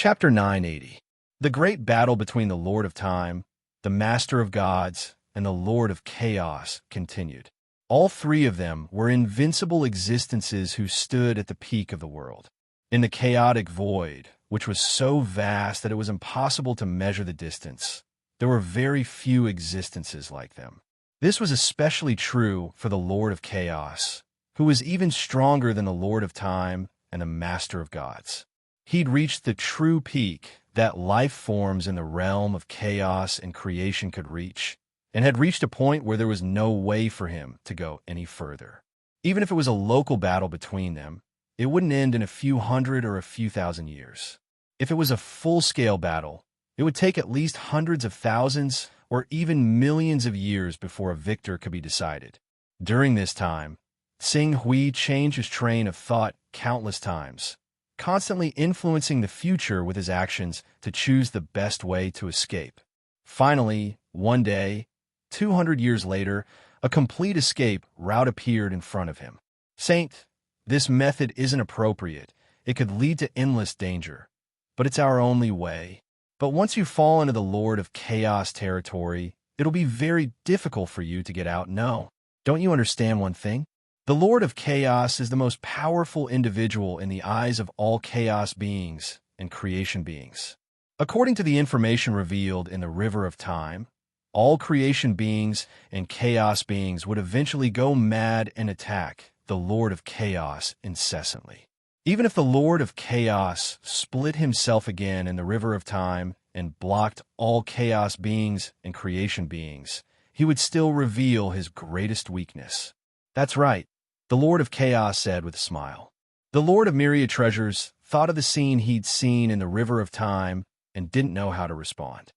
Chapter 980. The great battle between the Lord of Time, the Master of Gods, and the Lord of Chaos continued. All three of them were invincible existences who stood at the peak of the world. In the chaotic void, which was so vast that it was impossible to measure the distance, there were very few existences like them. This was especially true for the Lord of Chaos, who was even stronger than the Lord of Time and the Master of Gods. He'd reached the true peak that life forms in the realm of chaos and creation could reach, and had reached a point where there was no way for him to go any further. Even if it was a local battle between them, it wouldn't end in a few hundred or a few thousand years. If it was a full-scale battle, it would take at least hundreds of thousands or even millions of years before a victor could be decided. During this time, Xing Hui changed his train of thought countless times, constantly influencing the future with his actions to choose the best way to escape. Finally, one day, 200 years later, a complete escape route appeared in front of him. Saint, this method isn't appropriate. It could lead to endless danger, but it's our only way. But once you fall into the Lord of Chaos territory, it'll be very difficult for you to get out. No, don't you understand one thing? The Lord of Chaos is the most powerful individual in the eyes of all chaos beings and creation beings. According to the information revealed in the River of Time, all creation beings and chaos beings would eventually go mad and attack the Lord of Chaos incessantly. Even if the Lord of Chaos split himself again in the River of Time and blocked all chaos beings and creation beings, he would still reveal his greatest weakness. That's right, the Lord of Chaos said with a smile. The Lord of Myriad Treasures thought of the scene he'd seen in the River of Time and didn't know how to respond.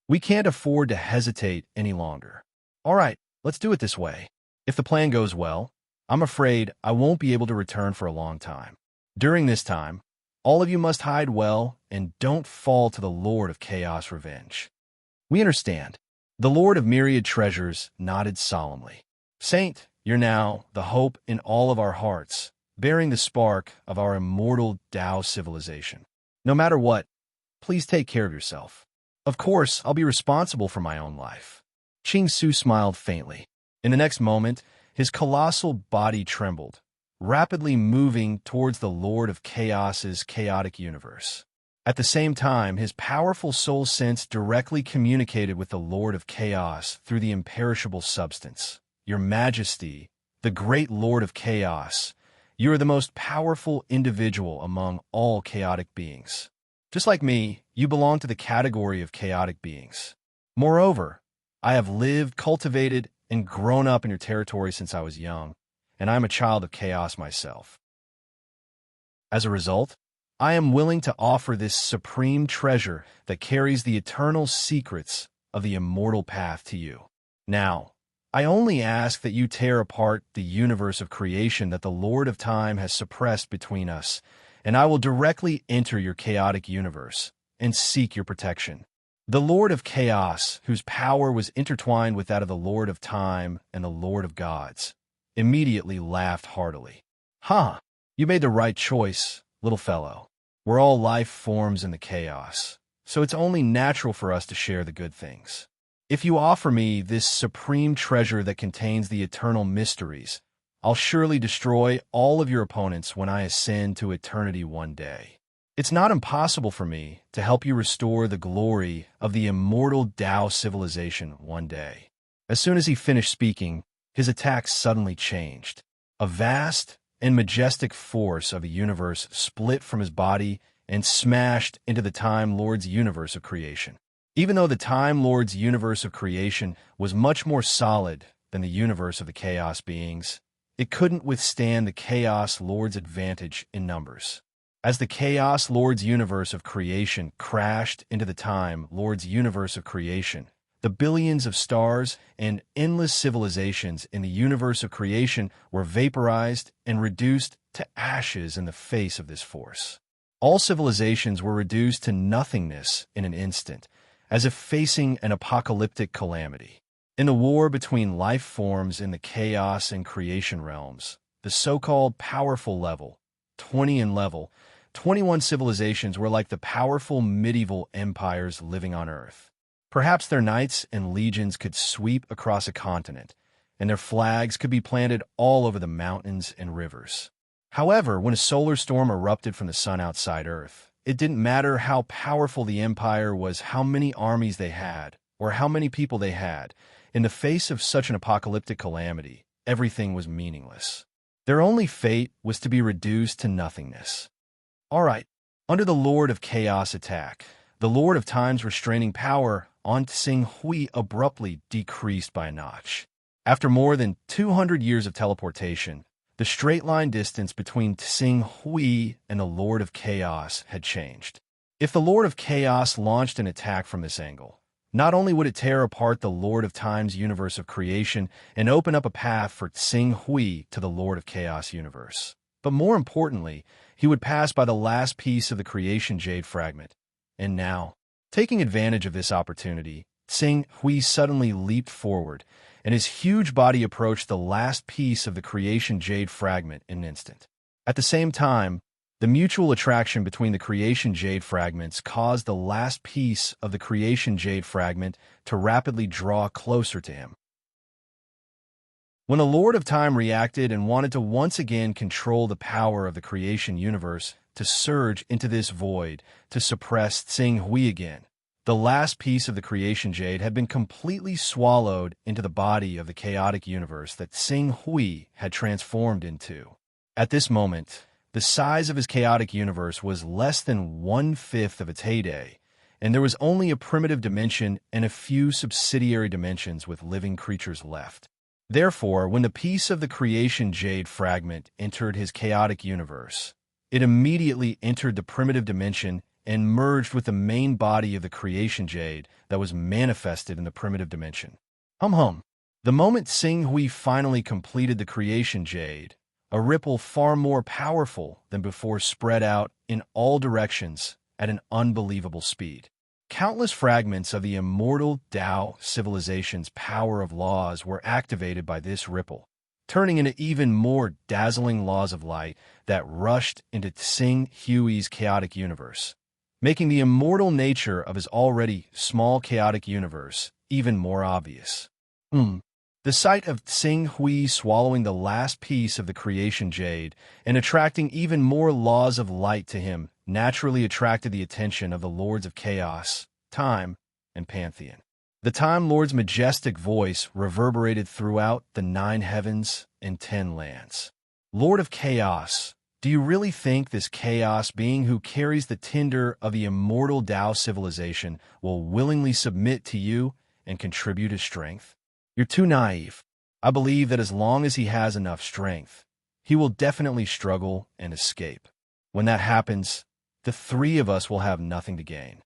We can't afford to hesitate any longer. All right, let's do it this way. If the plan goes well, I'm afraid I won't be able to return for a long time. During this time, all of you must hide well and don't fall to the Lord of Chaos' revenge. We understand. The Lord of Myriad Treasures nodded solemnly. Saint, you're now the hope in all of our hearts, bearing the spark of our immortal Tao civilization. No matter what, please take care of yourself. Of course, I'll be responsible for my own life. Qing Su smiled faintly. In the next moment, his colossal body trembled, rapidly moving towards the Lord of Chaos's chaotic universe. At the same time, his powerful soul sense directly communicated with the Lord of Chaos through the imperishable substance. Your Majesty, the great Lord of Chaos, you are the most powerful individual among all chaotic beings. Just like me, you belong to the category of chaotic beings. Moreover, I have lived, cultivated, and grown up in your territory since I was young, and I am a child of chaos myself. As a result, I am willing to offer this supreme treasure that carries the eternal secrets of the immortal path to you. Now, I only ask that you tear apart the universe of creation that the Lord of Time has suppressed between us, and I will directly enter your chaotic universe and seek your protection. The Lord of Chaos, whose power was intertwined with that of the Lord of Time and the Lord of Gods, immediately laughed heartily. Huh, you made the right choice, little fellow. We're all life forms in the chaos, so it's only natural for us to share the good things. If you offer me this supreme treasure that contains the eternal mysteries, I'll surely destroy all of your opponents when I ascend to eternity one day. It's not impossible for me to help you restore the glory of the immortal Tao civilization one day. As soon as he finished speaking, his attack suddenly changed. A vast and majestic force of a universe split from his body and smashed into the Time Lord's universe of creation. Even though the Time Lord's universe of creation was much more solid than the universe of the chaos beings, it couldn't withstand the Chaos Lord's advantage in numbers. As the Chaos Lord's universe of creation crashed into the Time Lord's universe of creation, the billions of stars and endless civilizations in the universe of creation were vaporized and reduced to ashes in the face of this force. All civilizations were reduced to nothingness in an instant, as if facing an apocalyptic calamity. In the war between life forms in the chaos and creation realms, the so-called powerful level, 20 and level 21 civilizations were like the powerful medieval empires living on Earth. Perhaps their knights and legions could sweep across a continent, and their flags could be planted all over the mountains and rivers. However, when a solar storm erupted from the sun outside Earth, it didn't matter how powerful the empire was, how many armies they had, or how many people they had. In the face of such an apocalyptic calamity, everything was meaningless. Their only fate was to be reduced to nothingness. All right, under the Lord of Chaos attack, the Lord of Time's restraining power on Tsing Hui abruptly decreased by a notch. After more than 200 years of teleportation, the straight-line distance between Tsing Hui and the Lord of Chaos had changed. If the Lord of Chaos launched an attack from this angle, not only would it tear apart the Lord of Time's universe of creation and open up a path for Tsing Hui to the Lord of Chaos universe, but more importantly, he would pass by the last piece of the creation jade fragment. And now, taking advantage of this opportunity, Tsing Hui suddenly leaped forward, and his huge body approached the last piece of the creation jade fragment in an instant. At the same time, the mutual attraction between the creation jade fragments caused the last piece of the creation jade fragment to rapidly draw closer to him. When the Lord of Time reacted and wanted to once again control the power of the creation universe to surge into this void to suppress Tsing Hui again, the last piece of the creation jade had been completely swallowed into the body of the chaotic universe that Tsing Hui had transformed into. At this moment, the size of his chaotic universe was less than 1/5 of its heyday, and there was only a primitive dimension and a few subsidiary dimensions with living creatures left. Therefore, when the piece of the creation jade fragment entered his chaotic universe, it immediately entered the primitive dimension and merged with the main body of the creation jade that was manifested in the primitive dimension. The moment Tsing Hui finally completed the creation jade, a ripple far more powerful than before spread out in all directions at an unbelievable speed. Countless fragments of the immortal Tao civilization's power of laws were activated by this ripple, turning into even more dazzling laws of light that rushed into Tsing Hui's chaotic universe, making the immortal nature of his already small chaotic universe even more obvious. The sight of Tsing Hui swallowing the last piece of the creation jade and attracting even more laws of light to him naturally attracted the attention of the Lords of Chaos, Time, and Pantheon. The Time Lord's majestic voice reverberated throughout the 9 heavens and 10 lands. Lord of Chaos, do you really think this chaos being who carries the tinder of the immortal Tao civilization will willingly submit to you and contribute his strength? You're too naive. I believe that as long as he has enough strength, he will definitely struggle and escape. When that happens, the 3 of us will have nothing to gain.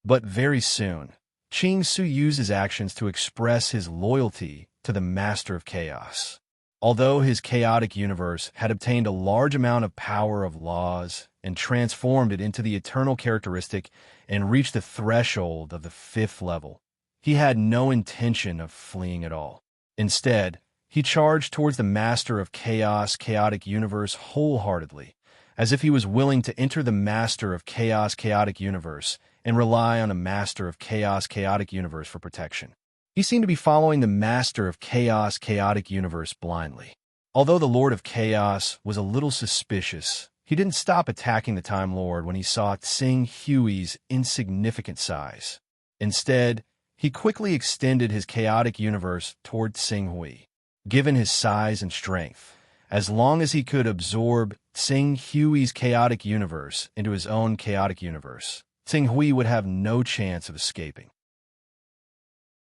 But very soon, Qing Su used his actions to express his loyalty to the Master of Chaos. Although his chaotic universe had obtained a large amount of power of laws and transformed it into the eternal characteristic and reached the threshold of the 5th level, he had no intention of fleeing at all. Instead, he charged towards the Master of Chaos chaotic universe wholeheartedly, as if he was willing to enter the Master of Chaos chaotic universe and rely on a Master of Chaos chaotic universe for protection. He seemed to be following the Master of Chaos chaotic universe blindly. Although the Lord of Chaos was a little suspicious, he didn't stop attacking the Time Lord when he saw Tsing Hui's insignificant size. Instead, he quickly extended his chaotic universe toward Tsing Hui. Given his size and strength, as long as he could absorb Tsing Hui's chaotic universe into his own chaotic universe, Tsing Hui would have no chance of escaping.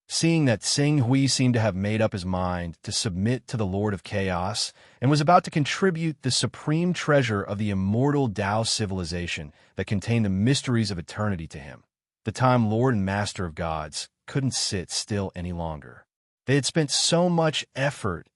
Seeing that Tsing Hui seemed to have made up his mind to submit to the Lord of Chaos and was about to contribute the supreme treasure of the immortal Tao civilization that contained the mysteries of eternity to him, the Time Lord and Master of Gods couldn't sit still any longer. They had spent so much effort,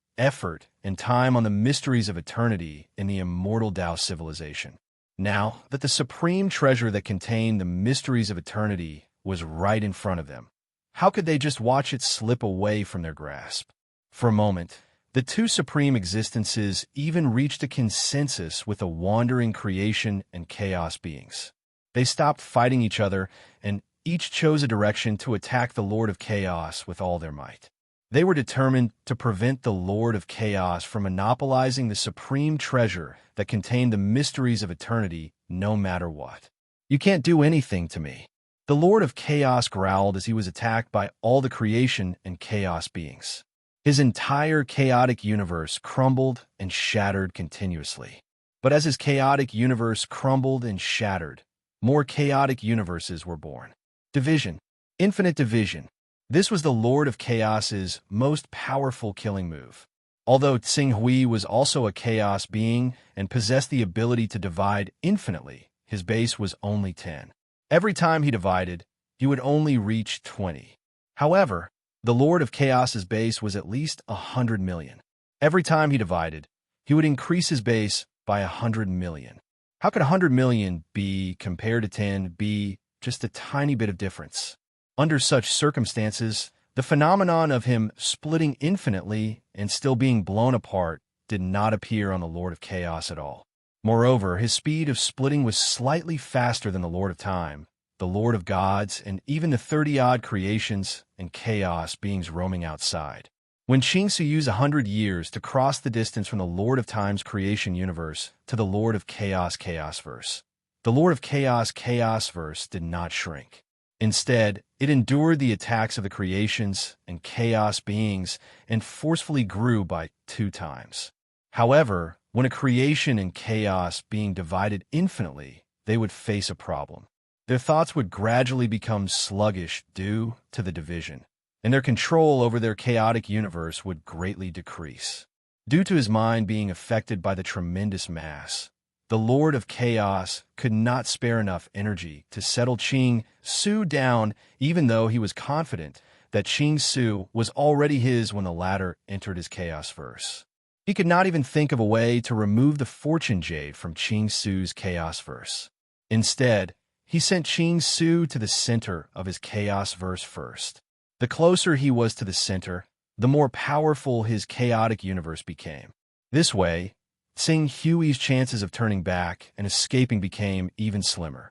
and time on the mysteries of eternity in the immortal Tao civilization. Now that the supreme treasure that contained the mysteries of eternity was right in front of them, how could they just watch it slip away from their grasp? For a moment, The two supreme existences even reached a consensus with the wandering creation and chaos beings. They stopped fighting each other and each chose a direction to attack the Lord of Chaos with all their might. They were determined to prevent the Lord of Chaos from monopolizing the supreme treasure that contained the mysteries of eternity, no matter what. "You can't do anything to me," the Lord of Chaos growled as he was attacked by all the creation and chaos beings. His entire chaotic universe crumbled and shattered continuously. But as his chaotic universe crumbled and shattered, more chaotic universes were born. Division. Infinite division. This was the Lord of Chaos's most powerful killing move. Although Tsing Hui was also a chaos being and possessed the ability to divide infinitely, his base was only 10. Every time he divided, he would only reach 20. However, the Lord of Chaos's base was at least 100 million. Every time he divided, he would increase his base by 100 million. How could 100 million be compared to 10 be just a tiny bit of difference? Under such circumstances, the phenomenon of him splitting infinitely and still being blown apart did not appear on the Lord of Chaos at all. Moreover, his speed of splitting was slightly faster than the Lord of Time, the Lord of Gods, and even the 30-odd creations and chaos beings roaming outside. When Qing Su used 100 years to cross the distance from the Lord of Time's creation universe to the Lord of Chaos Chaosverse, the Lord of Chaos Chaosverse did not shrink. Instead, it endured the attacks of the creations and chaos beings and forcefully grew by 2 times. However, when a creation and chaos being divided infinitely, they would face a problem. Their thoughts would gradually become sluggish due to the division, and their control over their chaotic universe would greatly decrease. Due to his mind being affected by the tremendous mass, the Lord of Chaos could not spare enough energy to settle Qing Su down, even though he was confident that Qing Su was already his when the latter entered his Chaosverse. He could not even think of a way to remove the Fortune Jade from Qing Su's Chaosverse. Instead, he sent Qing Su to the center of his Chaosverse first. The closer he was to the center, the more powerful his chaotic universe became. This way, Tsing Hui's chances of turning back and escaping became even slimmer.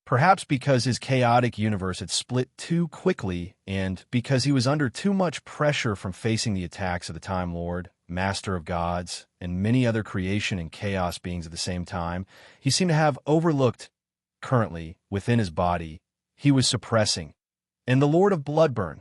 Perhaps because his chaotic universe had split too quickly and because he was under too much pressure from facing the attacks of the Time Lord, Master of Gods, and many other creation and chaos beings at the same time, he seemed to have overlooked, currently, within his body, he was suppressing, and the Lord of Bloodburn.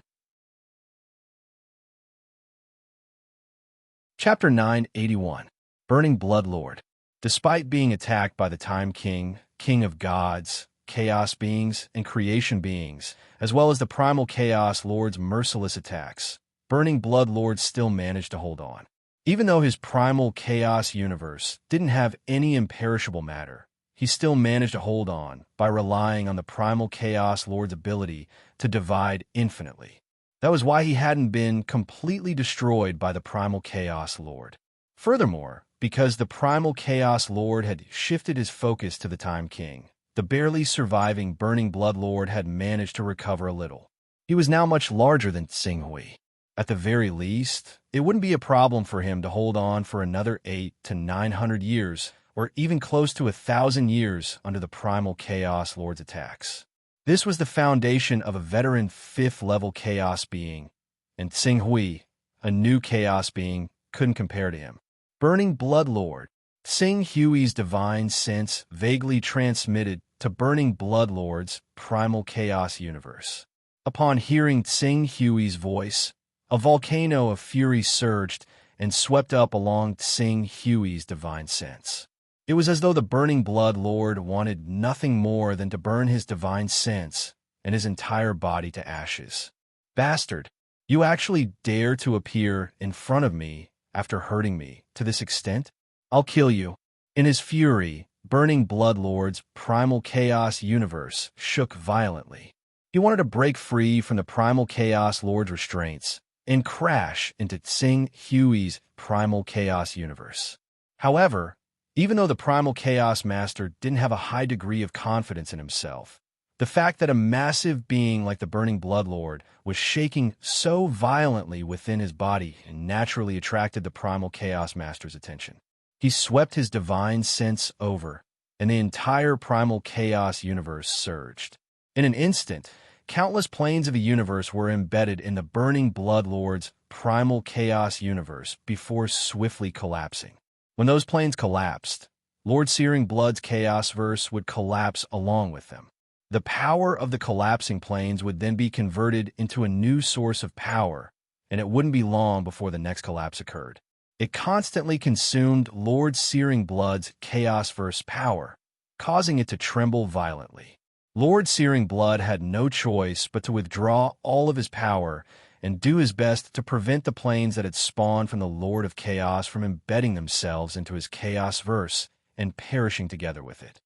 Chapter 981. Burning Blood Lord. Despite being attacked by the Time King, King of Gods, Chaos beings, and creation beings, as well as the Primal Chaos Lord's merciless attacks, Burning Blood Lord still managed to hold on. Even though his Primal Chaos universe didn't have any imperishable matter, he still managed to hold on by relying on the Primal Chaos Lord's ability to divide infinitely. That was why he hadn't been completely destroyed by the Primal Chaos Lord. Furthermore, because the Primal Chaos Lord had shifted his focus to the Time King, the barely surviving Burning Blood Lord had managed to recover a little. He was now much larger than Tsing Hui. At the very least, it wouldn't be a problem for him to hold on for another 800 to 900 years, or even close to 1,000 years under the Primal Chaos Lord's attacks. This was the foundation of a veteran 5th-level chaos being, and Tsing Hui, a new chaos being, couldn't compare to him. Burning Blood Lord. Tsing Hui's divine sense vaguely transmitted to Burning Blood Lord's Primal Chaos universe. Upon hearing Tsing Hui's voice, a volcano of fury surged and swept up along Tsing Hui's divine sense. It was as though the Burning Blood Lord wanted nothing more than to burn his divine sense and his entire body to ashes. "Bastard, you actually dare to appear in front of me after hurting me to this extent? I'll kill you." In his fury, Burning Blood Lord's Primal Chaos universe shook violently. He wanted to break free from the Primal Chaos Lord's restraints and crash into Tsing Hui's Primal Chaos universe. However, even though the Primal Chaos Master didn't have a high degree of confidence in himself, The fact that a massive being like the Burning Blood Lord was shaking so violently within his body naturally attracted the primal Chaos Master's attention. He swept his divine sense over, and the entire primal chaos universe surged. In an instant, countless planes of the universe were embedded in the Burning Blood Lord's primal chaos universe before swiftly collapsing. When those planes collapsed, Lord Searing Blood's chaos verse would collapse along with them. The power of the collapsing planes would then be converted into a new source of power, and it wouldn't be long before the next collapse occurred. It constantly consumed Lord Searing Blood's chaos verse power, causing it to tremble violently. Lord Searing Blood had no choice but to withdraw all of his power and do his best to prevent the planes that had spawned from the Lord of Chaos from embedding themselves into his chaos verse and perishing together with it.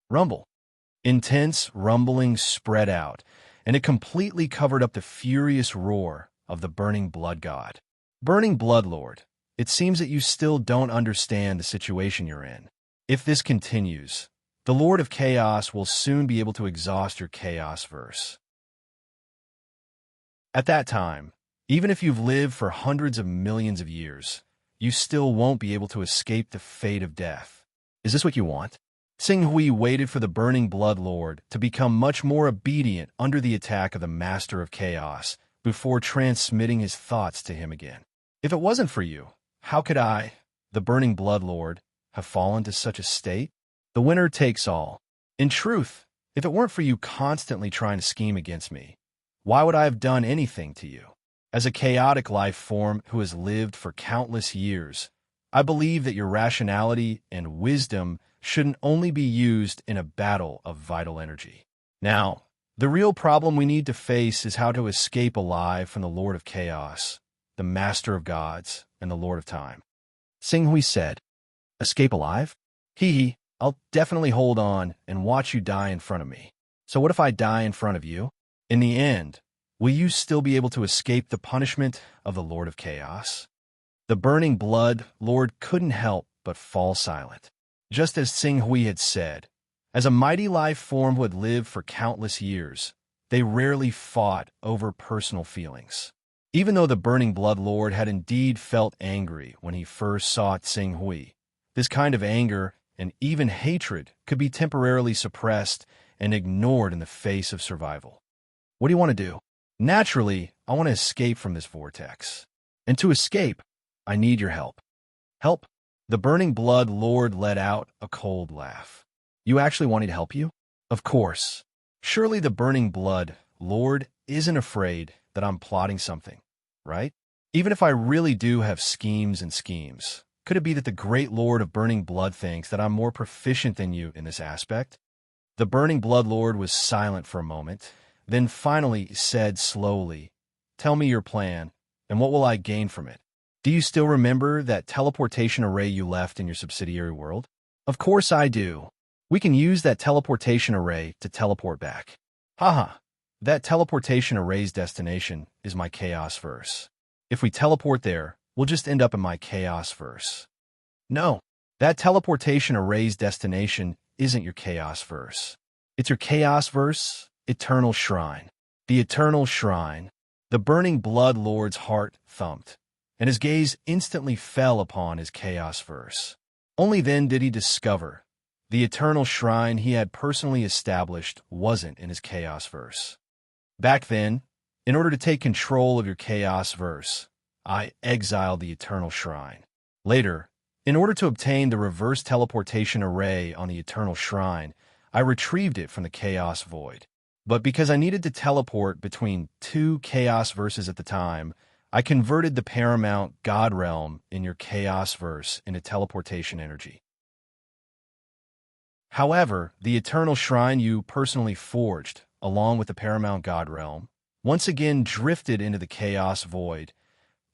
Rumble. Intense rumbling spread out, and it completely covered up the furious roar of the Burning Blood God. Burning Blood Lord, it seems that you still don't understand the situation you're in. If this continues, the Lord of Chaos will soon be able to exhaust your chaos verse. At that time, even if you've lived for hundreds of millions of years, you still won't be able to escape the fate of death. Is this what you want? Sing Hui waited for the Burning Blood Lord to become much more obedient under the attack of the Master of Chaos before transmitting his thoughts to him again. If it wasn't for you, how could I, the Burning Blood Lord, have fallen to such a state? The winner takes all. In truth, if it weren't for you constantly trying to scheme against me, why would I have done anything to you? As a chaotic life form who has lived for countless years, I believe that your rationality and wisdom shouldn't only be used in a battle of vital energy. Now, the real problem we need to face is how to escape alive from the Lord of Chaos, the Master of Gods, and the Lord of Time. Sing Hui said, "Escape alive? Hee, I'll definitely hold on and watch you die in front of me. So what if I die in front of you? In the end, will you still be able to escape the punishment of the Lord of Chaos?" The Burning Blood Lord couldn't help but fall silent. Just as Sing Hui had said, as a mighty life form who had lived for countless years, they rarely fought over personal feelings. Even though the Burning Blood Lord had indeed felt angry when he first saw Sing Hui, this kind of anger and even hatred could be temporarily suppressed and ignored in the face of survival. What do you want to do? Naturally, I want to escape from this vortex. And to escape, I need your help. Help? The Burning Blood Lord let out a cold laugh. You actually want me to help you? Of course. Surely the Burning Blood Lord isn't afraid that I'm plotting something, right? Even if I really do have schemes and schemes, could it be that the great Lord of Burning Blood thinks that I'm more proficient than you in this aspect? The Burning Blood Lord was silent for a moment, then finally said slowly, "Tell me your plan, and what will I gain from it? Do you still remember that teleportation array you left in your subsidiary world?" "Of course I do. We can use that teleportation array to teleport back." "Haha, that teleportation array's destination is my chaos verse. If we teleport there, we'll just end up in my chaos verse." "No, that teleportation array's destination isn't your chaos verse. It's your chaos verse, Eternal Shrine." The Eternal Shrine. The Burning Blood Lord's heart thumped, and his gaze instantly fell upon his chaos verse. Only then did he discover the Eternal Shrine he had personally established wasn't in his chaos verse. Back then, in order to take control of your chaos verse, I exiled the Eternal Shrine. Later, in order to obtain the reverse teleportation array on the Eternal Shrine, I retrieved it from the Chaos Void. But because I needed to teleport between two chaos verses at the time, I converted the paramount God realm in your chaos verse into teleportation energy. However, the Eternal Shrine you personally forged, along with the paramount God realm, once again drifted into the chaos void.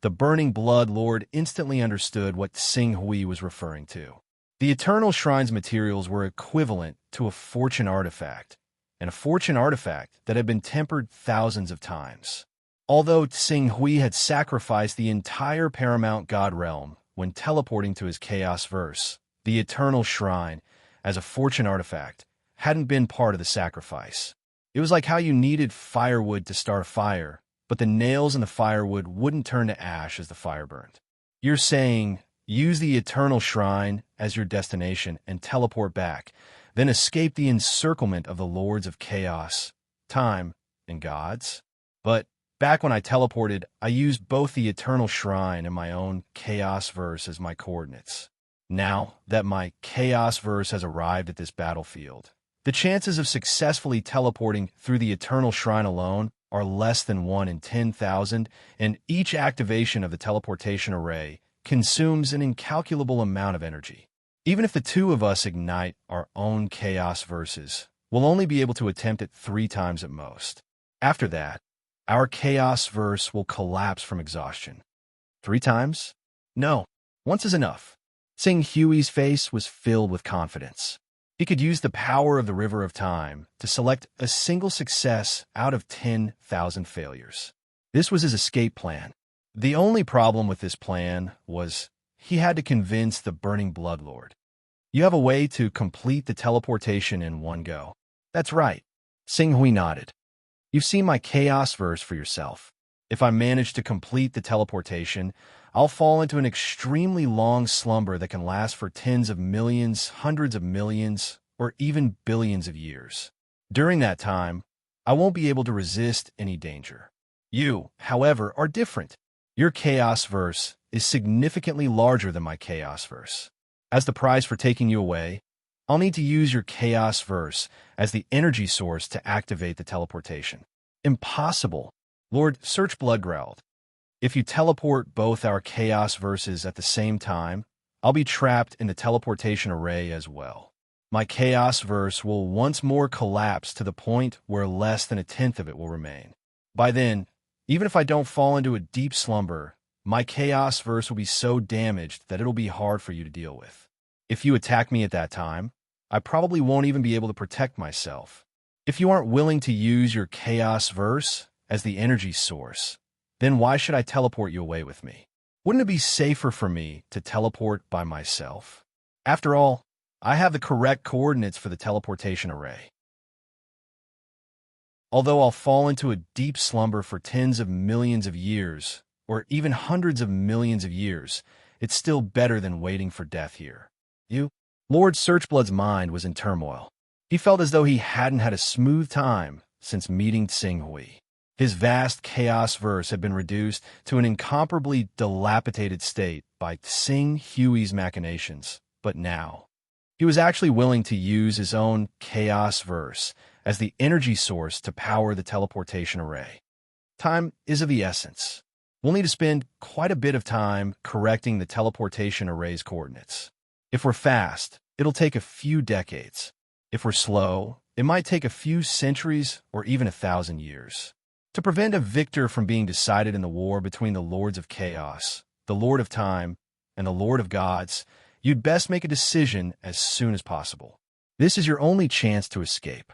The Burning Blood Lord instantly understood what Sing Hui was referring to. The Eternal Shrine's materials were equivalent to a fortune artifact, and a fortune artifact that had been tempered thousands of times. Although Sing Hui had sacrificed the entire paramount God realm when teleporting to his chaos verse, the Eternal Shrine, as a fortune artifact, hadn't been part of the sacrifice. It was like how you needed firewood to start a fire, but the nails in the firewood wouldn't turn to ash as the fire burned. You're saying, use the eternal shrine as your destination and teleport back, then escape the encirclement of the lords of chaos, time, and gods? But back when I teleported, I used both the eternal shrine and my own chaos verse as my coordinates. Now that my chaos verse has arrived at this battlefield, the chances of successfully teleporting through the eternal shrine alone are less than 1 in 10,000, and each activation of the teleportation array consumes an incalculable amount of energy. Even if the two of us ignite our own chaos verses, we'll only be able to attempt it 3 times at most. After that, our chaos verse will collapse from exhaustion. 3 times? No, once is enough. Sing Huey's face was filled with confidence. He could use the power of the river of time to select a single success out of 10,000 failures. This was his escape plan. The only problem with this plan was he had to convince the burning bloodlord. You have a way to complete the teleportation in one go. That's right. Sing Hui nodded. You've seen my chaos verse for yourself. If I manage to complete the teleportation, I'll fall into an extremely long slumber that can last for tens of millions, hundreds of millions, or even billions of years. During that time, I won't be able to resist any danger. You, however, are different. Your chaos verse is significantly larger than my chaos verse. As the prize for taking you away, I'll need to use your chaos verse as the energy source to activate the teleportation. Impossible, Lord Searchblood growled. If you teleport both our chaos verses at the same time, I'll be trapped in the teleportation array as well. My chaos verse will once more collapse to the point where less than 1/10 of it will remain. By then, even if I don't fall into a deep slumber, my chaos verse will be so damaged that it'll be hard for you to deal with. If you attack me at that time, I probably won't even be able to protect myself. If you aren't willing to use your chaos verse as the energy source, then why should I teleport you away with me? Wouldn't it be safer for me to teleport by myself? After all, I have the correct coordinates for the teleportation array. Although I'll fall into a deep slumber for tens of millions of years, or even hundreds of millions of years, it's still better than waiting for death here. You? Lord Searchblood's mind was in turmoil. He felt as though he hadn't had a smooth time since meeting Tsing Hui. His vast chaos verse had been reduced to an incomparably dilapidated state by Tsing Hui's machinations, but now he was actually willing to use his own chaos verse as the energy source to power the teleportation array. Time is of the essence. We'll need to spend quite a bit of time correcting the teleportation array's coordinates. If we're fast, it'll take a few decades. If we're slow, it might take a few centuries or even 1,000 years. To prevent a victor from being decided in the war between the Lords of Chaos, the Lord of Time, and the Lord of Gods, you'd best make a decision as soon as possible. This is your only chance to escape.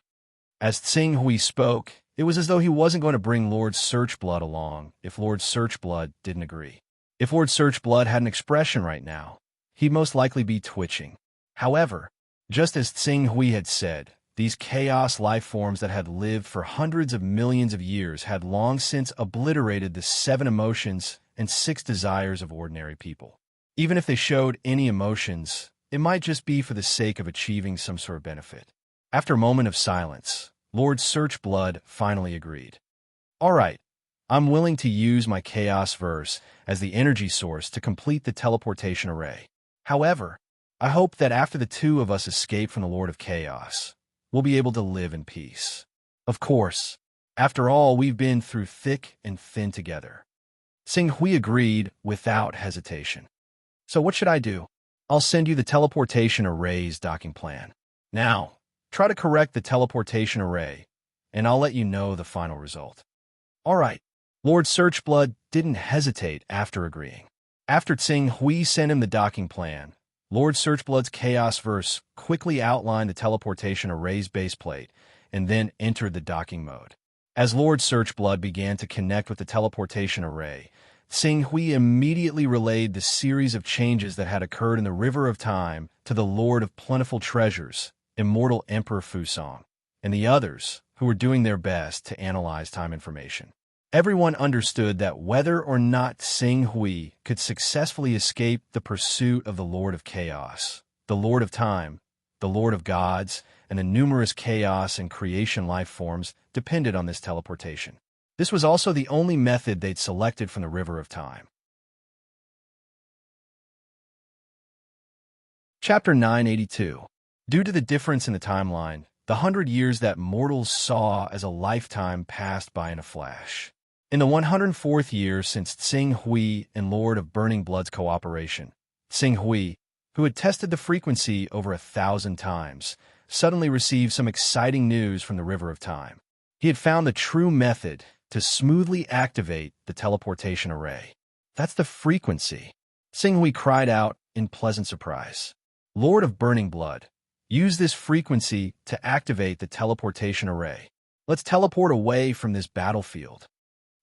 As Tsing Hui spoke, it was as though he wasn't going to bring Lord Searchblood along if Lord Searchblood didn't agree. If Lord Searchblood had an expression right now, he'd most likely be twitching. However, just as Tsing Hui had said, these chaos life forms that had lived for hundreds of millions of years had long since obliterated the 7 emotions and 6 desires of ordinary people. Even if they showed any emotions, it might just be for the sake of achieving some sort of benefit. After a moment of silence, Lord Searchblood finally agreed. All right, I'm willing to use my chaos verse as the energy source to complete the teleportation array. However, I hope that after the two of us escape from the Lord of Chaos, we'll be able to live in peace. Of course, after all, we've been through thick and thin together. Tsing Hui agreed without hesitation. So what should I do? I'll send you the teleportation array's docking plan. Now, try to correct the teleportation array, and I'll let you know the final result. All right. Lord Searchblood didn't hesitate after agreeing. After Tsing Hui sent him the docking plan, Lord Searchblood's chaos verse quickly outlined the teleportation array's baseplate and then entered the docking mode. As Lord Searchblood began to connect with the teleportation array, Tsing Hui immediately relayed the series of changes that had occurred in the River of Time to the Lord of Plentiful Treasures, Immortal Emperor Fusong, and the others who were doing their best to analyze time information. Everyone understood that whether or not Tsing Hui could successfully escape the pursuit of the Lord of Chaos, the Lord of Time, the Lord of Gods, and the numerous chaos and creation life forms depended on this teleportation. This was also the only method they'd selected from the River of Time. Chapter 982. Due to the difference in the timeline, the 100 years that mortals saw as a lifetime passed by in a flash. In the 104th year since Tsing Hui and Lord of Burning Blood's cooperation, Tsing Hui, who had tested the frequency over 1,000 times, suddenly received some exciting news from the River of Time. He had found the true method to smoothly activate the teleportation array. That's the frequency. Tsing Hui cried out in pleasant surprise. Lord of Burning Blood, use this frequency to activate the teleportation array. Let's teleport away from this battlefield.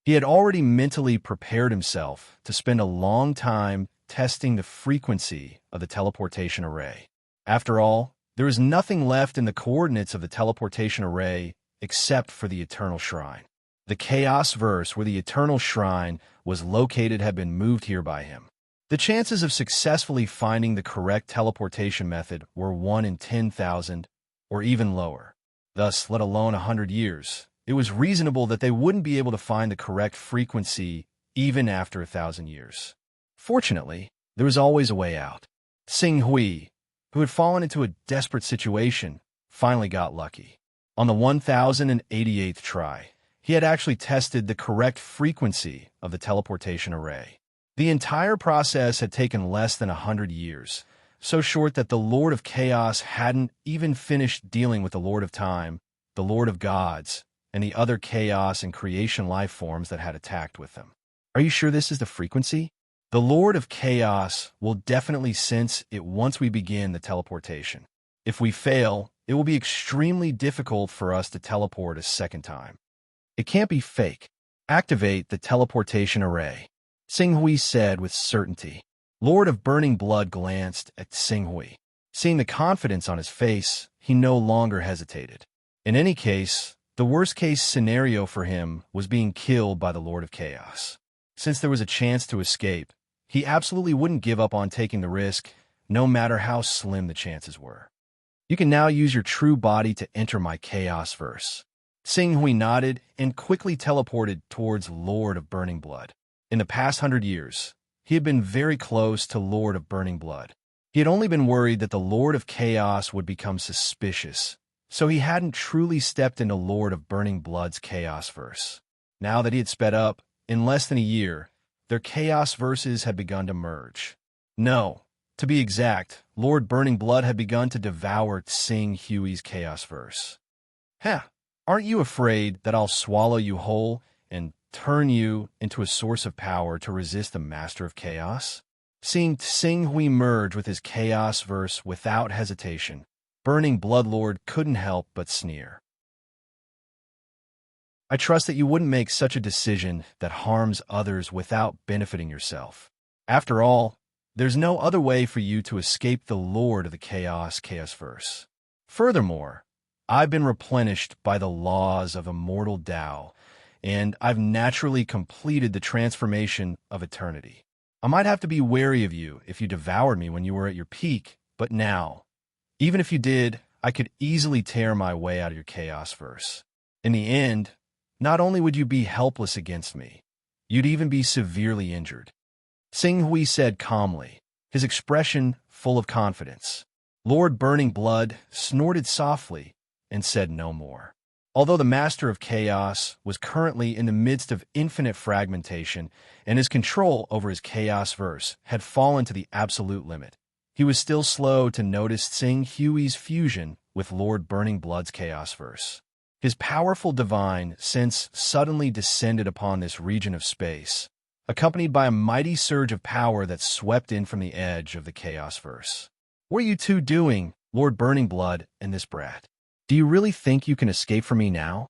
He had already mentally prepared himself to spend a long time testing the frequency of the teleportation array. After all, there is nothing left in the coordinates of the teleportation array except for the Eternal Shrine. The Chaos Verse where the Eternal Shrine was located had been moved here by him. The chances of successfully finding the correct teleportation method were 1 in 10,000, or even lower. Thus, let alone 100 years, it was reasonable that they wouldn't be able to find the correct frequency even after 1,000 years. Fortunately, there was always a way out. Tsing Hui, who had fallen into a desperate situation, finally got lucky. On the 1088th try, he had actually tested the correct frequency of the teleportation array. The entire process had taken less than 100 years, so short that the Lord of Chaos hadn't even finished dealing with the Lord of Time, the Lord of Gods, and the other chaos and creation life forms that had attacked with them. Are you sure this is the frequency? The Lord of Chaos will definitely sense it once we begin the teleportation. If we fail, it will be extremely difficult for us to teleport a second time. It can't be fake. Activate the teleportation array, Tsing Hui said with certainty. Lord of Burning Blood glanced at Tsing Hui. Seeing the confidence on his face, he no longer hesitated. In any case, the worst-case scenario for him was being killed by the Lord of Chaos. Since there was a chance to escape, he absolutely wouldn't give up on taking the risk, no matter how slim the chances were. You can now use your true body to enter my Chaos Verse. Tsing Hui nodded and quickly teleported towards Lord of Burning Blood. In the past 100 years, he had been very close to Lord of Burning Blood. He had only been worried that the Lord of Chaos would become suspicious, so he hadn't truly stepped into Lord of Burning Blood's Chaos Verse. Now that he had sped up, in less than a year, their Chaos Verses had begun to merge. No, to be exact, Lord Burning Blood had begun to devour Tsing Hui's Chaos Verse. Aren't you afraid that I'll swallow you whole and turn you into a source of power to resist the Master of Chaos? Seeing Tsing Hui merge with his Chaos Verse without hesitation, Burning Bloodlord couldn't help but sneer. I trust that you wouldn't make such a decision that harms others without benefiting yourself. After all, there's no other way for you to escape the Lord of the Chaos Verse. Furthermore, I've been replenished by the laws of immortal Tao, and I've naturally completed the transformation of eternity. I might have to be wary of you if you devoured me when you were at your peak, but now, even if you did, I could easily tear my way out of your Chaos Verse. In the end, not only would you be helpless against me, you'd even be severely injured. Tsing Hui said calmly, his expression full of confidence. Lord Burning Blood snorted softly and said no more. Although the Master of Chaos was currently in the midst of infinite fragmentation and his control over his Chaos Verse had fallen to the absolute limit, he was still slow to notice Tsing Hui's fusion with Lord Burning Blood's Chaos Verse. His powerful divine sense suddenly descended upon this region of space, accompanied by a mighty surge of power that swept in from the edge of the Chaos Verse. What are you two doing, Lord Burning Blood and this brat? Do you really think you can escape from me now?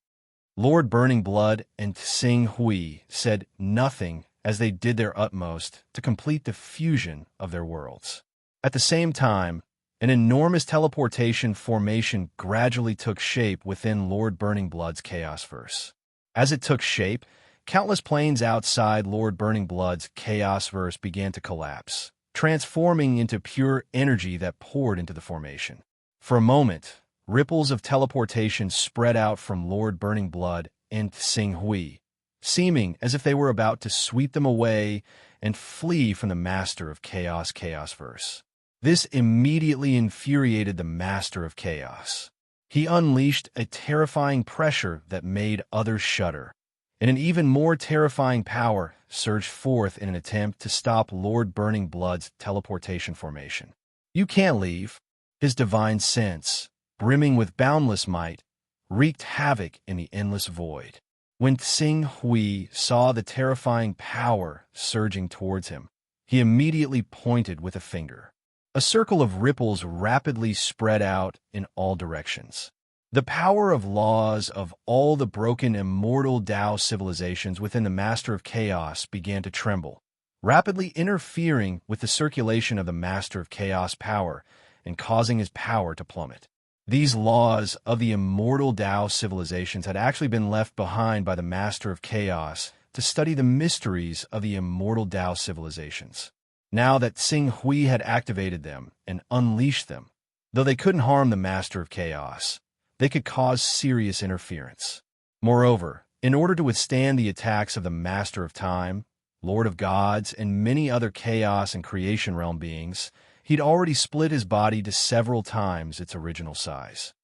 Lord Burning Blood and Tsing Hui said nothing as they did their utmost to complete the fusion of their worlds. At the same time, An enormous teleportation formation gradually took shape within Lord Burning Blood's Chaos Verse. As it took shape, countless planes outside Lord Burning Blood's Chaos Verse began to collapse, transforming into pure energy that poured into the formation. For a moment, ripples of teleportation spread out from Lord Burning Blood and Tsing Hui, seeming as if they were about to sweep them away and flee from the Master of Chaos Verse. This immediately infuriated the Master of Chaos. He unleashed a terrifying pressure that made others shudder, and an even more terrifying power surged forth in an attempt to stop Lord Burning Blood's teleportation formation. "You can't leave." His divine sense, brimming with boundless might, wreaked havoc in the endless void. When Tsing Hui saw the terrifying power surging towards him, he immediately pointed with a finger. A circle of ripples rapidly spread out in all directions. The power of laws of all the broken immortal Tao civilizations within the Master of Chaos began to tremble, rapidly interfering with the circulation of the Master of Chaos power and causing his power to plummet. These laws of the immortal Tao civilizations had actually been left behind by the Master of Chaos to study the mysteries of the immortal Tao civilizations. Now that Tsing Hui had activated them and unleashed them, though they couldn't harm the Master of Chaos, they could cause serious interference. Moreover, in order to withstand the attacks of the Master of Time, Lord of Gods, and many other Chaos and Creation Realm beings, he'd already split his body to several times its original size.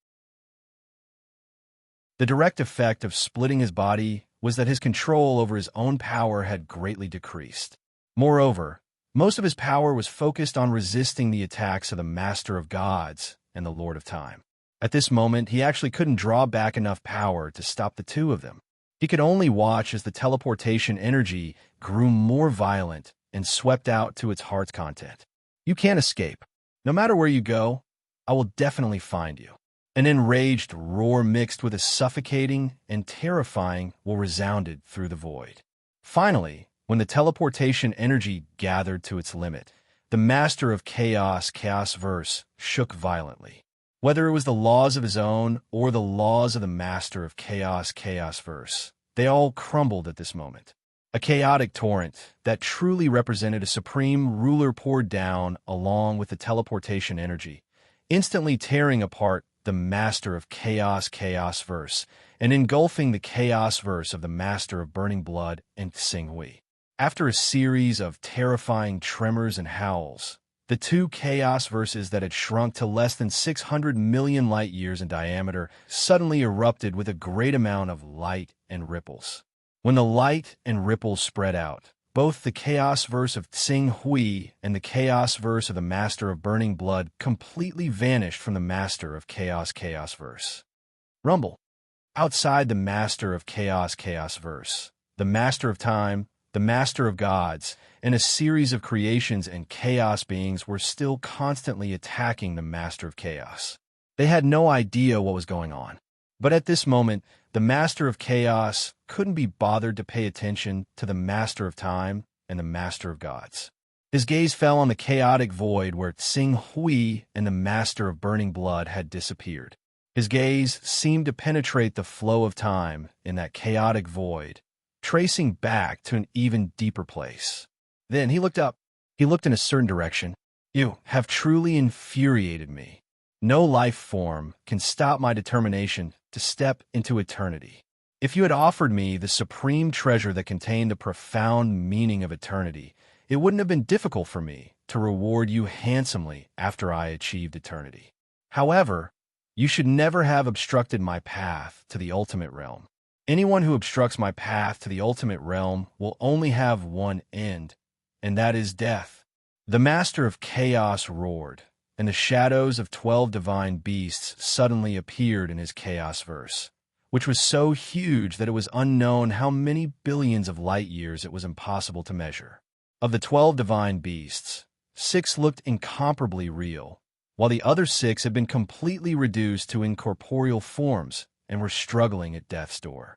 The direct effect of splitting his body was that his control over his own power had greatly decreased. Moreover, most of his power was focused on resisting the attacks of the Master of Gods and the Lord of Time. At this moment, he actually couldn't draw back enough power to stop the two of them. He could only watch as the teleportation energy grew more violent and swept out to its heart's content. "You can't escape. No matter where you go, I will definitely find you." An enraged roar mixed with a suffocating and terrifying will resounded through the void. Finally, when the teleportation energy gathered to its limit, the Master of Chaos Verse shook violently. Whether it was the laws of his own or the laws of the Master of Chaos Verse, they all crumbled at this moment. A chaotic torrent that truly represented a supreme ruler poured down along with the teleportation energy, instantly tearing apart the Master of Chaos Verse and engulfing the Chaos Verse of the Master of Burning Blood and Tsing Hui. After a series of terrifying tremors and howls, the two Chaos Verses that had shrunk to less than 600 million light years in diameter suddenly erupted with a great amount of light and ripples. When the light and ripples spread out, both the Chaos Verse of Tsing Hui and the Chaos Verse of the Master of Burning Blood completely vanished from the Master of Chaos Verse. Rumble. Outside the Master of Chaos Verse, the Master of Time, the Master of Gods, and a series of creations and chaos beings were still constantly attacking the Master of Chaos. They had no idea what was going on. But at this moment, the Master of Chaos couldn't be bothered to pay attention to the Master of Time and the Master of Gods. His gaze fell on the chaotic void where Tsing Hui and the Master of Burning Blood had disappeared. His gaze seemed to penetrate the flow of time in that chaotic void, tracing back to an even deeper place. Then he looked up. He looked in a certain direction. "You have truly infuriated me. No life form can stop my determination to step into eternity. If you had offered me the supreme treasure that contained the profound meaning of eternity, it wouldn't have been difficult for me to reward you handsomely after I achieved eternity. However, you should never have obstructed my path to the ultimate realm. Anyone who obstructs my path to the ultimate realm will only have one end, and that is death." The Master of Chaos roared, and the shadows of 12 divine beasts suddenly appeared in his Chaos Verse, which was so huge that it was unknown how many billions of light years it was impossible to measure. Of the 12 divine beasts, 6 looked incomparably real, while the other 6 had been completely reduced to incorporeal forms and were struggling at death's door.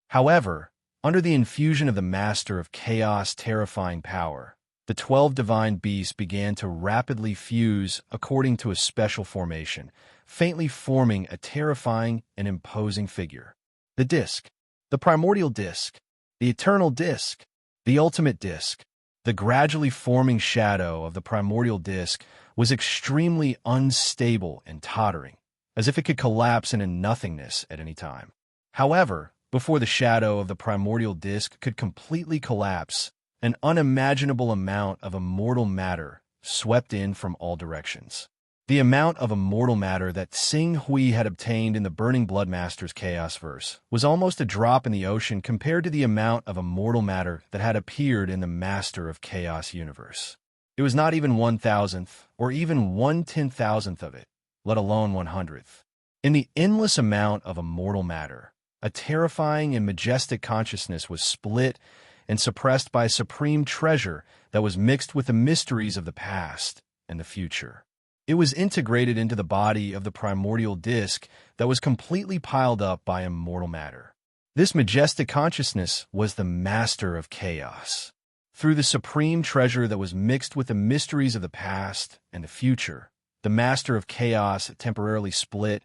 However, under the infusion of the Master of Chaos' terrifying power, the 12 divine beasts began to rapidly fuse according to a special formation, faintly forming a terrifying and imposing figure. The disk, the primordial disk, the eternal disk, the ultimate disk. The gradually forming shadow of the primordial disk was extremely unstable and tottering, as if it could collapse into nothingness at any time. However, before the shadow of the primordial disk could completely collapse, an unimaginable amount of immortal matter swept in from all directions. The amount of immortal matter that Sing Hui had obtained in the Burning Blood Master's Chaos Verse was almost a drop in the ocean compared to the amount of immortal matter that had appeared in the Master of Chaos universe. It was not even 1,000th or even 1/10,000th of it, let alone 100th. In the endless amount of immortal matter, a terrifying and majestic consciousness was split and suppressed by a supreme treasure that was mixed with the mysteries of the past and the future. It was integrated into the body of the primordial disk that was completely piled up by immortal matter. This majestic consciousness was the Master of Chaos. Through the supreme treasure that was mixed with the mysteries of the past and the future, the Master of Chaos temporarily split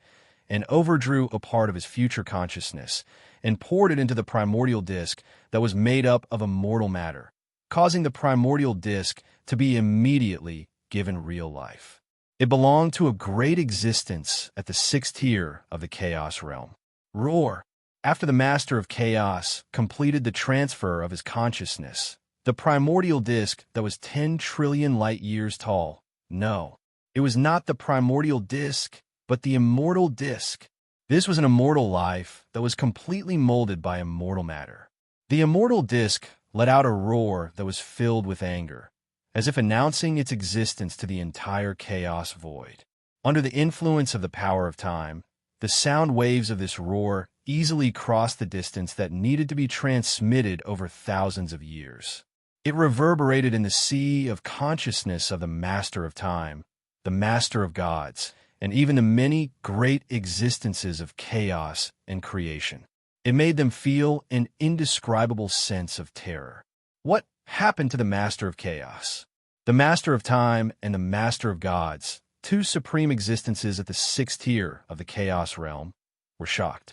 and overdrew a part of his future consciousness and poured it into the primordial disk that was made up of immortal matter, causing the primordial disk to be immediately given real life. It belonged to a great existence at the 6th tier of the Chaos realm. Roar! After the Master of Chaos completed the transfer of his consciousness, the primordial disk that was 10 trillion light-years tall. No, it was not the primordial disk, but the immortal disk. This was an immortal life that was completely molded by immortal matter. The immortal disk let out a roar that was filled with anger, as if announcing its existence to the entire chaos void. Under the influence of the power of time, the sound waves of this roar easily crossed the distance that needed to be transmitted over thousands of years. It reverberated in the sea of consciousness of the Master of Time, the Master of Gods, and even the many great existences of chaos and creation. It made them feel an indescribable sense of terror. What happened to the Master of Chaos? The Master of Time and the Master of Gods, two supreme existences at the 6th tier of the Chaos realm, were shocked.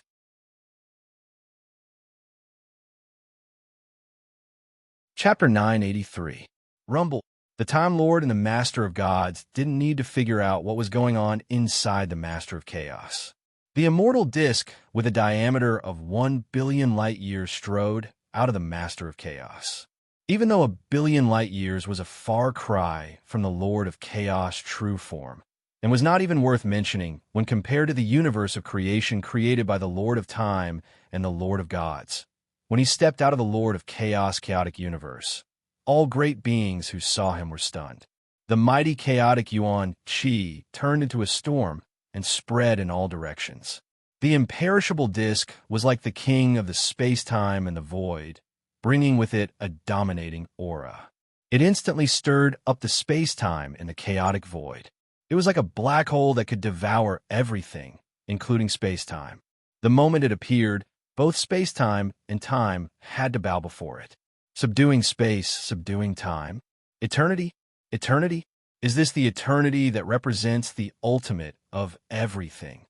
Chapter 983. Rumble. The Time Lord and the Master of Gods didn't need to figure out what was going on inside the Master of Chaos. The immortal disk with a diameter of 1 billion light-years strode out of the Master of Chaos. Even though 1 billion light-years was a far cry from the Lord of Chaos' true form, and was not even worth mentioning when compared to the universe of creation created by the Lord of Time and the Lord of Gods. When he stepped out of the Lord of Chaos' chaotic universe, all great beings who saw him were stunned. The mighty chaotic Yuan Qi turned into a storm and spread in all directions. The imperishable disk was like the king of the space-time and the void, bringing with it a dominating aura. It instantly stirred up the space-time in the chaotic void. It was like a black hole that could devour everything, including space-time. The moment it appeared, both space-time and time had to bow before it. Subduing space, subduing time. Eternity? Eternity? Is this the eternity that represents the ultimate of everything?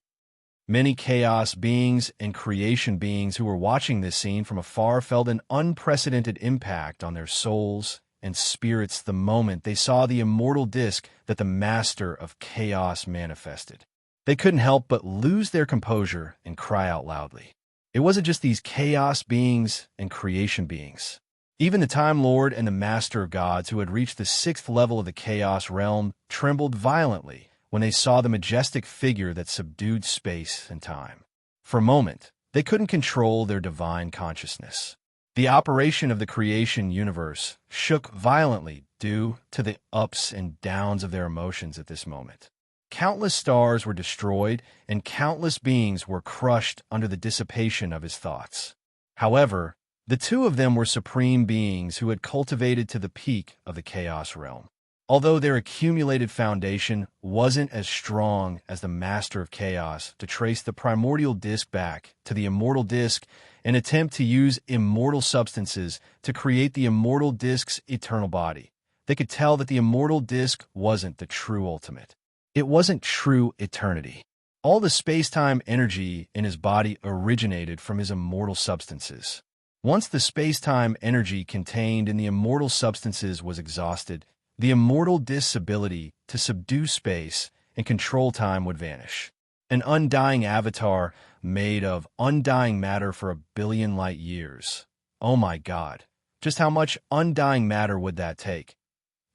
Many chaos beings and creation beings who were watching this scene from afar felt an unprecedented impact on their souls and spirits the moment they saw the immortal disk that the Master of Chaos manifested. They couldn't help but lose their composure and cry out loudly. It wasn't just these chaos beings and creation beings. Even the Time Lord and the Master of Gods who had reached the 6th level of the Chaos realm trembled violently when they saw the majestic figure that subdued space and time. For a moment, they couldn't control their divine consciousness. The operation of the creation universe shook violently due to the ups and downs of their emotions at this moment. Countless stars were destroyed, and countless beings were crushed under the dissipation of his thoughts. However, the two of them were supreme beings who had cultivated to the peak of the Chaos realm. Although their accumulated foundation wasn't as strong as the Master of Chaos to trace the primordial disk back to the immortal disk and attempt to use immortal substances to create the immortal disk's eternal body, they could tell that the immortal disk wasn't the true ultimate. It wasn't true eternity. All the space-time energy in his body originated from his immortal substances. Once the space-time energy contained in the immortal substances was exhausted, the immortal disk's ability to subdue space and control time would vanish. An undying avatar made of undying matter for 1 billion light years. Oh my God, just how much undying matter would that take?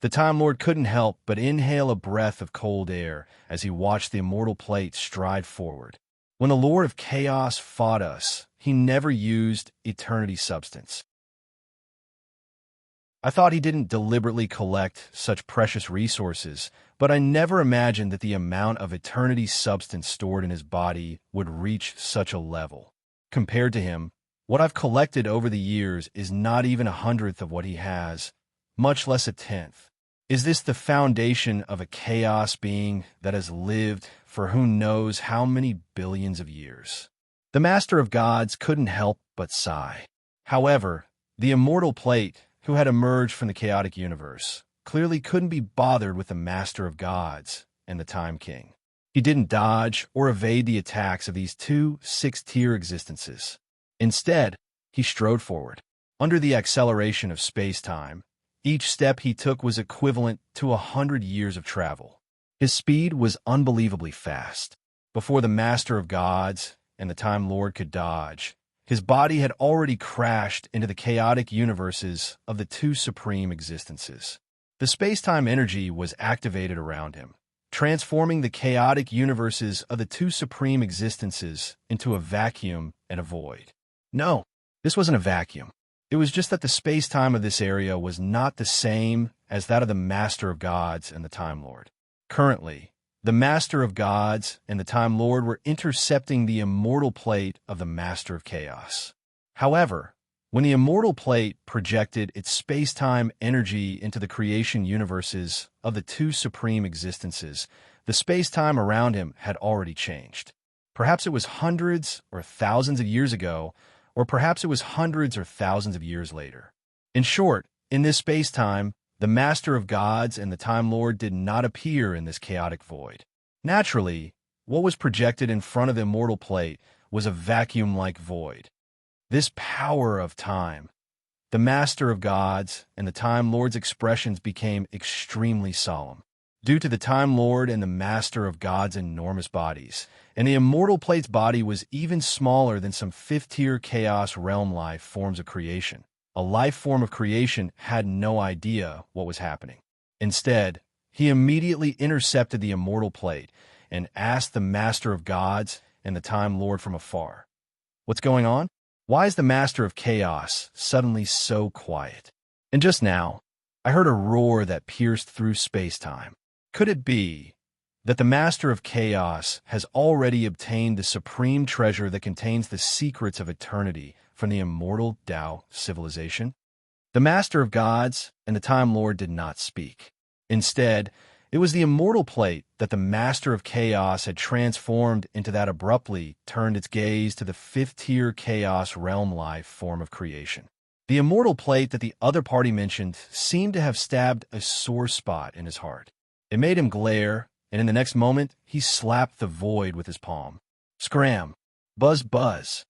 The Time Lord couldn't help but inhale a breath of cold air as he watched the immortal plate stride forward. When the Lord of Chaos fought us, he never used eternity substance. I thought he didn't deliberately collect such precious resources, but I never imagined that the amount of eternity substance stored in his body would reach such a level. Compared to him, what I've collected over the years is not even 1/100th of what he has, much less 1/10th. Is this the foundation of a chaos being that has lived for who knows how many billions of years? The Master of Gods couldn't help but sigh. However, the immortal plate, who had emerged from the chaotic universe, clearly couldn't be bothered with the Master of Gods and the Time King. He didn't dodge or evade the attacks of these two six-tier existences. Instead, he strode forward. Under the acceleration of space-time, each step he took was equivalent to 100 years of travel. His speed was unbelievably fast. Before the Master of Gods and the Time Lord could dodge, his body had already crashed into the chaotic universes of the two supreme existences. The space-time energy was activated around him, transforming the chaotic universes of the two supreme existences into a vacuum and a void. No, this wasn't a vacuum. It was just that the space-time of this area was not the same as that of the Master of Gods and the Time Lord. Currently, the Master of Gods and the Time Lord were intercepting the immortal plate of the Master of Chaos. However, when the immortal plate projected its space-time energy into the creation universes of the two supreme existences, the space-time around him had already changed. Perhaps it was hundreds or thousands of years ago, or perhaps it was hundreds or thousands of years later. In short, in this space-time, the Master of Gods and the Time Lord did not appear in this chaotic void. Naturally, what was projected in front of the immortal plate was a vacuum-like void. This power of time. The Master of Gods and the Time Lord's expressions became extremely solemn. Due to the Time Lord and the Master of God's enormous bodies, and the immortal plate's body was even smaller than some fifth-tier chaos realm life forms of creation. A life form of creation had no idea what was happening. Instead, he immediately intercepted the immortal plate and asked the Master of Gods and the Time Lord from afar, "What's going on? Why is the Master of Chaos suddenly so quiet?" And just now, I heard a roar that pierced through space-time. Could it be that the Master of Chaos has already obtained the supreme treasure that contains the secrets of eternity from the immortal Tao civilization? The Master of Gods and the Time Lord did not speak. Instead, it was the immortal plate that the Master of Chaos had transformed into that abruptly turned its gaze to the fifth-tier chaos realm life form of creation. The immortal plate that the other party mentioned seemed to have stabbed a sore spot in his heart. It made him glare, and in the next moment, he slapped the void with his palm. Scram! Buzz buzz!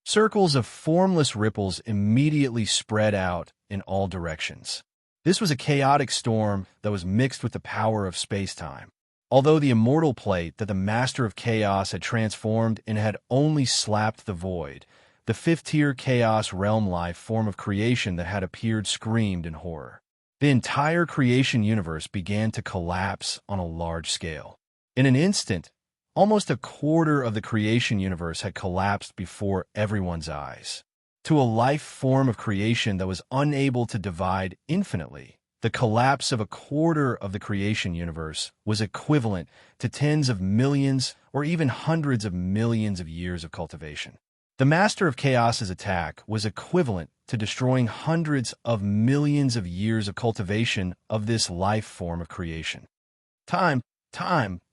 Circles of formless ripples immediately spread out in all directions. This was a chaotic storm that was mixed with the power of space-time. Although the immortal plate that the Master of Chaos had transformed and had only slapped the void, the fifth-tier chaos realm life form of creation that had appeared screamed in horror. The entire creation universe began to collapse on a large scale. In an instant, almost a quarter of the creation universe had collapsed before everyone's eyes. To a life form of creation that was unable to divide infinitely, the collapse of a quarter of the creation universe was equivalent to tens of millions or even hundreds of millions of years of cultivation. The Master of Chaos's attack was equivalent to destroying hundreds of millions of years of cultivation of this life form of creation. Time,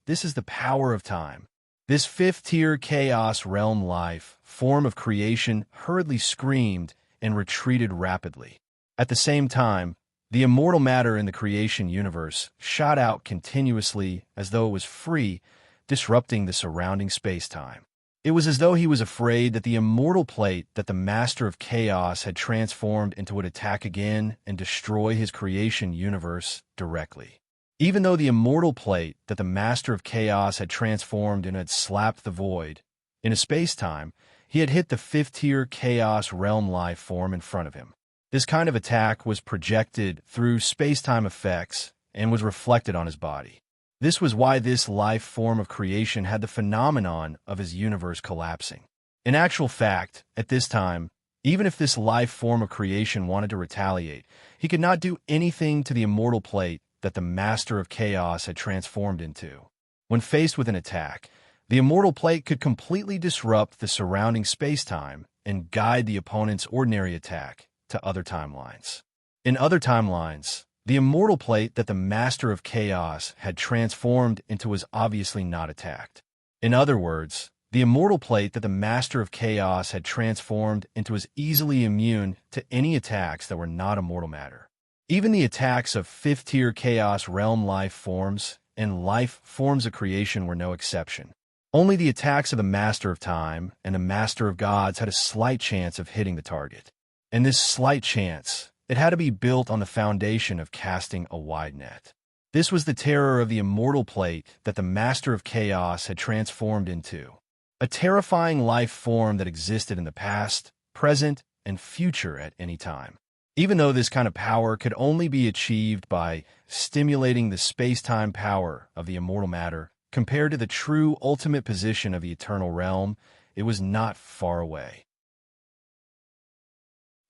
this is the power of time. This fifth-tier chaos realm life form of creation hurriedly screamed and retreated rapidly. At the same time, the immortal matter in the creation universe shot out continuously as though it was free, disrupting the surrounding space-time. It was as though he was afraid that the immortal plate that the Master of Chaos had transformed into would attack again and destroy his creation universe directly. Even though the immortal plate that the Master of Chaos had transformed and had slapped the void, in a space-time, he had hit the fifth-tier Chaos realm life form in front of him. This kind of attack was projected through space-time effects and was reflected on his body. This was why this life form of creation had the phenomenon of his universe collapsing. In actual fact, at this time, even if this life form of creation wanted to retaliate, he could not do anything to the immortal plate that the Master of Chaos had transformed into. When faced with an attack, the immortal plate could completely disrupt the surrounding space-time and guide the opponent's ordinary attack to other timelines. In other timelines, the immortal plate that the Master of Chaos had transformed into was obviously not attacked. In other words, the immortal plate that the Master of Chaos had transformed into was easily immune to any attacks that were not immortal matter. Even the attacks of fifth-tier Chaos realm life forms and life forms of creation were no exception. Only the attacks of the Master of Time and the Master of Gods had a slight chance of hitting the target. And this slight chance, it had to be built on the foundation of casting a wide net. This was the terror of the immortal plate that the Master of Chaos had transformed into. A terrifying life form that existed in the past, present, and future at any time. Even though this kind of power could only be achieved by stimulating the space-time power of the immortal matter, compared to the true ultimate position of the eternal realm, it was not far away.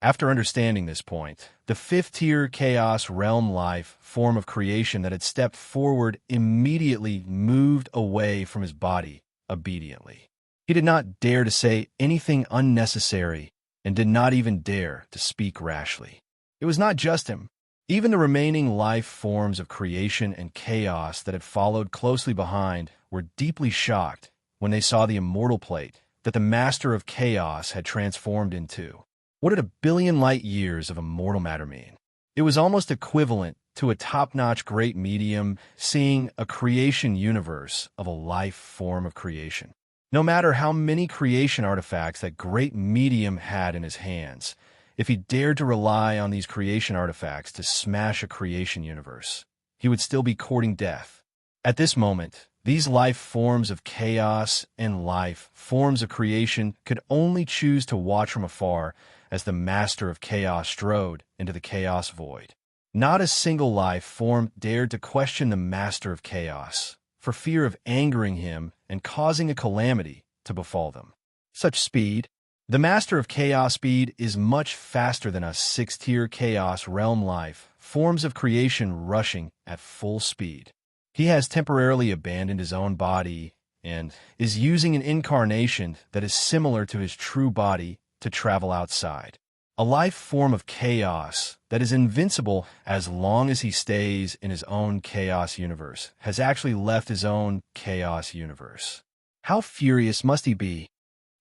After understanding this point, the fifth-tier Chaos realm life form of creation that had stepped forward immediately moved away from his body obediently. He did not dare to say anything unnecessary and did not even dare to speak rashly. It was not just him. Even the remaining life forms of creation and chaos that had followed closely behind were deeply shocked when they saw the immortal plate that the Master of Chaos had transformed into. What did a billion light years of immortal matter mean? It was almost equivalent to a top-notch great medium seeing a creation universe of a life form of creation. No matter how many creation artifacts that great medium had in his hands, if he dared to rely on these creation artifacts to smash a creation universe, he would still be courting death. At this moment, these life forms of chaos and life forms of creation could only choose to watch from afar as the Master of Chaos strode into the chaos void. Not a single life form dared to question the Master of Chaos, for fear of angering him and causing a calamity to befall them. Such speed. The Master of Chaos speed is much faster than us sixth-tier Chaos realm life forms of creation rushing at full speed. He has temporarily abandoned his own body and is using an incarnation that is similar to his true body to travel outside. A life form of chaos that is invincible as long as he stays in his own chaos universe has actually left his own chaos universe. How furious must he be?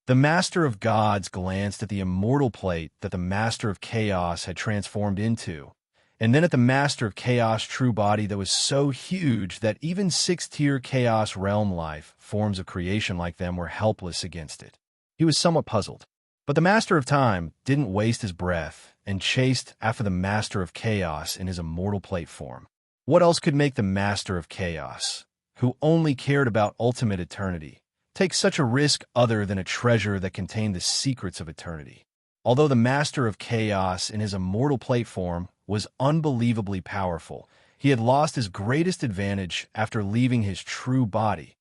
The Master of Gods glanced at the immortal plate that the Master of Chaos had transformed into, and then at the Master of Chaos' true body that was so huge that even sixth-tier Chaos realm life forms of creation like them were helpless against it. He was somewhat puzzled. But the Master of Time didn't waste his breath and chased after the Master of Chaos in his immortal plate form. What else could make the Master of Chaos, who only cared about ultimate eternity, take such a risk other than a treasure that contained the secrets of eternity? Although the Master of Chaos in his immortal plate form was unbelievably powerful, he had lost his greatest advantage after leaving his true body,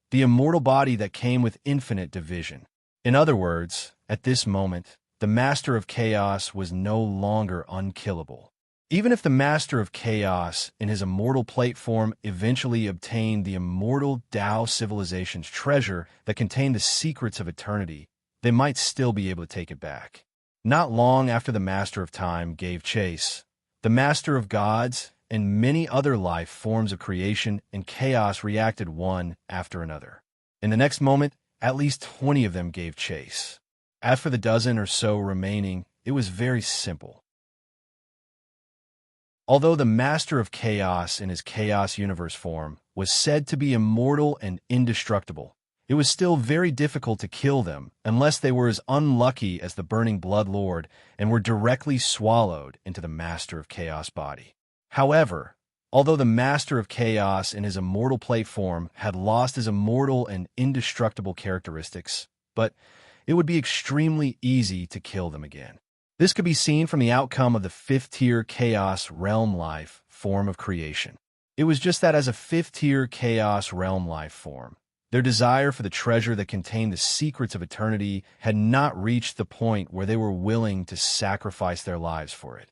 the immortal body that came with infinite division. In other words, at this moment, the Master of Chaos was no longer unkillable. Even if the Master of Chaos in his immortal plate form eventually obtained the immortal Tao civilization's treasure that contained the secrets of eternity, they might still be able to take it back. Not long after the Master of Time gave chase, the Master of Gods and many other life forms of creation and chaos reacted one after another. In the next moment, at least 20 of them gave chase. As for the dozen or so remaining, it was very simple. Although the Master of Chaos in his Chaos Universe form was said to be immortal and indestructible, it was still very difficult to kill them unless they were as unlucky as the Burning Blood Lord and were directly swallowed into the Master of Chaos body. However, although the Master of Chaos in his immortal plate form had lost his immortal and indestructible characteristics, but it would be extremely easy to kill them again. This could be seen from the outcome of the fifth-tier Chaos Realm Life form of creation. It was just that as a fifth-tier Chaos Realm Life form, their desire for the treasure that contained the secrets of eternity had not reached the point where they were willing to sacrifice their lives for it.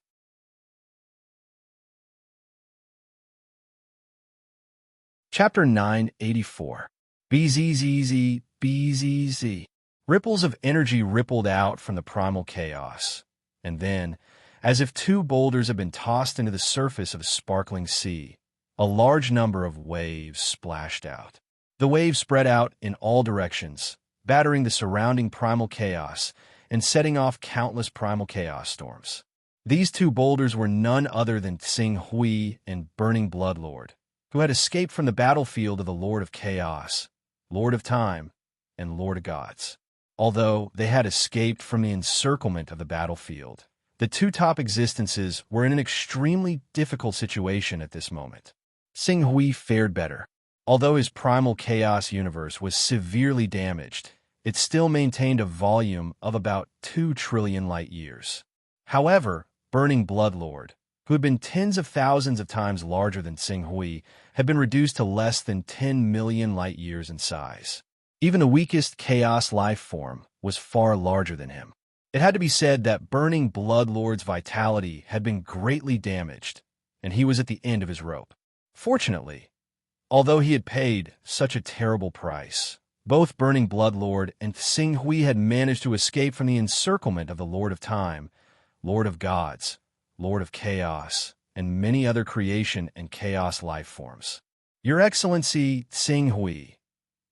Chapter 984. BZZZ, BZZ. Ripples of energy rippled out from the primal chaos. And then, as if two boulders had been tossed into the surface of a sparkling sea, a large number of waves splashed out. The waves spread out in all directions, battering the surrounding primal chaos and setting off countless primal chaos storms. These two boulders were none other than Tsing Hui and Burning Blood Lord, who had escaped from the battlefield of the Lord of Chaos, Lord of Time, and Lord of Gods. Although they had escaped from the encirclement of the battlefield, the two top existences were in an extremely difficult situation at this moment. Tsing Hui fared better. Although his primal chaos universe was severely damaged, it still maintained a volume of about 2 trillion light years. However, Burning Blood Lord, who had been tens of thousands of times larger than Tsing Hui, had been reduced to less than 10 million light years in size. Even the weakest chaos life form was far larger than him. It had to be said that Burning Blood Lord's vitality had been greatly damaged, and he was at the end of his rope. Fortunately, although he had paid such a terrible price, both Burning Blood Lord and Tsing Hui had managed to escape from the encirclement of the Lord of Time, Lord of Gods, Lord of Chaos, and many other creation and chaos life forms. Your Excellency, Tsing Hui,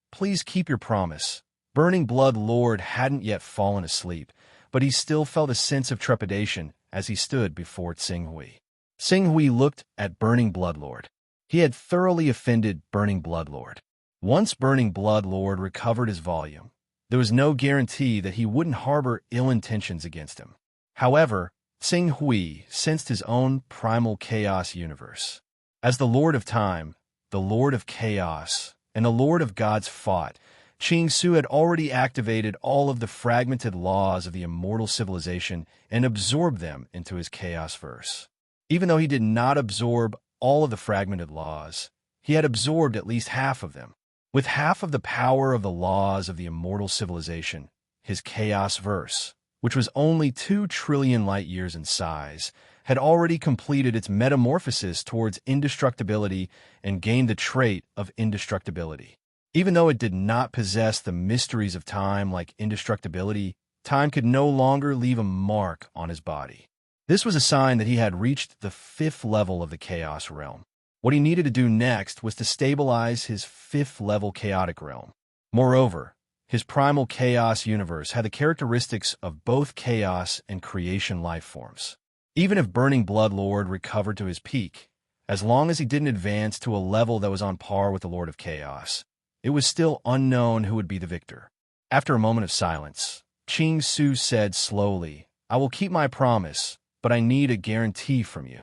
please keep your promise. Burning Blood Lord hadn't yet fallen asleep, but he still felt a sense of trepidation as he stood before Tsing Hui. Tsing Hui looked at Burning Blood Lord. He had thoroughly offended Burning Blood Lord. Once Burning Blood Lord recovered his volume, there was no guarantee that he wouldn't harbor ill intentions against him. However, Tsing Hui sensed his own primal chaos universe. As the Lord of Time, the Lord of Chaos, and the Lord of Gods fought, Qing Su had already activated all of the fragmented laws of the immortal civilization and absorbed them into his chaos verse. Even though he did not absorb all of the fragmented laws, he had absorbed at least half of them. With half of the power of the laws of the immortal civilization, his chaos verse, which was only 2 trillion light years in size, had already completed its metamorphosis towards indestructibility and gained the trait of indestructibility. Even though it did not possess the mysteries of time like indestructibility, time could no longer leave a mark on his body. This was a sign that he had reached the 5th level of the Chaos Realm. What he needed to do next was to stabilize his 5th level chaotic realm. Moreover, his primal chaos universe had the characteristics of both chaos and creation life forms. Even if Burning Blood Lord recovered to his peak, as long as he didn't advance to a level that was on par with the Lord of Chaos, it was still unknown who would be the victor. After a moment of silence, Qing Su said slowly, "I will keep my promise, but I need a guarantee from you.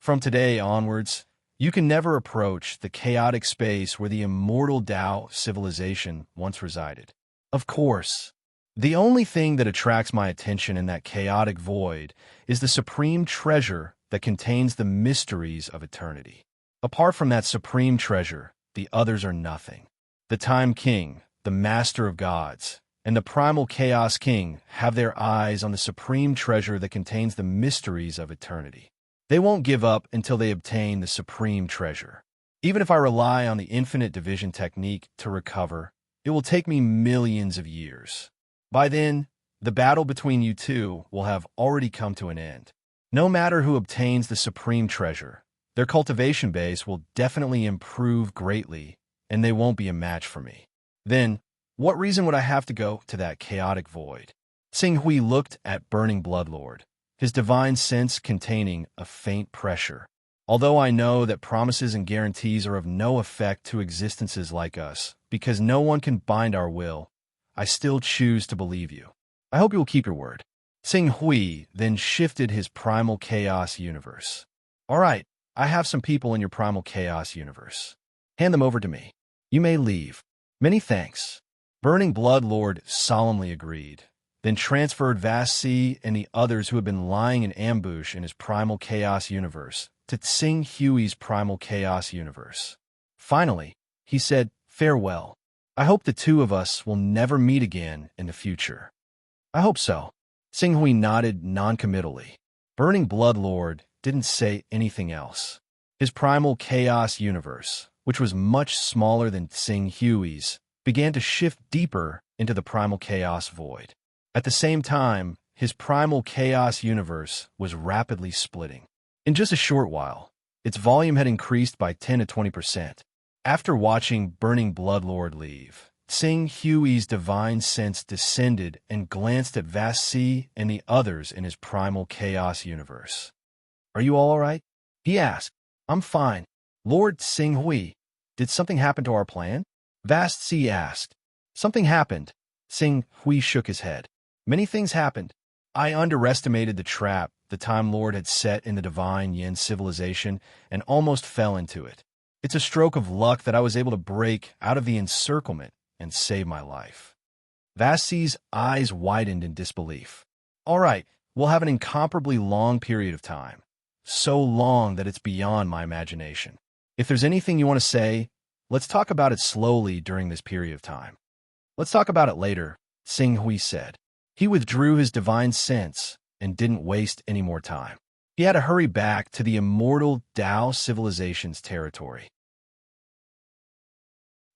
From today onwards, you can never approach the chaotic space where the immortal Tao civilization once resided. Of course, the only thing that attracts my attention in that chaotic void is the supreme treasure that contains the mysteries of eternity. Apart from that supreme treasure, the others are nothing. The Time King, the Master of Gods, and the Primal Chaos King have their eyes on the supreme treasure that contains the mysteries of eternity. They won't give up until they obtain the supreme treasure. Even if I rely on the infinite division technique to recover, it will take me millions of years. By then, the battle between you two will have already come to an end. No matter who obtains the supreme treasure, their cultivation base will definitely improve greatly, and they won't be a match for me. Then, what reason would I have to go to that chaotic void?" Tsing Hui looked at Burning Blood Lord, his divine sense containing a faint pressure. Although I know that promises and guarantees are of no effect to existences like us, because no one can bind our will, I still choose to believe you. I hope you will keep your word. Sing Hui then shifted his primal chaos universe. All right, I have some people in your primal chaos universe. Hand them over to me. You may leave. Many thanks. Burning Blood Lord solemnly agreed, then transferred Vast Sea and the others who had been lying in ambush in his primal chaos universe to Tsing Hui's primal chaos universe. Finally, he said, farewell. I hope the two of us will never meet again in the future. I hope so. Tsing Hui nodded noncommittally. Burning Blood Lord didn't say anything else. His primal chaos universe, which was much smaller than Tsing Hui's, began to shift deeper into the primal chaos void. At the same time, his primal chaos universe was rapidly splitting. In just a short while, its volume had increased by 10 to 20%. After watching Burning Blood Lord leave, Tsing Hui's divine sense descended and glanced at Vast Sea and the others in his primal chaos universe. Are you all right? He asked. I'm fine. Lord Tsing Hui, did something happen to our plan? Vast Sea asked. Something happened. Tsing Hui shook his head. Many things happened. I underestimated the trap the Time Lord had set in the divine Yin civilization and almost fell into it. It's a stroke of luck that I was able to break out of the encirclement and save my life. Vast Sea's eyes widened in disbelief. All right, we'll have an incomparably long period of time. So long that it's beyond my imagination. If there's anything you want to say, let's talk about it slowly during this period of time. Let's talk about it later, Tsing Hui said. He withdrew his divine sense and didn't waste any more time. He had to hurry back to the immortal Tao civilization's territory.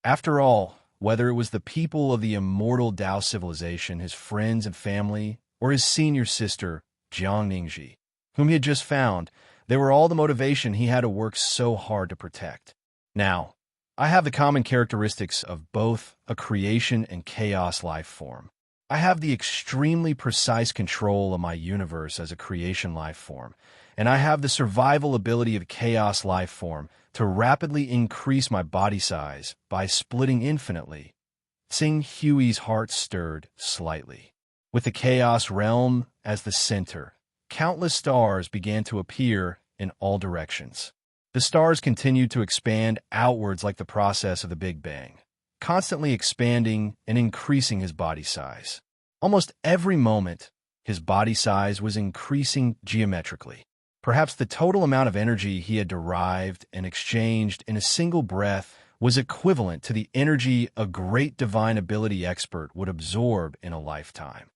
After all, whether it was the people of the immortal Tao civilization, his friends and family, or his senior sister, Jiang Ningji, whom he had just found, they were all the motivation he had to work so hard to protect. Now, I have the common characteristics of both a creation and chaos life form. I have the extremely precise control of my universe as a creation life form, and I have the survival ability of chaos life form to rapidly increase my body size by splitting infinitely. Tsing Hui's heart stirred slightly. With the chaos realm as the center, countless stars began to appear in all directions. The stars continued to expand outwards like the process of the Big Bang, constantly expanding and increasing his body size. Almost every moment, his body size was increasing geometrically. Perhaps the total amount of energy he had derived and exchanged in a single breath was equivalent to the energy a great divine ability expert would absorb in a lifetime.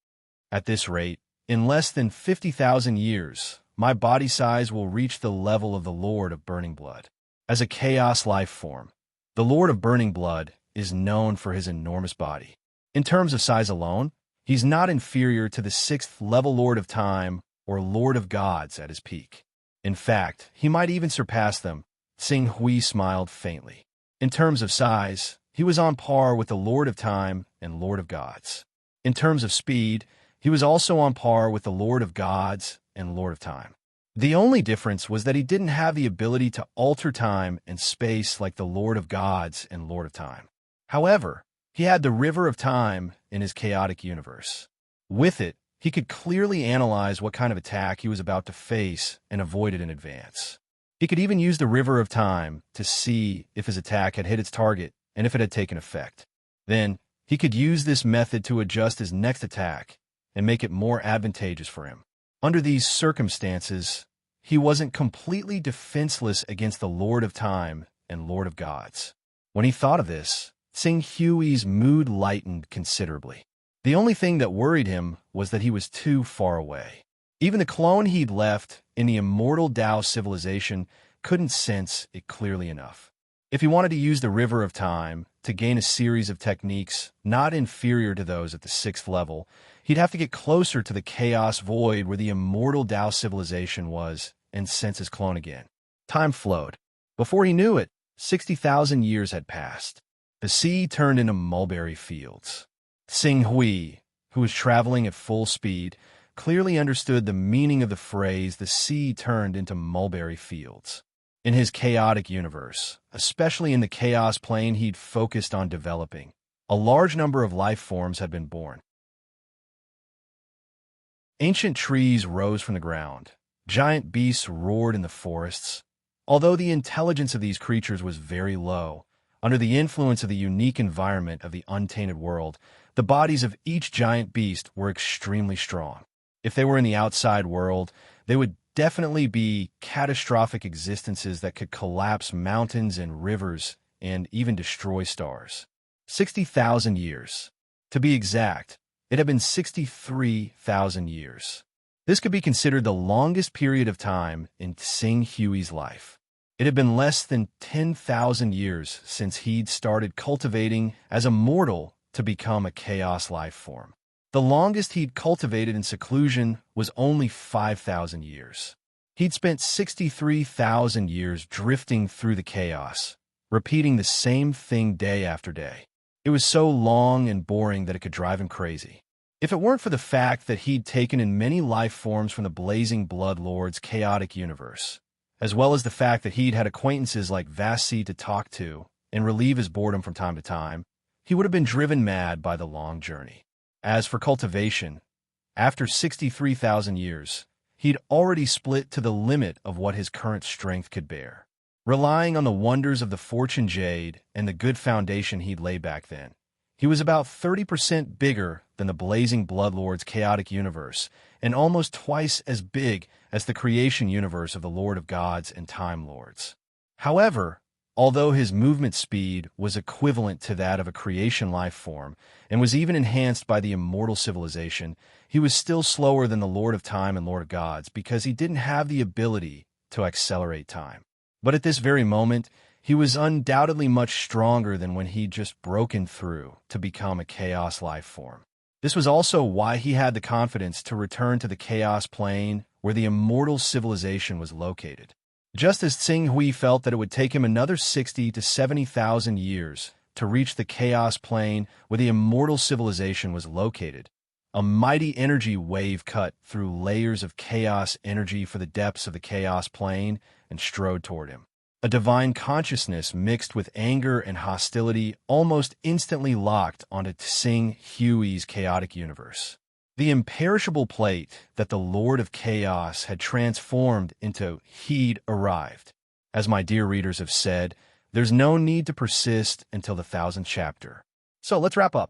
At this rate, in less than 50,000 years, my body size will reach the level of the Lord of Burning Blood. As a chaos life form, the Lord of Burning Blood is known for his enormous body. In terms of size alone, he's not inferior to the 6th level Lord of Time or Lord of Gods at his peak. In fact, he might even surpass them. Tsing Hui smiled faintly. In terms of size, he was on par with the Lord of Time and Lord of Gods. In terms of speed, he was also on par with the Lord of Gods and Lord of Time. The only difference was that he didn't have the ability to alter time and space like the Lord of Gods and Lord of Time. However, he had the River of Time in his chaotic universe. With it, he could clearly analyze what kind of attack he was about to face and avoid it in advance. He could even use the River of Time to see if his attack had hit its target and if it had taken effect. Then, he could use this method to adjust his next attack and make it more advantageous for him. Under these circumstances, he wasn't completely defenseless against the Lord of Time and Lord of Gods. When he thought of this, Tsing Hui's mood lightened considerably. The only thing that worried him was that he was too far away. Even the clone he'd left in the immortal Tao civilization couldn't sense it clearly enough. If he wanted to use the River of Time to gain a series of techniques not inferior to those at the 6th level, he'd have to get closer to the chaos void where the immortal Tao civilization was and sense his clone again. Time flowed. Before he knew it, 60,000 years had passed. The sea turned into mulberry fields. Tsing Hui, who was traveling at full speed, clearly understood the meaning of the phrase "the sea turned into mulberry fields." In his chaotic universe, especially in the chaos plane he'd focused on developing, a large number of life forms had been born. Ancient trees rose from the ground. Giant beasts roared in the forests. Although the intelligence of these creatures was very low, under the influence of the unique environment of the untainted world, the bodies of each giant beast were extremely strong. If they were in the outside world, they would definitely be catastrophic existences that could collapse mountains and rivers and even destroy stars. 60,000 years. To be exact, it had been 63,000 years. This could be considered the longest period of time in Tsing Hui's life. It had been less than 10,000 years since he'd started cultivating as a mortal to become a chaos life form. The longest he'd cultivated in seclusion was only 5,000 years. He'd spent 63,000 years drifting through the chaos, repeating the same thing day after day. It was so long and boring that it could drive him crazy. If it weren't for the fact that he'd taken in many life forms from the Blazing Blood Lord's chaotic universe, as well as the fact that he'd had acquaintances like Vasi to talk to and relieve his boredom from time to time, he would have been driven mad by the long journey. As for cultivation, after 63,000 years, he'd already split to the limit of what his current strength could bear. Relying on the wonders of the Fortune Jade and the good foundation he'd laid back then, he was about 30% bigger than the Blazing Bloodlord's chaotic universe and almost twice as big as the creation universe of the Lord of Gods and Time Lords. However, although his movement speed was equivalent to that of a creation life form and was even enhanced by the immortal civilization, he was still slower than the Lord of Time and Lord of Gods because he didn't have the ability to accelerate time. But at this very moment, he was undoubtedly much stronger than when he'd just broken through to become a chaos life form. This was also why he had the confidence to return to the chaos plane where the immortal civilization was located. Just as Tsing Hui felt that it would take him another 60 to 70,000 years to reach the chaos plane where the immortal civilization was located, a mighty energy wave cut through layers of chaos energy for the depths of the chaos plane and strode toward him. A divine consciousness mixed with anger and hostility almost instantly locked onto Tsing Hui's chaotic universe. The imperishable plate that the Lord of Chaos had transformed into he'd arrived. As my dear readers have said, there's no need to persist until the 1000th chapter. So let's wrap up.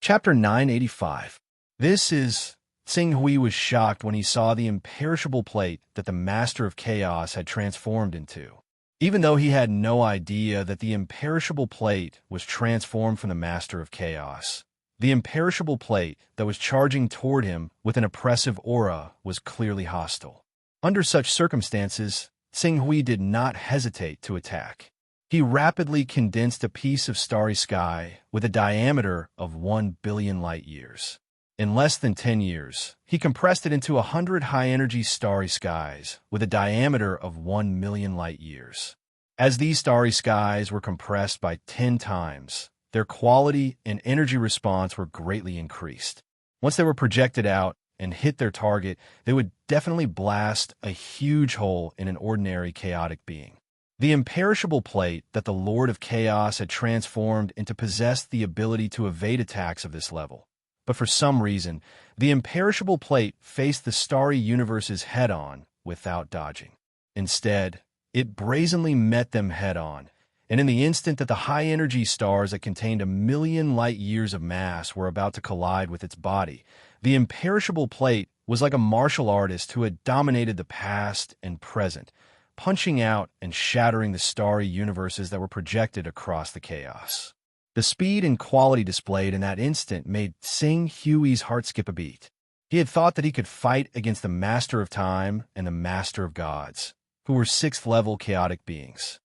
Chapter 985. This is... Tsing Hui was shocked when he saw the imperishable plate that the Master of Chaos had transformed into. Even though he had no idea that the imperishable plate was transformed from the Master of Chaos, the imperishable plate that was charging toward him with an oppressive aura was clearly hostile. Under such circumstances, Tsing Hui did not hesitate to attack. He rapidly condensed a piece of starry sky with a diameter of 1 billion light years. In less than 10 years, he compressed it into 100 high-energy starry skies with a diameter of 1 million light years. As these starry skies were compressed by 10 times, their quality and energy response were greatly increased. Once they were projected out and hit their target, they would definitely blast a huge hole in an ordinary chaotic being. The imperishable plate that the Lord of Chaos had transformed into possessed the ability to evade attacks of this level. But for some reason, the imperishable plate faced the starry universes head-on without dodging. Instead, it brazenly met them head-on, and in the instant that the high-energy stars that contained 1 million light-years of mass were about to collide with its body, the imperishable plate was like a martial artist who had dominated the past and present, punching out and shattering the starry universes that were projected across the chaos. The speed and quality displayed in that instant made Tsing Hui's heart skip a beat. He had thought that he could fight against the Master of Time and the Master of Gods, who were 6th-level chaotic beings.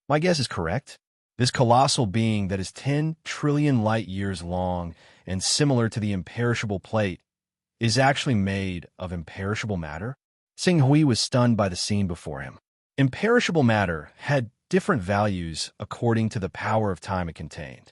My guess is correct. This colossal being that is 10 trillion light-years long and similar to the imperishable plate is actually made of imperishable matter? Tsing Hui was stunned by the scene before him. Imperishable matter had different values according to the power of time it contained.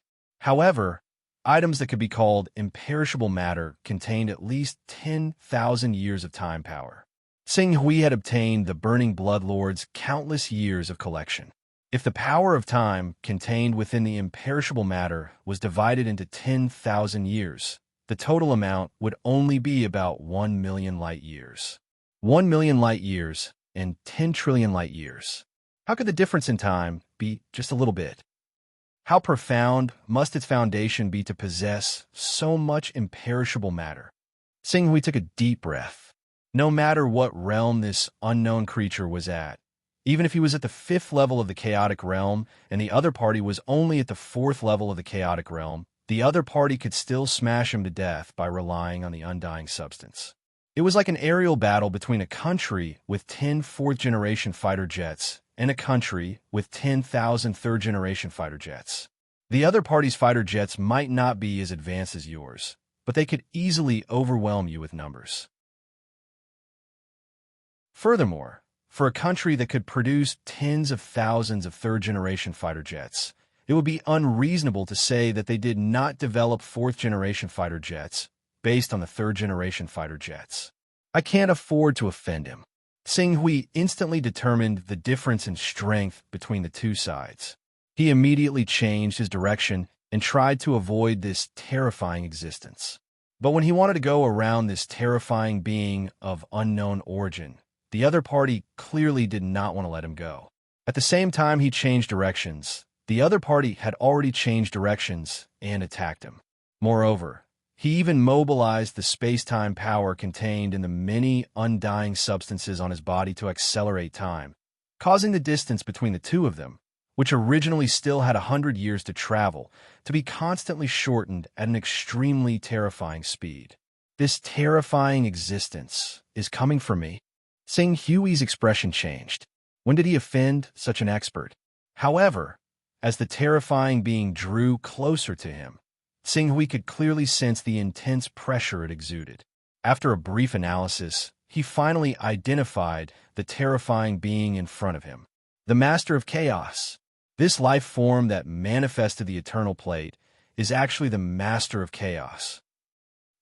However, items that could be called imperishable matter contained at least 10,000 years of time power. Sing Hui had obtained the Burning Blood Lord's countless years of collection. If the power of time contained within the imperishable matter was divided into 10,000 years, the total amount would only be about 1 million light years. 1 million light years and 10 trillion light years. How could the difference in time be just a little bit? How profound must its foundation be to possess so much imperishable matter? Sing Hui took a deep breath. No matter what realm this unknown creature was at, even if he was at the 5th level of the chaotic realm and the other party was only at the 4th level of the chaotic realm, the other party could still smash him to death by relying on the undying substance. It was like an aerial battle between a country with 10 4th-generation fighter jets and a country with 10,000 3rd-generation fighter jets. The other party's fighter jets might not be as advanced as yours, but they could easily overwhelm you with numbers. Furthermore, for a country that could produce tens of thousands of 3rd-generation fighter jets, it would be unreasonable to say that they did not develop 4th-generation fighter jets based on the 3rd-generation fighter jets. I can't afford to offend him. Sing Hui instantly determined the difference in strength between the two sides. He immediately changed his direction and tried to avoid this terrifying existence. But when he wanted to go around this terrifying being of unknown origin, the other party clearly did not want to let him go. At the same time he changed directions, the other party had already changed directions and attacked him. Moreover, he even mobilized the space-time power contained in the many undying substances on his body to accelerate time, causing the distance between the two of them, which originally still had 100 years to travel, to be constantly shortened at an extremely terrifying speed. This terrifying existence is coming for me. Sing Hui's expression changed. When did he offend such an expert? However, as the terrifying being drew closer to him, Sing Hui could clearly sense the intense pressure it exuded. After a brief analysis, he finally identified the terrifying being in front of him. The Master of Chaos. This life form that manifested the Eternal Plate is actually the Master of Chaos.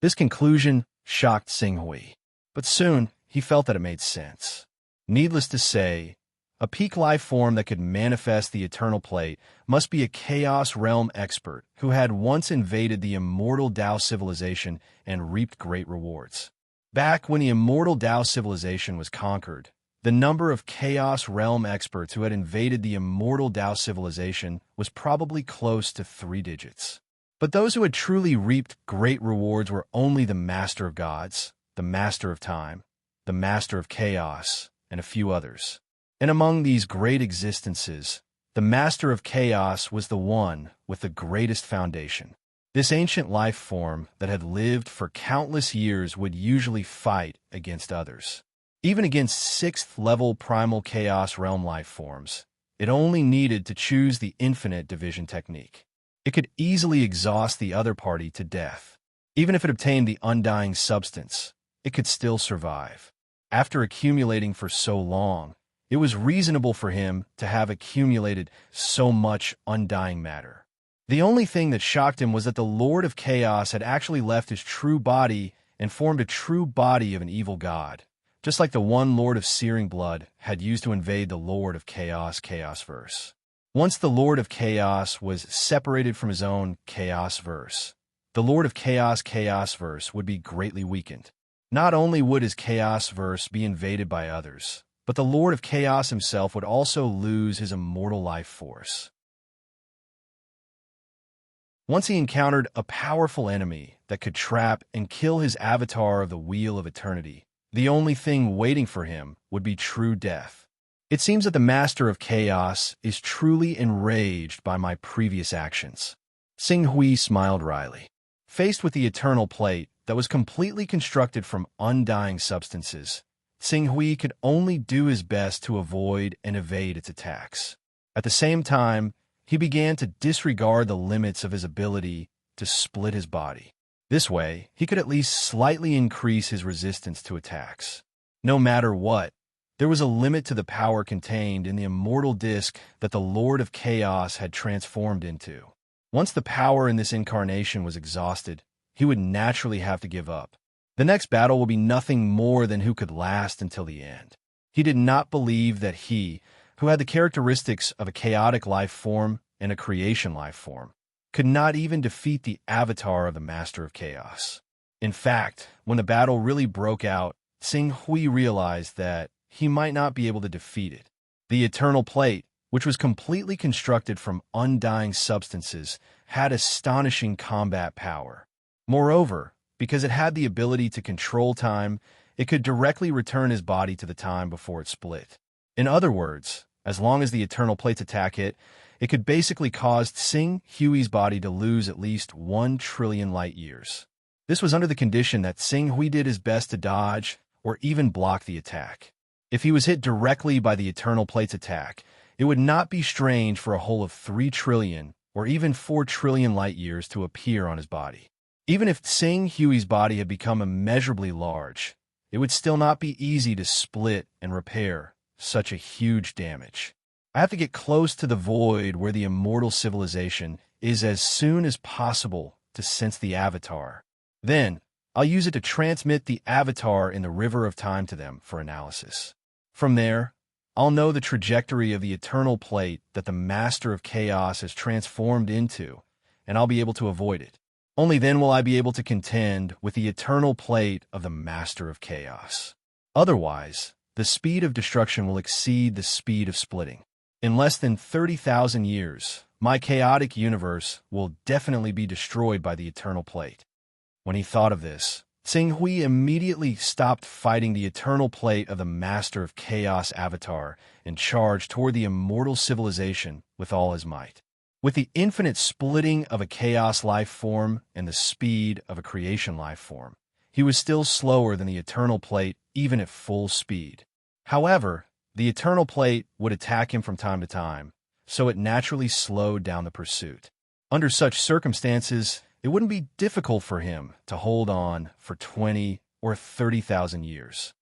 This conclusion shocked Sing Hui, but soon he felt that it made sense. Needless to say, a peak life form that could manifest the Eternal Plate must be a Chaos Realm expert who had once invaded the immortal Dao civilization and reaped great rewards. Back when the immortal Dao civilization was conquered, the number of Chaos Realm experts who had invaded the immortal Dao civilization was probably close to 3 digits. But those who had truly reaped great rewards were only the Master of Gods, the Master of Time, the Master of Chaos, and a few others. And among these great existences, the Master of Chaos was the one with the greatest foundation. This ancient life form that had lived for countless years would usually fight against others. Even against 6th-level primal Chaos Realm life forms, it only needed to choose the infinite division technique. It could easily exhaust the other party to death. Even if it obtained the undying substance, it could still survive. After accumulating for so long, it was reasonable for him to have accumulated so much undying matter. The only thing that shocked him was that the Lord of Chaos had actually left his true body and formed a true body of an evil god, just like the one Lord of Searing Blood had used to invade the Lord of Chaos Chaosverse. Once the Lord of Chaos was separated from his own Chaosverse, the Lord of Chaos Chaosverse would be greatly weakened. Not only would his Chaosverse be invaded by others, but the Lord of Chaos himself would also lose his immortal life force. Once he encountered a powerful enemy that could trap and kill his avatar of the Wheel of Eternity, the only thing waiting for him would be true death. It seems that the Master of Chaos is truly enraged by my previous actions. Sing Hui smiled wryly. Faced with the Eternal Plate that was completely constructed from undying substances, Sing Hui could only do his best to avoid and evade its attacks. At the same time, he began to disregard the limits of his ability to split his body. This way, he could at least slightly increase his resistance to attacks. No matter what, there was a limit to the power contained in the immortal disc that the Lord of Chaos had transformed into. Once the power in this incarnation was exhausted, he would naturally have to give up. The next battle will be nothing more than who could last until the end. He did not believe that he, who had the characteristics of a chaotic life form and a creation life form, could not even defeat the avatar of the Master of Chaos. In fact, when the battle really broke out, Xing Hui realized that he might not be able to defeat it. The Eternal Plate, which was completely constructed from undying substances, had astonishing combat power. Moreover, because it had the ability to control time, it could directly return his body to the time before it split. In other words, as long as the Eternal Plate's attack hit, it could basically cause Xing Hui's body to lose at least 1 trillion light years. This was under the condition that Xing Hui did his best to dodge or even block the attack. If he was hit directly by the Eternal Plate's attack, it would not be strange for a hole of 3 trillion or even 4 trillion light years to appear on his body. Even if Xing Hui's body had become immeasurably large, it would still not be easy to split and repair such a huge damage. I have to get close to the void where the immortal civilization is as soon as possible to sense the avatar. Then, I'll use it to transmit the avatar in the river of time to them for analysis. From there, I'll know the trajectory of the Eternal Plate that the Master of Chaos has transformed into, and I'll be able to avoid it. Only then will I be able to contend with the Eternal Plate of the Master of Chaos. Otherwise, the speed of destruction will exceed the speed of splitting. In less than 30,000 years, my chaotic universe will definitely be destroyed by the Eternal Plate. When he thought of this, Xing Hui immediately stopped fighting the Eternal Plate of the Master of Chaos avatar and charged toward the immortal civilization with all his might. With the infinite splitting of a chaos life form and the speed of a creation life form, he was still slower than the Eternal Plate even at full speed. However, the Eternal Plate would attack him from time to time, so it naturally slowed down the pursuit. Under such circumstances, it wouldn't be difficult for him to hold on for 20 or 30,000 years.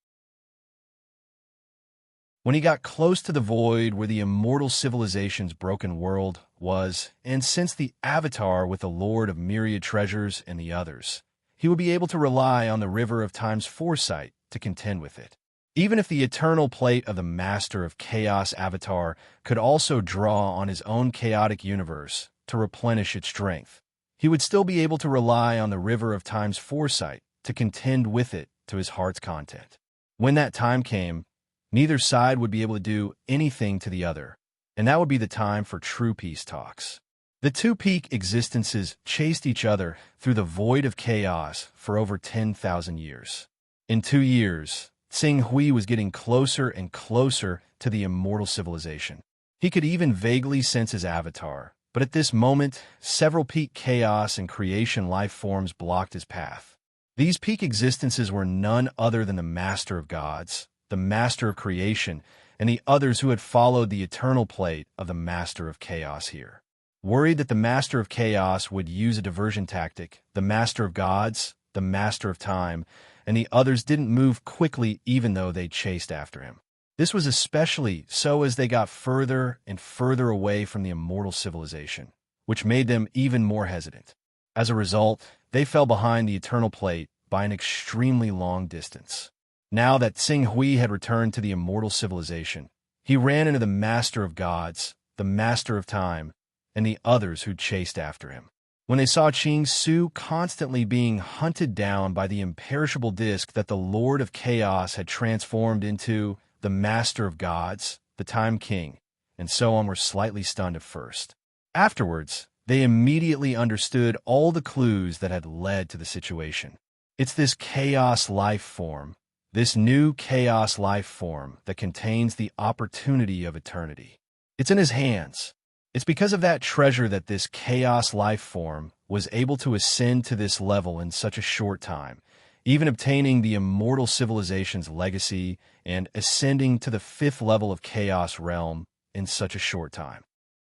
When he got close to the void where the immortal civilization's broken world was, and sensed the avatar with the Lord of Myriad Treasures and the others, he would be able to rely on the River of Time's foresight to contend with it. Even if the Eternal Plate of the Master of Chaos avatar could also draw on his own chaotic universe to replenish its strength, he would still be able to rely on the River of Time's foresight to contend with it to his heart's content. When that time came, neither side would be able to do anything to the other, and that would be the time for true peace talks. The two peak existences chased each other through the void of chaos for over 10,000 years. In 2 years, Xing Hui was getting closer and closer to the immortal civilization. He could even vaguely sense his avatar, but at this moment, several peak chaos and creation life forms blocked his path. These peak existences were none other than the Master of Gods, the Master of Creation, and the others who had followed the Eternal Plate of the Master of Chaos here. Worried that the Master of Chaos would use a diversion tactic, the Master of Gods, the Master of Time, and the others didn't move quickly even though they chased after him. This was especially so as they got further and further away from the immortal civilization, which made them even more hesitant. As a result, they fell behind the Eternal Plate by an extremely long distance. Now that Xing Hui had returned to the immortal civilization, he ran into the Master of Gods, the Master of Time, and the others who chased after him. When they saw Qing Su constantly being hunted down by the imperishable disk that the Lord of Chaos had transformed into, the Master of Gods, the Time King, and so on, were slightly stunned at first. Afterwards, they immediately understood all the clues that had led to the situation. It's this chaos life form, this new chaos life form that contains the opportunity of eternity. It's in his hands. It's because of that treasure that this chaos life form was able to ascend to this level in such a short time, even obtaining the immortal civilization's legacy and ascending to the 5th level of Chaos Realm in such a short time.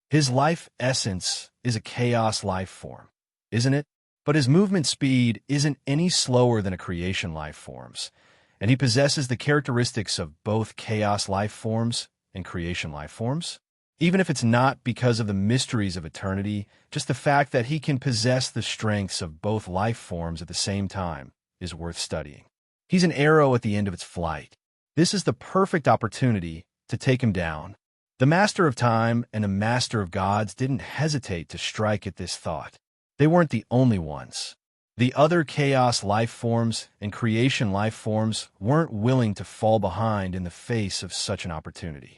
His life essence is a chaos life form, isn't it? But his movement speed isn't any slower than a creation life form's, and he possesses the characteristics of both chaos life forms and creation life forms. Even if it's not because of the mysteries of eternity, just the fact that he can possess the strengths of both life forms at the same time is worth studying. He's an arrow at the end of its flight. This is the perfect opportunity to take him down. The Master of Time and the Master of Gods didn't hesitate to strike at this thought. They weren't the only ones. The other chaos life forms and creation life forms weren't willing to fall behind in the face of such an opportunity.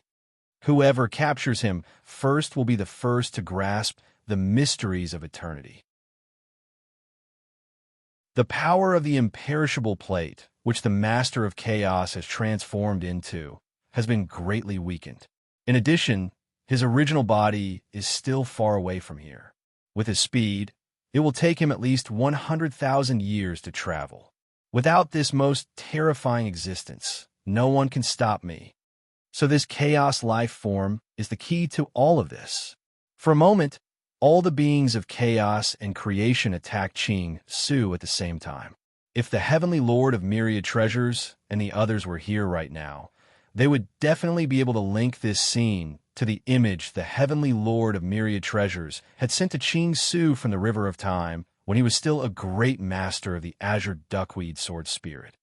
Whoever captures him first will be the first to grasp the mysteries of eternity. The power of the imperishable plate, which the Master of Chaos has transformed into, has been greatly weakened. In addition, his original body is still far away from here. With his speed, it will take him at least 100,000 years to travel. Without this most terrifying existence, no one can stop me. So this chaos life form is the key to all of this. For a moment, all the beings of chaos and creation attack Qing Su at the same time. If the Heavenly Lord of Myriad Treasures and the others were here right now, they would definitely be able to link this scene to the image the Heavenly Lord of Myriad Treasures had sent to Qing Su from the River of Time when he was still a great master of the Azure Duckweed Sword Spirit.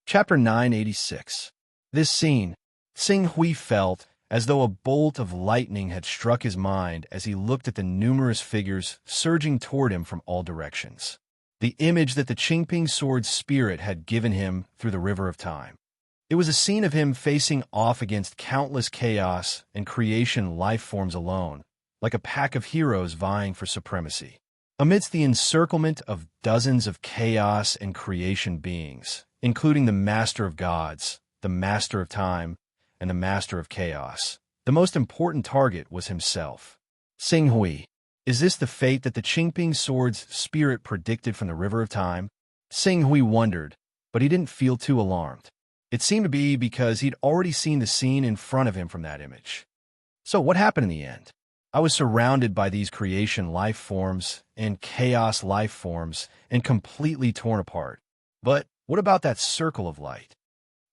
Chapter 986. This scene, Xing Hui felt as though a bolt of lightning had struck his mind as he looked at the numerous figures surging toward him from all directions. The image that the Qingping Sword Spirit had given him through the River of Time. It was a scene of him facing off against countless chaos and creation life forms alone, like a pack of heroes vying for supremacy. Amidst the encirclement of dozens of chaos and creation beings, including the Master of Gods, the Master of Time, and the Master of Chaos, the most important target was himself. Xing Hui. Is this the fate that the Qingping Sword's spirit predicted from the River of Time? Xing Hui wondered, but he didn't feel too alarmed. It seemed to be because he'd already seen the scene in front of him from that image. So what happened in the end? I was surrounded by these creation life forms and chaos life forms and completely torn apart. But what about that circle of light?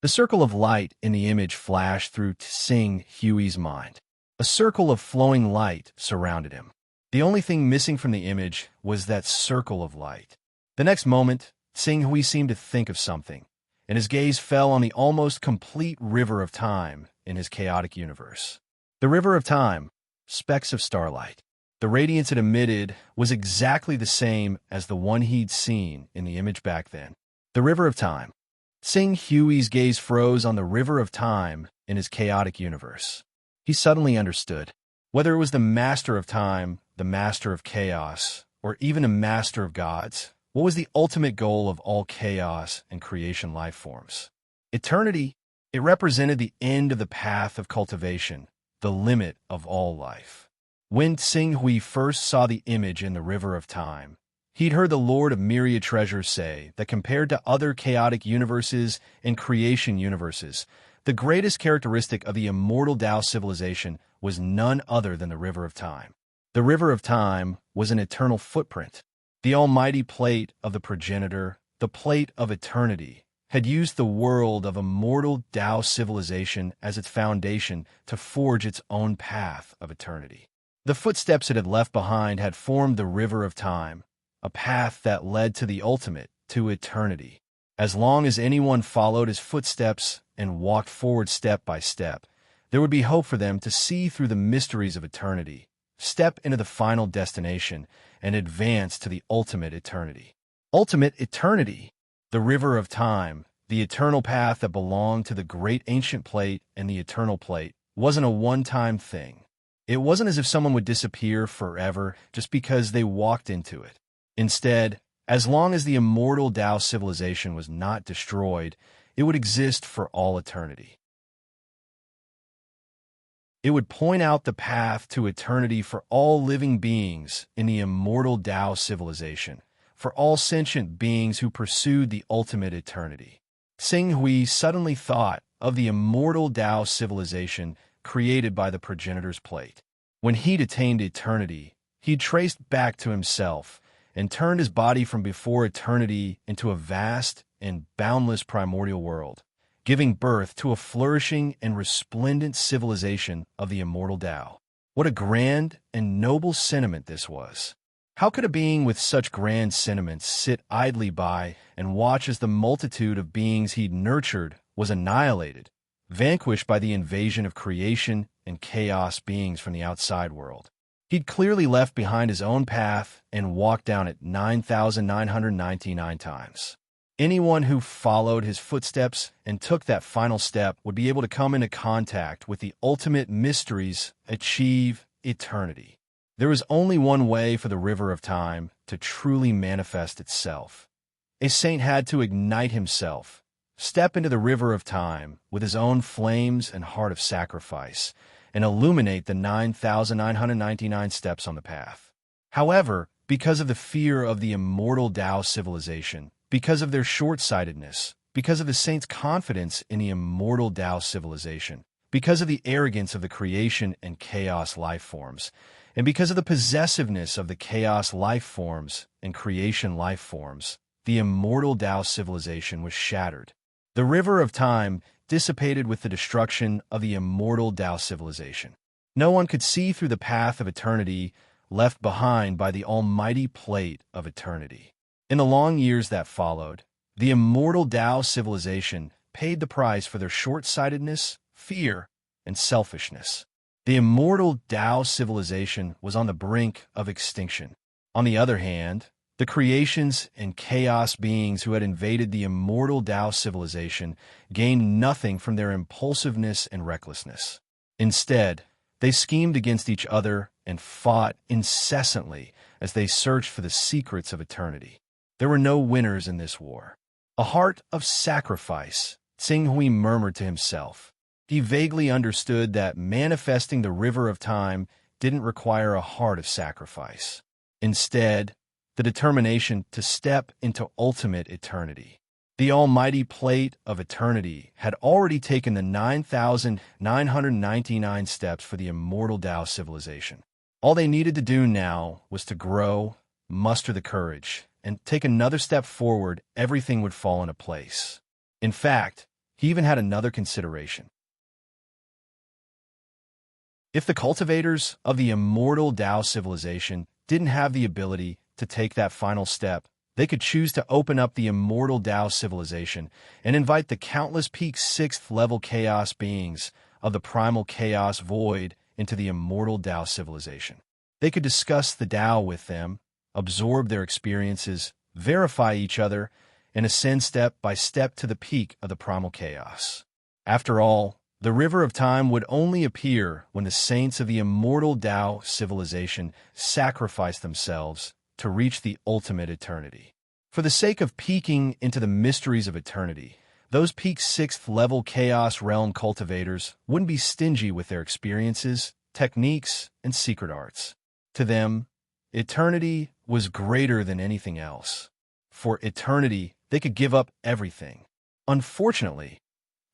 The circle of light in the image flashed through Xing Hui's mind. A circle of flowing light surrounded him. The only thing missing from the image was that circle of light. The next moment, Xing Hui seemed to think of something, and his gaze fell on the almost complete River of Time in his chaotic universe. The River of Time, specks of starlight. The radiance it emitted was exactly the same as the one he'd seen in the image back then. The River of Time. Xing Hui's gaze froze on the River of Time in his chaotic universe. He suddenly understood. Whether it was the Master of Time, the Master of Chaos, or even a Master of Gods, what was the ultimate goal of all chaos and creation life forms? Eternity. It represented the end of the path of cultivation, the limit of all life. When Xing Hui first saw the image in the River of Time, he'd heard the Lord of Myriad Treasures say that compared to other chaotic universes and creation universes, the greatest characteristic of the immortal Tao civilization was none other than the River of Time. The River of Time was an eternal footprint. The almighty plate of the progenitor, the plate of eternity, had used the world of immortal Tao civilization as its foundation to forge its own path of eternity. The footsteps it had left behind had formed the River of Time, a path that led to the ultimate, to eternity. As long as anyone followed his footsteps and walked forward step by step, there would be hope for them to see through the mysteries of eternity, step into the final destination, and advance to the ultimate eternity. Ultimate eternity, the River of Time, the eternal path that belonged to the great ancient plate and the eternal plate, wasn't a one-time thing. It wasn't as if someone would disappear forever just because they walked into it. Instead, as long as the immortal Tao civilization was not destroyed, it would exist for all eternity. It would point out the path to eternity for all living beings in the immortal Tao civilization, for all sentient beings who pursued the ultimate eternity. Xing Hui suddenly thought of the immortal Tao civilization created by the progenitor's plate. When he'd attained eternity, he'd traced back to himself and turned his body from before eternity into a vast and boundless primordial world, giving birth to a flourishing and resplendent civilization of the immortal Tao. What a grand and noble sentiment this was! How could a being with such grand sentiments sit idly by and watch as the multitude of beings he'd nurtured was annihilated, vanquished by the invasion of creation and chaos beings from the outside world? He'd clearly left behind his own path and walked down it 9,999 times. Anyone who followed his footsteps and took that final step would be able to come into contact with the ultimate mysteries, achieve eternity. There is only one way for the river of time to truly manifest itself. A saint had to ignite himself, step into the river of time with his own flames and heart of sacrifice, and illuminate the 9,999 steps on the path. However, because of the fear of the immortal Tao civilization, because of their short-sightedness, because of the saints' confidence in the immortal Tao civilization, because of the arrogance of the creation and chaos life forms, and because of the possessiveness of the chaos life forms and creation life forms, the immortal Tao civilization was shattered. The river of time dissipated with the destruction of the immortal Tao civilization. No one could see through the path of eternity left behind by the almighty plate of eternity. In the long years that followed, the immortal Tao civilization paid the price for their short-sightedness, fear, and selfishness. The immortal Tao civilization was on the brink of extinction. On the other hand, the creations and chaos beings who had invaded the immortal Tao civilization gained nothing from their impulsiveness and recklessness. Instead, they schemed against each other and fought incessantly as they searched for the secrets of eternity. There were no winners in this war. A heart of sacrifice, Tsing Hui murmured to himself. He vaguely understood that manifesting the river of time didn't require a heart of sacrifice. Instead, the determination to step into ultimate eternity. The almighty plate of eternity had already taken the 9,999 steps for the immortal Tao civilization. All they needed to do now was to grow, muster the courage, and take another step forward. Everything would fall into place. In fact, he even had another consideration. If the cultivators of the immortal Tao civilization didn't have the ability to take that final step, they could choose to open up the immortal Tao civilization and invite the countless peak 6th level chaos beings of the primal chaos void into the immortal Tao civilization. They could discuss the Tao with them, absorb their experiences, verify each other, and ascend step by step to the peak of the primal chaos. After all, the river of time would only appear when the saints of the immortal Tao civilization sacrificed themselves to reach the ultimate eternity. For the sake of peeking into the mysteries of eternity, those peak 6th level chaos realm cultivators wouldn't be stingy with their experiences, techniques, and secret arts. To them, eternity was greater than anything else. For eternity, they could give up everything. Unfortunately,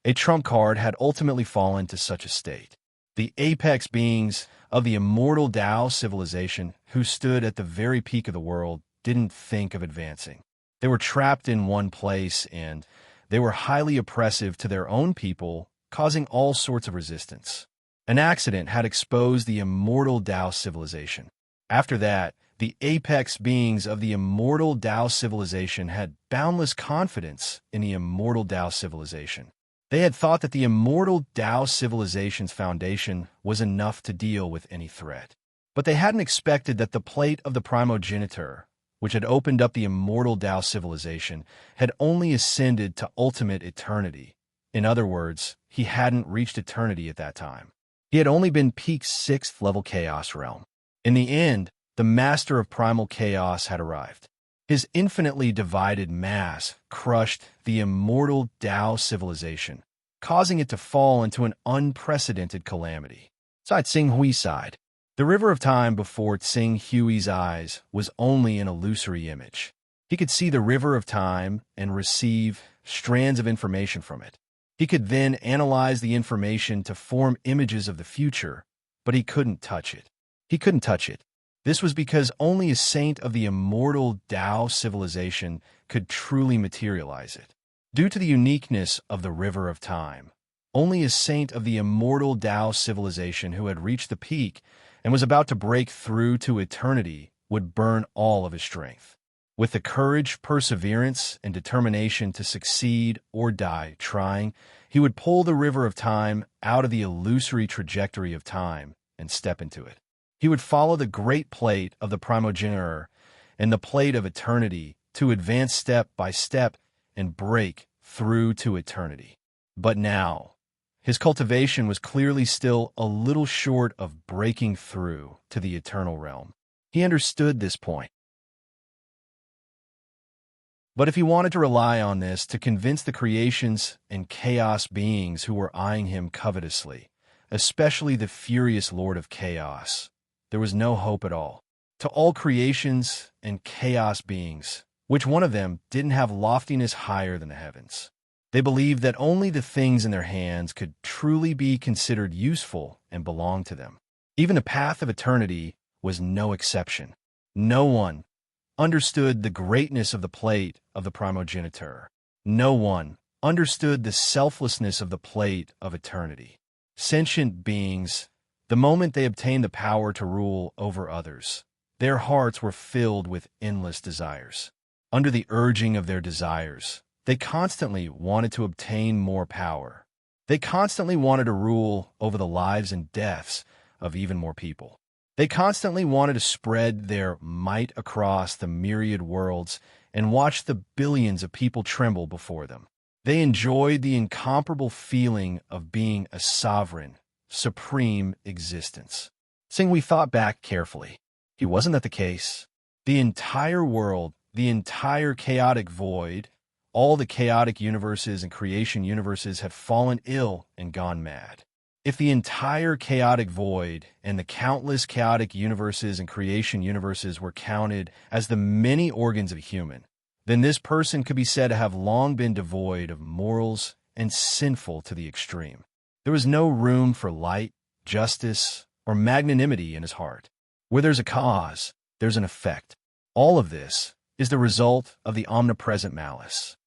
a trump card had ultimately fallen to such a state. The apex beings of the immortal Tao civilization who stood at the very peak of the world didn't think of advancing. They were trapped in one place, and they were highly oppressive to their own people, causing all sorts of resistance. An accident had exposed the immortal Tao civilization. After that, the apex beings of the immortal Tao civilization had boundless confidence in the immortal Tao civilization. They had thought that the immortal Tao civilization's foundation was enough to deal with any threat. But they hadn't expected that the plate of the primogenitor, which had opened up the immortal Tao civilization, had only ascended to ultimate eternity. In other words, he hadn't reached eternity at that time. He had only been peak 6th level chaos realm. In the end, the master of primal chaos had arrived. His infinitely divided mass crushed the immortal Tao civilization, causing it to fall into an unprecedented calamity. Tsing Hui sighed. The river of time before Tsing Hui's eyes was only an illusory image. He could see the river of time and receive strands of information from it. He could then analyze the information to form images of the future, but he couldn't touch it. He couldn't touch it. This was because only a saint of the immortal Tao civilization could truly materialize it. Due to the uniqueness of the River of Time, only a saint of the immortal Tao civilization who had reached the peak and was about to break through to eternity would burn all of his strength. With the courage, perseverance, and determination to succeed or die trying, he would pull the River of Time out of the illusory trajectory of time and step into it. He would follow the great plate of the primogeniture and the plate of eternity to advance step by step and break through to eternity. But now, his cultivation was clearly still a little short of breaking through to the eternal realm. He understood this point. But if he wanted to rely on this to convince the creations and chaos beings who were eyeing him covetously, especially the furious Lord of Chaos, there was no hope at all. To all creations and chaos beings, which one of them didn't have loftiness higher than the heavens? They believed that only the things in their hands could truly be considered useful and belong to them. Even the path of eternity was no exception. No one understood the greatness of the plate of the primogeniture. No one understood the selflessness of the plate of eternity. Sentient beings, the moment they obtained the power to rule over others, their hearts were filled with endless desires. Under the urging of their desires, they constantly wanted to obtain more power. They constantly wanted to rule over the lives and deaths of even more people. They constantly wanted to spread their might across the myriad worlds and watch the billions of people tremble before them. They enjoyed the incomparable feeling of being a sovereign, supreme existence. Seeing we thought back carefully, wasn't that the case? The entire world, the entire chaotic void, all the chaotic universes and creation universes have fallen ill and gone mad. If the entire chaotic void and the countless chaotic universes and creation universes were counted as the many organs of a human, then this person could be said to have long been devoid of morals and sinful to the extreme. There was no room for light, justice, or magnanimity in his heart. Where there's a cause, there's an effect. All of this is the result of the omnipresent malice.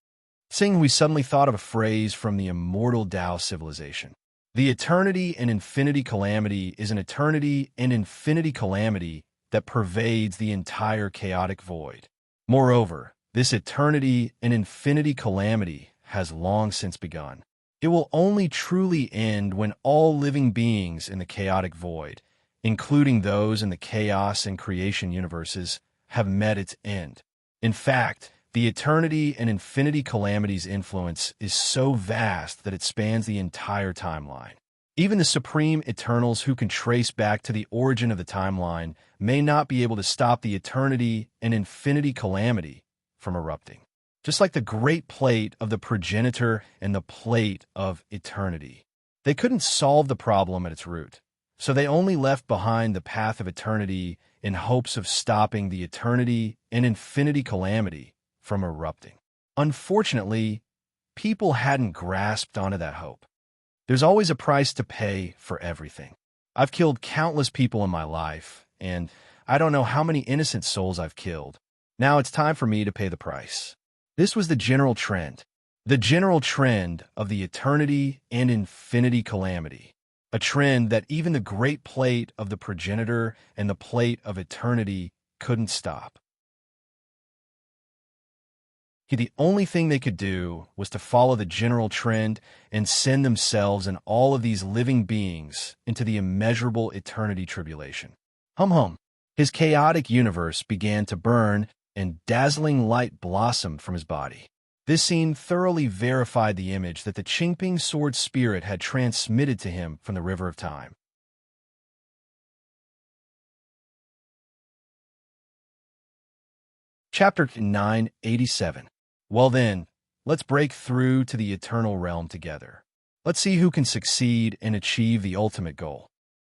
Seeing we suddenly thought of a phrase from the immortal Tao civilization. The eternity and infinity calamity is an eternity and infinity calamity that pervades the entire chaotic void. Moreover, this eternity and infinity calamity has long since begun. It will only truly end when all living beings in the chaotic void, including those in the chaos and creation universes, have met its end. In fact, the eternity and infinity calamity's influence is so vast that it spans the entire timeline. Even the supreme eternals who can trace back to the origin of the timeline may not be able to stop the eternity and infinity calamity from erupting. Just like the great plate of the progenitor and the plate of eternity. They couldn't solve the problem at its root, so they only left behind the path of eternity in hopes of stopping the eternity and infinity calamity from erupting. Unfortunately, people hadn't grasped onto that hope. There's always a price to pay for everything. I've killed countless people in my life, and I don't know how many innocent souls I've killed. Now it's time for me to pay the price. This was the general trend. The general trend of the eternity and infinity calamity. A trend that even the great plate of the progenitor and the plate of eternity couldn't stop. The only thing they could do was to follow the general trend and send themselves and all of these living beings into the immeasurable eternity tribulation. Hum. His chaotic universe began to burn and dazzling light blossomed from his body. This scene thoroughly verified the image that the Qingping sword spirit had transmitted to him from the River of Time. Chapter 987. Well then, let's break through to the eternal realm together. Let's see who can succeed and achieve the ultimate goal.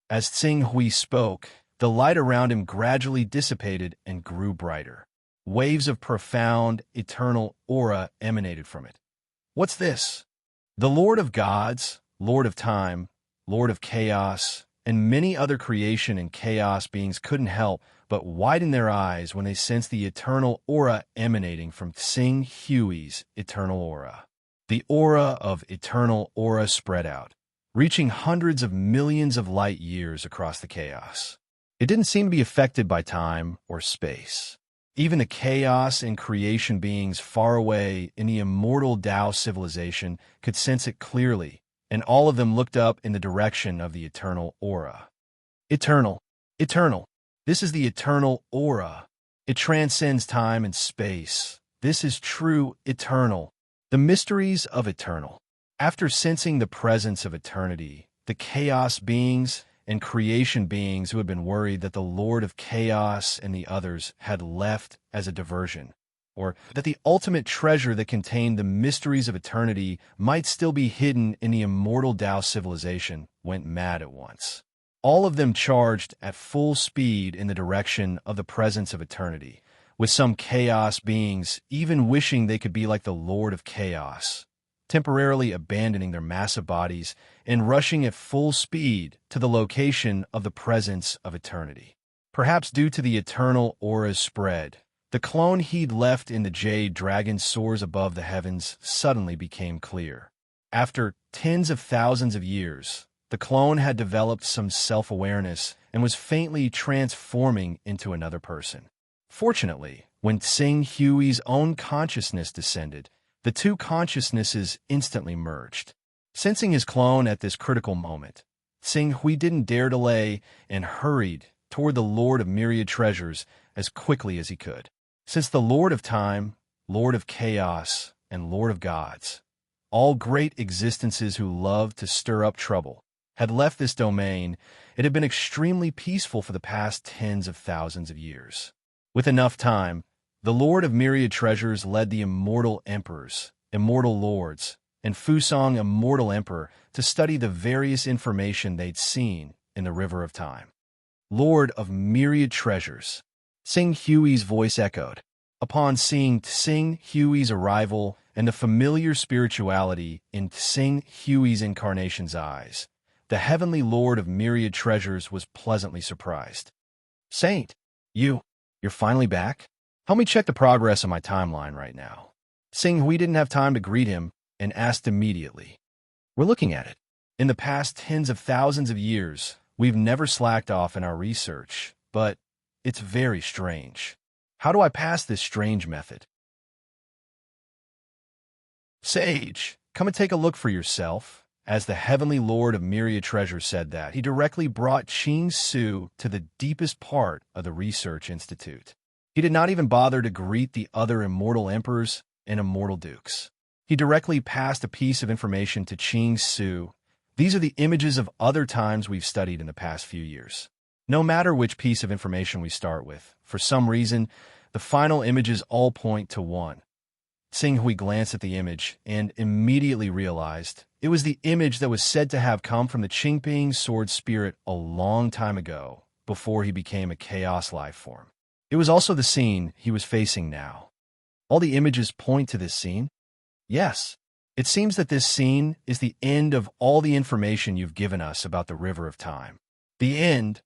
As Tsing Hui spoke, the light around him gradually dissipated and grew brighter. Waves of profound, eternal aura emanated from it. What's this? The Lord of Gods, Lord of Time, Lord of Chaos, and many other creation and chaos beings couldn't help but widen their eyes when they sensed the eternal aura emanating from Tsing Hui's eternal aura. The aura of eternal aura spread out, reaching hundreds of millions of light years across the chaos. It didn't seem to be affected by time or space. Even the chaos and creation beings far away in the immortal Tao civilization could sense it clearly, and all of them looked up in the direction of the eternal aura. Eternal, eternal. This is the eternal aura. It transcends time and space. This is true eternal. The mysteries of eternal. After sensing the presence of eternity, the chaos beings and creation beings who had been worried that the Lord of Chaos and the others had left as a diversion, or that the ultimate treasure that contained the mysteries of eternity might still be hidden in the immortal Tao civilization, went mad at once. All of them charged at full speed in the direction of the presence of eternity, with some chaos beings even wishing they could be like the Lord of Chaos, temporarily abandoning their massive bodies and rushing at full speed to the location of the presence of eternity. Perhaps due to the eternal aura's spread, the clone he'd left in the jade dragon soars above the heavens suddenly became clear. After tens of thousands of years, the clone had developed some self-awareness and was faintly transforming into another person. Fortunately, when Tsing Hui's own consciousness descended, the two consciousnesses instantly merged. Sensing his clone at this critical moment, Tsing Hui didn't dare delay and hurried toward the Lord of Myriad Treasures as quickly as he could. Since the Lord of Time, Lord of Chaos, and Lord of Gods, all great existences who loved to stir up trouble, had left this domain, it had been extremely peaceful for the past tens of thousands of years. With enough time, the Lord of Myriad Treasures led the immortal emperors, immortal lords, and Fusong, immortal emperor, to study the various information they'd seen in the River of Time. Lord of Myriad Treasures, Tsing Hui's voice echoed. Upon seeing Tsing Hui's arrival and the familiar spirituality in Tsing Hui's incarnation's eyes, the heavenly Lord of Myriad Treasures was pleasantly surprised. Saint, you're finally back? Help me check the progress on my timeline right now. Tsing Hui didn't have time to greet him and asked immediately. We're looking at it. In the past tens of thousands of years, we've never slacked off in our research, but it's very strange. How do I pass this strange method? Sage, come and take a look for yourself. As the heavenly Lord of Myriad Treasures said that, he directly brought Qing Su to the deepest part of the research institute. He did not even bother to greet the other immortal emperors and immortal dukes. He directly passed a piece of information to Qing Su. These are the images of other times we've studied in the past few years. No matter which piece of information we start with, for some reason, the final images all point to one. Tsing Hui glanced at the image and immediately realized it was the image that was said to have come from the Qingping sword spirit a long time ago, before he became a chaos life form. It was also the scene he was facing now. All the images point to this scene? Yes. It seems that this scene is the end of all the information you've given us about the River of Time. The end,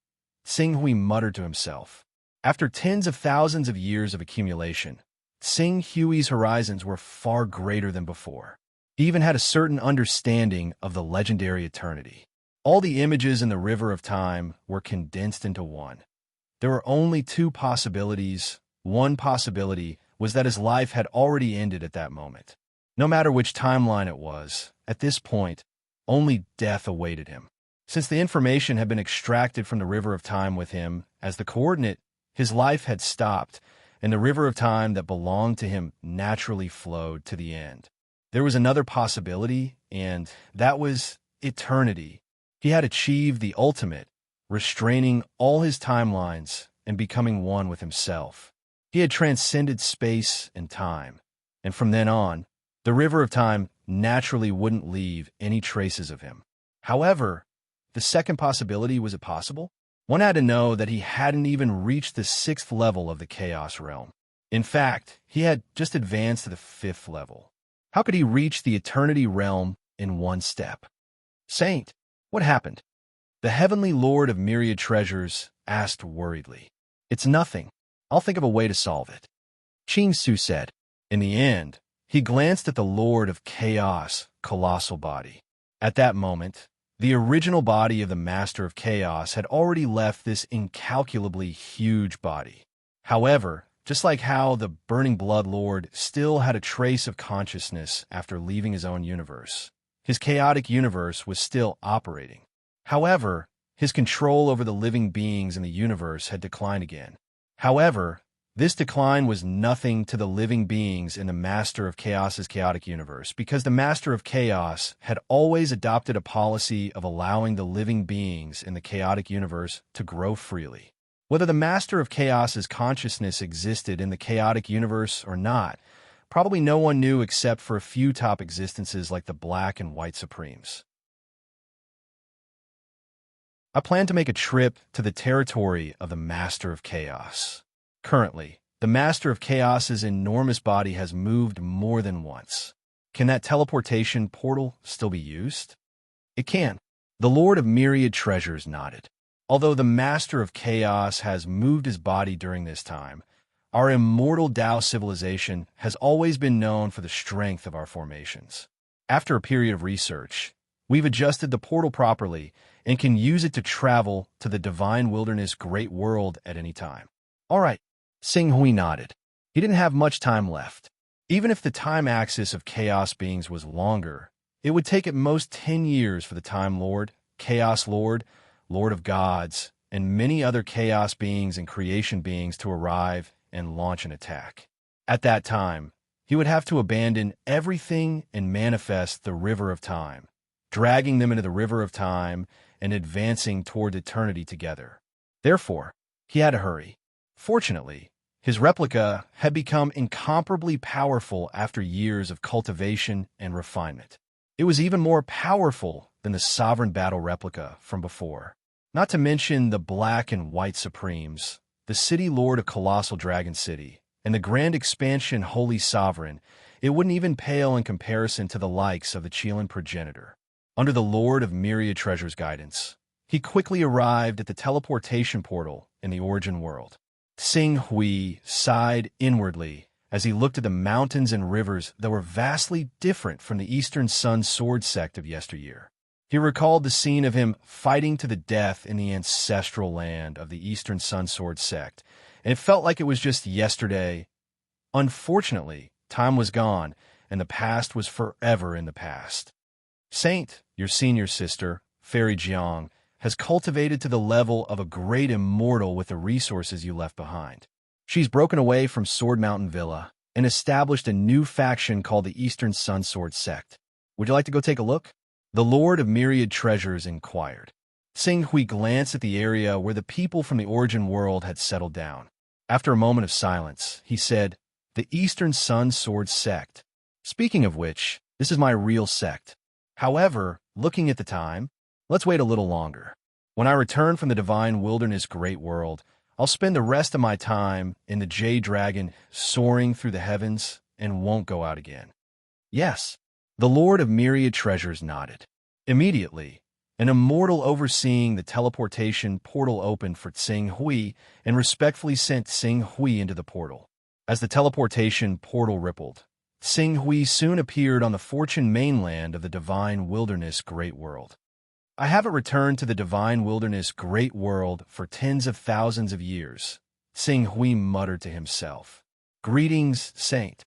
Tsing Hui muttered to himself. After tens of thousands of years of accumulation, Tsing Hui's horizons were far greater than before. He even had a certain understanding of the legendary eternity. All the images in the River of Time were condensed into one. There were only two possibilities. One possibility was that his life had already ended at that moment. No matter which timeline it was, at this point, only death awaited him. Since the information had been extracted from the River of Time with him as the coordinate, his life had stopped, and the River of Time that belonged to him naturally flowed to the end. There was another possibility, and that was eternity. He had achieved the ultimate, restraining all his timelines and becoming one with himself. He had transcended space and time, and from then on, the River of Time naturally wouldn't leave any traces of him. However, the second possibility, was it possible? One had to know that he hadn't even reached the 6th level of the Chaos Realm. In fact, he had just advanced to the 5th level. How could he reach the Eternity Realm in one step? Saint, what happened? The Heavenly Lord of Myriad Treasures asked worriedly. It's nothing. I'll think of a way to solve it. Qing Su said. In the end, he glanced at the Lord of Chaos' colossal body. At that moment, the original body of the Master of Chaos had already left this incalculably huge body. However, just like how the Burning Blood Lord still had a trace of consciousness after leaving his own universe, his chaotic universe was still operating. However, his control over the living beings in the universe had declined again. However, this decline was nothing to the living beings in the Master of Chaos's chaotic universe, because the Master of Chaos had always adopted a policy of allowing the living beings in the chaotic universe to grow freely. Whether the Master of Chaos's consciousness existed in the chaotic universe or not, probably no one knew except for a few top existences like the Black and White Supremes. I plan to make a trip to the territory of the Master of Chaos. Currently, the Master of Chaos's enormous body has moved more than once. Can that teleportation portal still be used? It can. The Lord of Myriad Treasures nodded. Although the Master of Chaos has moved his body during this time, our immortal Tao civilization has always been known for the strength of our formations. After a period of research, we've adjusted the portal properly and can use it to travel to the divine wilderness great world at any time. All right, Sing Hui nodded. He didn't have much time left. Even if the time axis of chaos beings was longer, it would take at most 10 years for the Time Lord, Chaos Lord, Lord of Gods, and many other chaos beings and creation beings to arrive and launch an attack. At that time, he would have to abandon everything and manifest the River of Time, dragging them into the River of Time and advancing toward eternity together. Therefore, he had to hurry. Fortunately, his replica had become incomparably powerful after years of cultivation and refinement. It was even more powerful than the Sovereign Battle replica from before. Not to mention the Black and White Supremes, the City Lord of Colossal Dragon City, and the Grand Expansion Holy Sovereign, it wouldn't even pale in comparison to the likes of the Chilan Progenitor. Under the Lord of Myriad Treasures' guidance, he quickly arrived at the teleportation portal in the origin world. Sing Hui sighed inwardly as he looked at the mountains and rivers that were vastly different from the Eastern Sun Sword sect of yesteryear. He recalled the scene of him fighting to the death in the ancestral land of the Eastern Sun Sword sect, and it felt like it was just yesterday. Unfortunately, time was gone, and the past was forever in the past. Saint, your senior sister, Fairy Jiang, has cultivated to the level of a great immortal with the resources you left behind. She's broken away from Sword Mountain Villa and established a new faction called the Eastern Sun Sword sect. Would you like to go take a look? The Lord of Myriad Treasures inquired. Sing Hui glanced at the area where the people from the origin world had settled down. After a moment of silence, he said, "The Eastern Sun Sword sect. Speaking of which, this is my real sect. However, looking at the time, let's wait a little longer. When I return from the Divine Wilderness Great World, I'll spend the rest of my time in the Jade Dragon soaring through the heavens and won't go out again." Yes. The Lord of Myriad Treasures nodded. Immediately, an immortal overseeing the teleportation portal opened for Sing Hui and respectfully sent Sing Hui into the portal. As the teleportation portal rippled, Sing Hui soon appeared on the Fortune mainland of the Divine Wilderness Great World. I haven't returned to the Divine Wilderness Great World for tens of thousands of years, Sing Hui muttered to himself. Greetings, Saint.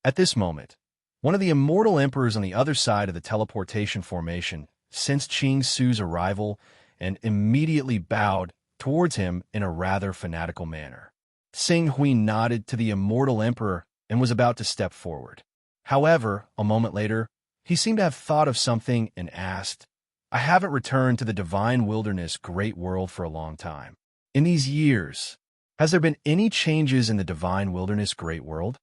At this moment, one of the immortal emperors on the other side of the teleportation formation sensed Qing Su's arrival and immediately bowed towards him in a rather fanatical manner. Sing Hui nodded to the immortal emperor and was about to step forward. However, a moment later, he seemed to have thought of something and asked, "I haven't returned to the Divine Wilderness Great World for a long time. In these years, has there been any changes in the Divine Wilderness Great World?"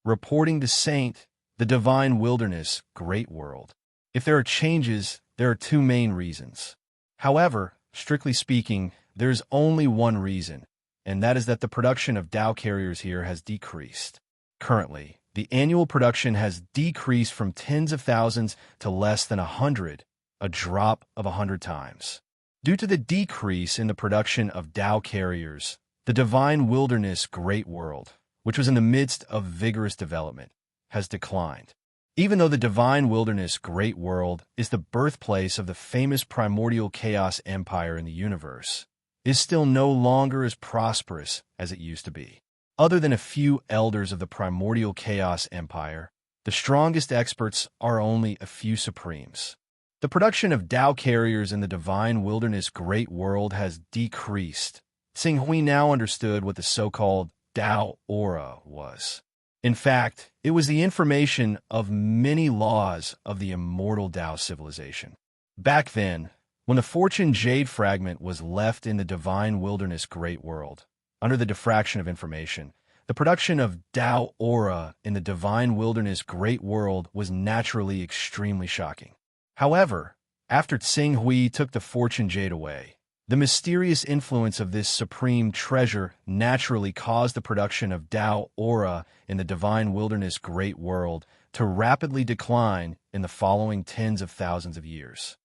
Reporting to Saint, the Divine Wilderness Great World. If there are changes, there are two main reasons. However, strictly speaking, there is only one reason, and that is that the production of Tao carriers here has decreased. Currently, the annual production has decreased from tens of thousands to less than 100, a drop of 100 times. Due to the decrease in the production of Tao carriers, the Divine Wilderness Great World, which was in the midst of vigorous development, has declined. Even though the divine wilderness great world is the birthplace of the famous primordial chaos empire in the universe, is still no longer as prosperous as it used to be. Other than a few elders of the primordial chaos empire, the strongest experts are only a few supremes. The production of Tao carriers in the divine wilderness great world has decreased. Tsing Hui now understood what the so-called Tao aura was. In fact, it was the information of many laws of the immortal Tao civilization. Back then, when the fortune jade fragment was left in the divine wilderness great world, under the diffraction of information, the production of Tao aura in the divine wilderness great world was naturally extremely shocking. However, after Tsing Hui took the fortune jade away, the mysterious influence of this supreme treasure naturally caused the production of Tao aura in the divine wilderness great world to rapidly decline in the following tens of thousands of years.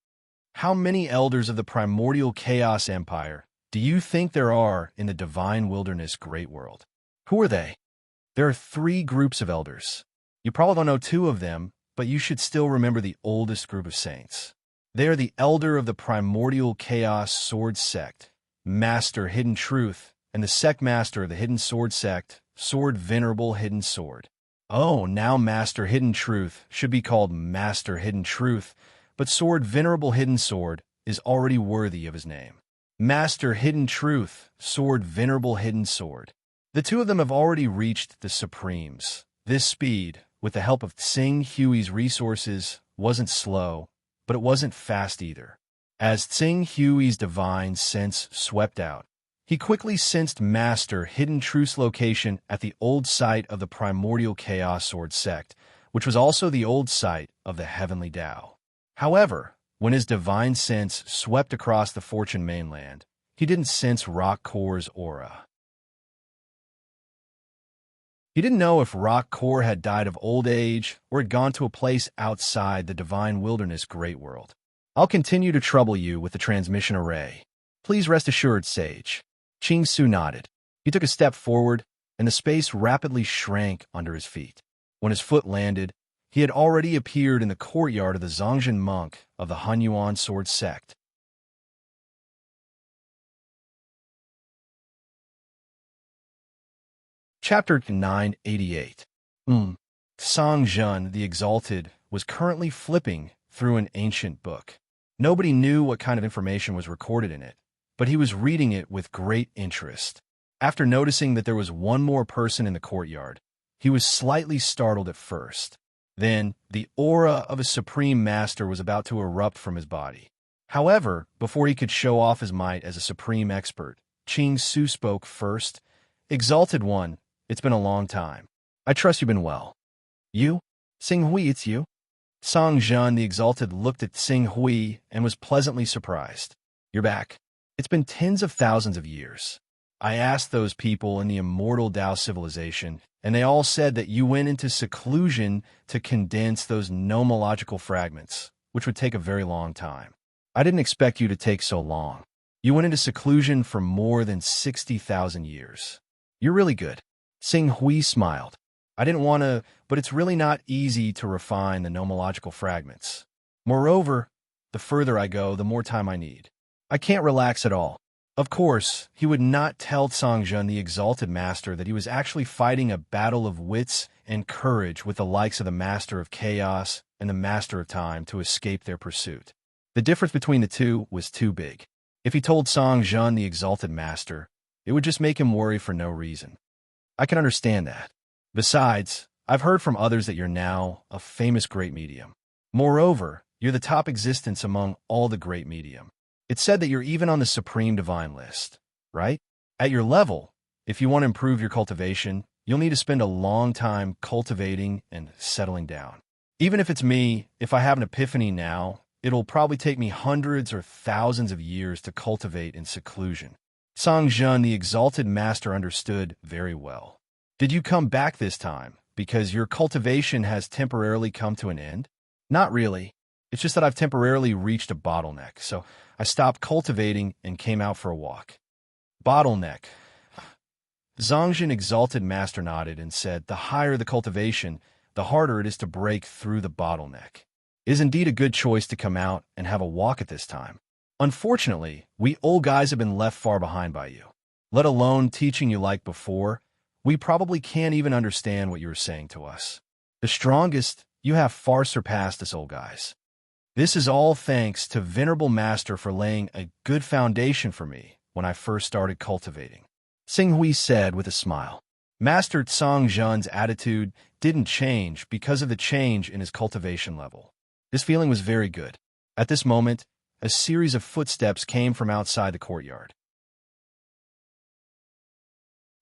How many elders of the primordial chaos empire do you think there are in the divine wilderness great world? Who are they? There are 3 groups of elders. You probably don't know 2 of them, but you should still remember the oldest group of saints. They are the elder of the primordial chaos sword sect, Master Hidden Truth, and the sect master of the hidden sword sect, Sword Venerable Hidden Sword. Oh, now Master Hidden Truth should be called Master Hidden Truth, but Sword Venerable Hidden Sword is already worthy of his name. Master Hidden Truth, Sword Venerable Hidden Sword. The 2 of them have already reached the Supremes. This speed, with the help of Tsing Hui's resources, wasn't slow, but it wasn't fast either. As Tsing Hui's divine sense swept out, he quickly sensed Master Hidden Truth's location at the old site of the primordial chaos sword sect, which was also the old site of the heavenly Tao. However, when his divine sense swept across the Fortune mainland, he didn't sense Rock Core's aura. He didn't know if Rock Core had died of old age or had gone to a place outside the divine wilderness great world. I'll continue to trouble you with the transmission array. Please rest assured, Sage. Ching Su nodded. He took a step forward, and the space rapidly shrank under his feet. When his foot landed, he had already appeared in the courtyard of the Zhongjin monk of the Hunyuan sword sect. Chapter 988. Song Zhen, the Exalted, was currently flipping through an ancient book. Nobody knew what kind of information was recorded in it, but he was reading it with great interest. After noticing that there was one more person in the courtyard, he was slightly startled at first. Then, the aura of a supreme master was about to erupt from his body. However, before he could show off his might as a supreme expert, Ching Su spoke first. Exalted One, it's been a long time. I trust you've been well. You? Tsing Hui, it's you? Song Zhen, the Exalted, looked at Tsing Hui and was pleasantly surprised. You're back. It's been tens of thousands of years. I asked those people in the immortal Tao civilization, and they all said that you went into seclusion to condense those nomological fragments, which would take a very long time. I didn't expect you to take so long. You went into seclusion for more than 60,000 years. You're really good. Tsing Hui smiled. I didn't want to, but it's really not easy to refine the nomological fragments. Moreover, the further I go, the more time I need. I can't relax at all. Of course, he would not tell Songzhen, the Exalted Master, that he was actually fighting a battle of wits and courage with the likes of the Master of Chaos and the Master of Time to escape their pursuit. The difference between the 2 was too big. If he told Songzhen, the Exalted Master, it would just make him worry for no reason. I can understand that. Besides, I've heard from others that you're now a famous great medium. Moreover, you're the top existence among all the great medium. It's said that you're even on the Supreme Divine list, right? At your level, if you want to improve your cultivation, you'll need to spend a long time cultivating and settling down. Even if it's me, if I have an epiphany now, it'll probably take me hundreds or thousands of years to cultivate in seclusion. Songzhen, the Exalted Master, understood very well. Did you come back this time because your cultivation has temporarily come to an end? Not really. It's just that I've temporarily reached a bottleneck, so I stopped cultivating and came out for a walk. Bottleneck. Zhongjin exalted master nodded and said, "The higher the cultivation, the harder it is to break through the bottleneck. It is indeed a good choice to come out and have a walk at this time. Unfortunately, we old guys have been left far behind by you. Let alone teaching you like before, we probably can't even understand what you were saying to us. The strongest, you have far surpassed us old guys. This is all thanks to Venerable Master for laying a good foundation for me when I first started cultivating," Xinghui said with a smile. Master Zhongjin's attitude didn't change because of the change in his cultivation level. This feeling was very good. At this moment, a series of footsteps came from outside the courtyard.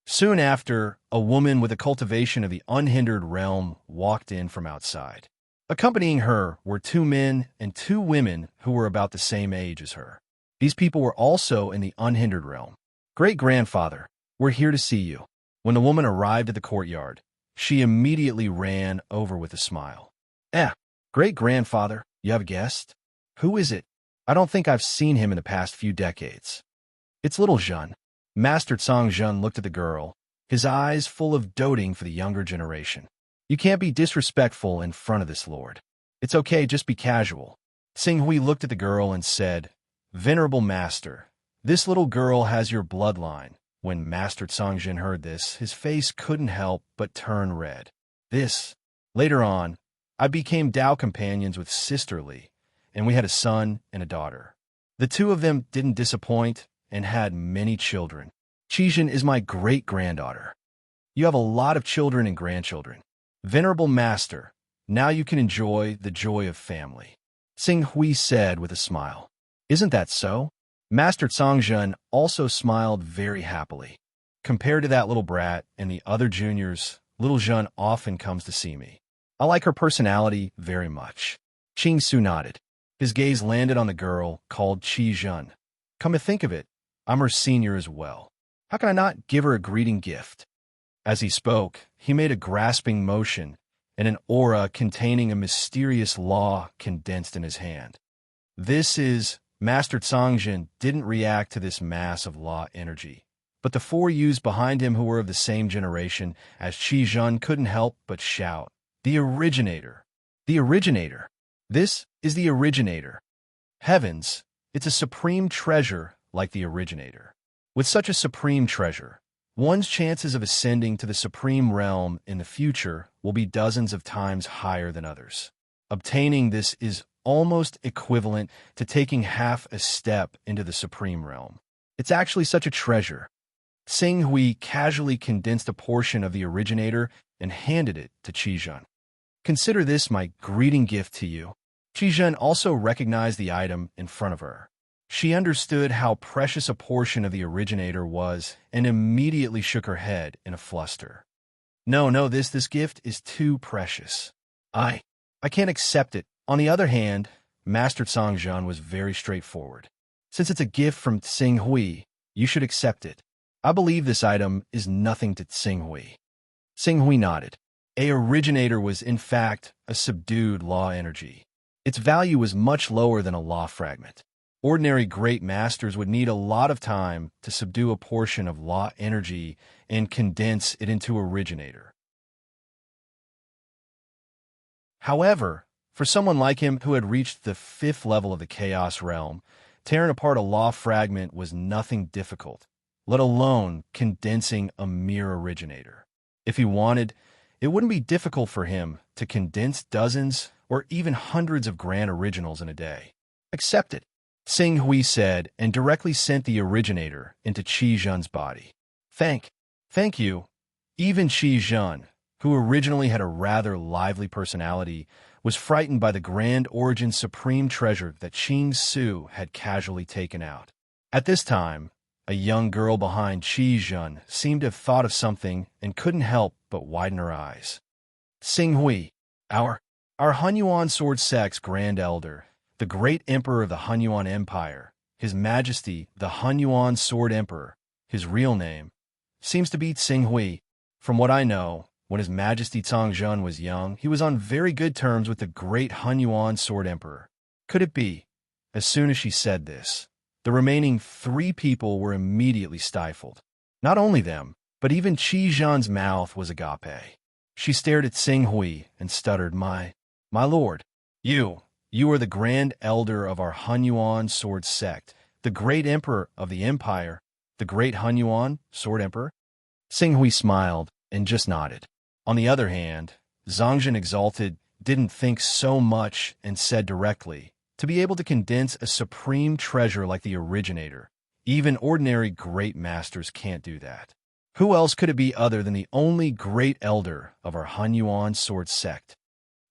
Soon after, a woman with a cultivation of the unhindered realm walked in from outside. Accompanying her were 2 men and 2 women who were about the same age as her. These people were also in the unhindered realm. "Great-grandfather, we're here to see you." When the woman arrived at the courtyard, she immediately ran over with a smile. Great-grandfather, you have a guest? Who is it? I don't think I've seen him in the past few decades." "It's little Zhen." Master Zhongjin looked at the girl, his eyes full of doting for the younger generation. "You can't be disrespectful in front of this lord. It's okay, just be casual." Xinghui looked at the girl and said, "Venerable Master, this little girl has your bloodline." When Master Zhongjin heard this, his face couldn't help but turn red. Later on, I became Tao companions with Sister Li, and we had a son and a daughter. The 2 of them didn't disappoint and had many children. Qizhen is my great-granddaughter. You have a lot of children and grandchildren. Venerable Master, now you can enjoy the joy of family," Xinghui said with a smile. "Isn't that so?" Master Zhongjin also smiled very happily. "Compared to that little brat and the other juniors, little Zhen often comes to see me. I like her personality very much." Qing Su nodded. His gaze landed on the girl called Qi Zhen. "Come to think of it, I'm her senior as well. How can I not give her a greeting gift?" As he spoke, he made a grasping motion, and an aura containing a mysterious law condensed in his hand. Master Zhongjin didn't react to this mass of law energy, but the 4 youths behind him who were of the same generation as Qi Zhen couldn't help but shout, "The originator! The originator! This is the originator! Heavens, it's a supreme treasure like the originator." With such a supreme treasure, one's chances of ascending to the supreme realm in the future will be dozens of times higher than others. Obtaining this is almost equivalent to taking half a step into the supreme realm. It's actually such a treasure. Xinghui casually condensed a portion of the originator and handed it to Qizhen. "Consider this my greeting gift to you." Qizhen also recognized the item in front of her. She understood how precious a portion of the originator was and immediately shook her head in a fluster. No, this gift is too precious. I can't accept it." On the other hand, Master Zhongjin was very straightforward. "Since it's a gift from Xinghui, you should accept it. I believe this item is nothing to Xinghui." Xinghui nodded. A originator was in fact a subdued law energy. Its value was much lower than a law fragment. Ordinary great masters would need a lot of time to subdue a portion of law energy and condense it into originator. However, for someone like him who had reached the 5th level of the Chaos Realm, tearing apart a law fragment was nothing difficult, let alone condensing a mere originator. If he wanted, it wouldn't be difficult for him to condense dozens or even hundreds of grand originals in a day. "Accept it," Xinghui said, and directly sent the originator into Qi Zhen's body. Thank you." Even Qi Zhen, who originally had a rather lively personality, was frightened by the grand origin supreme treasure that Qing Su had casually taken out. At this time, a young girl behind Qi Zhen seemed to have thought of something and couldn't help but widen her eyes. "Xinghui, our Hunyuan sword sect's grand elder, the great emperor of the Hunyuan Empire, His Majesty the Hunyuan Sword Emperor, his real name, seems to be Xinghui. From what I know, when His Majesty Zhongjin was young, he was on very good terms with the great Hunyuan Sword Emperor. Could it be?" As soon as she said this, the remaining 3 people were immediately stifled. Not only them, but But even Qi Zhan's mouth was agape. She stared at Sing Hui and stuttered, My lord, you are the grand elder of our Hunyuan sword sect, the great emperor of the empire, the great Hunyuan sword emperor? Sing Hui smiled and just nodded. On the other hand, Zhangzhen exalted didn't think so much and said directly, to be able to condense a supreme treasure like the originator, even ordinary great masters can't do that. Who else could it be other than the only great elder of our Hunyuan sword sect?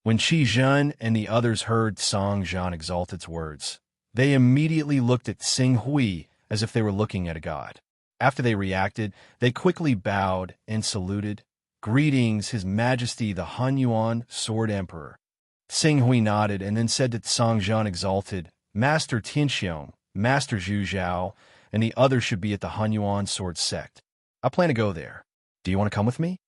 When Qi Zhen and the others heard Song Zhan Exalted's words, they immediately looked at Sing Hui as if they were looking at a god. After they reacted, they quickly bowed and saluted. Greetings, His Majesty the Hunyuan Sword Emperor. Sing Hui nodded and then said to Song Zhan Exalted, Master Tianxiong, Master Zhu Zhao, and the others should be at the Hunyuan Sword Sect. I plan to go there. Do you want to come with me?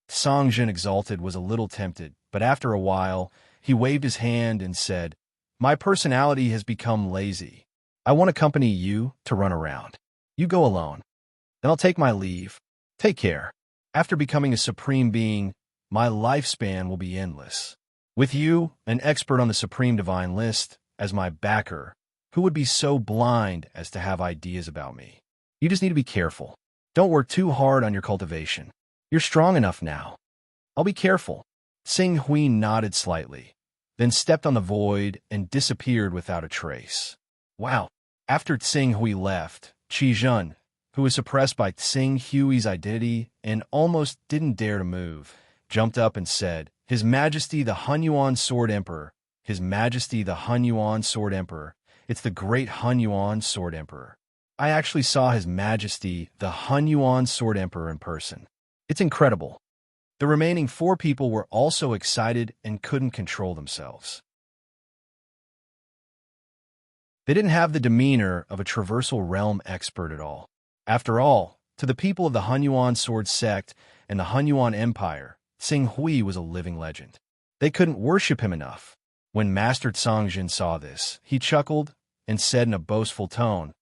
Song Zhan Exalted was a little tempted, but after a while, he waved his hand and said, My personality has become lazy. I want to accompany you to run around. You go alone. Then I'll take my leave. Take care. After becoming a supreme being, my lifespan will be endless. With you, an expert on the Supreme Divine List, as my backer, who would be so blind as to have ideas about me? You just need to be careful. Don't work too hard on your cultivation. You're strong enough now. I'll be careful. Sing Hui nodded slightly, then stepped on the void and disappeared without a trace. Wow. After Sing Hui left, Qi Zhen, who was suppressed by Sing Hui's identity and almost didn't dare to move, jumped up and said, His Majesty the Hunyuan Sword Emperor, His Majesty the Hunyuan Sword Emperor, it's the great Hunyuan Sword Emperor. I actually saw His Majesty the Hunyuan Sword Emperor in person. It's incredible. The remaining 4 people were also excited and couldn't control themselves. They didn't have the demeanor of a traversal realm expert at all. After all, to the people of the Hunyuan Sword Sect and the Hunyuan Empire, Sing Hui was a living legend. They couldn't worship him enough. When Master Zhangzhen saw this, he chuckled and said in a boastful tone,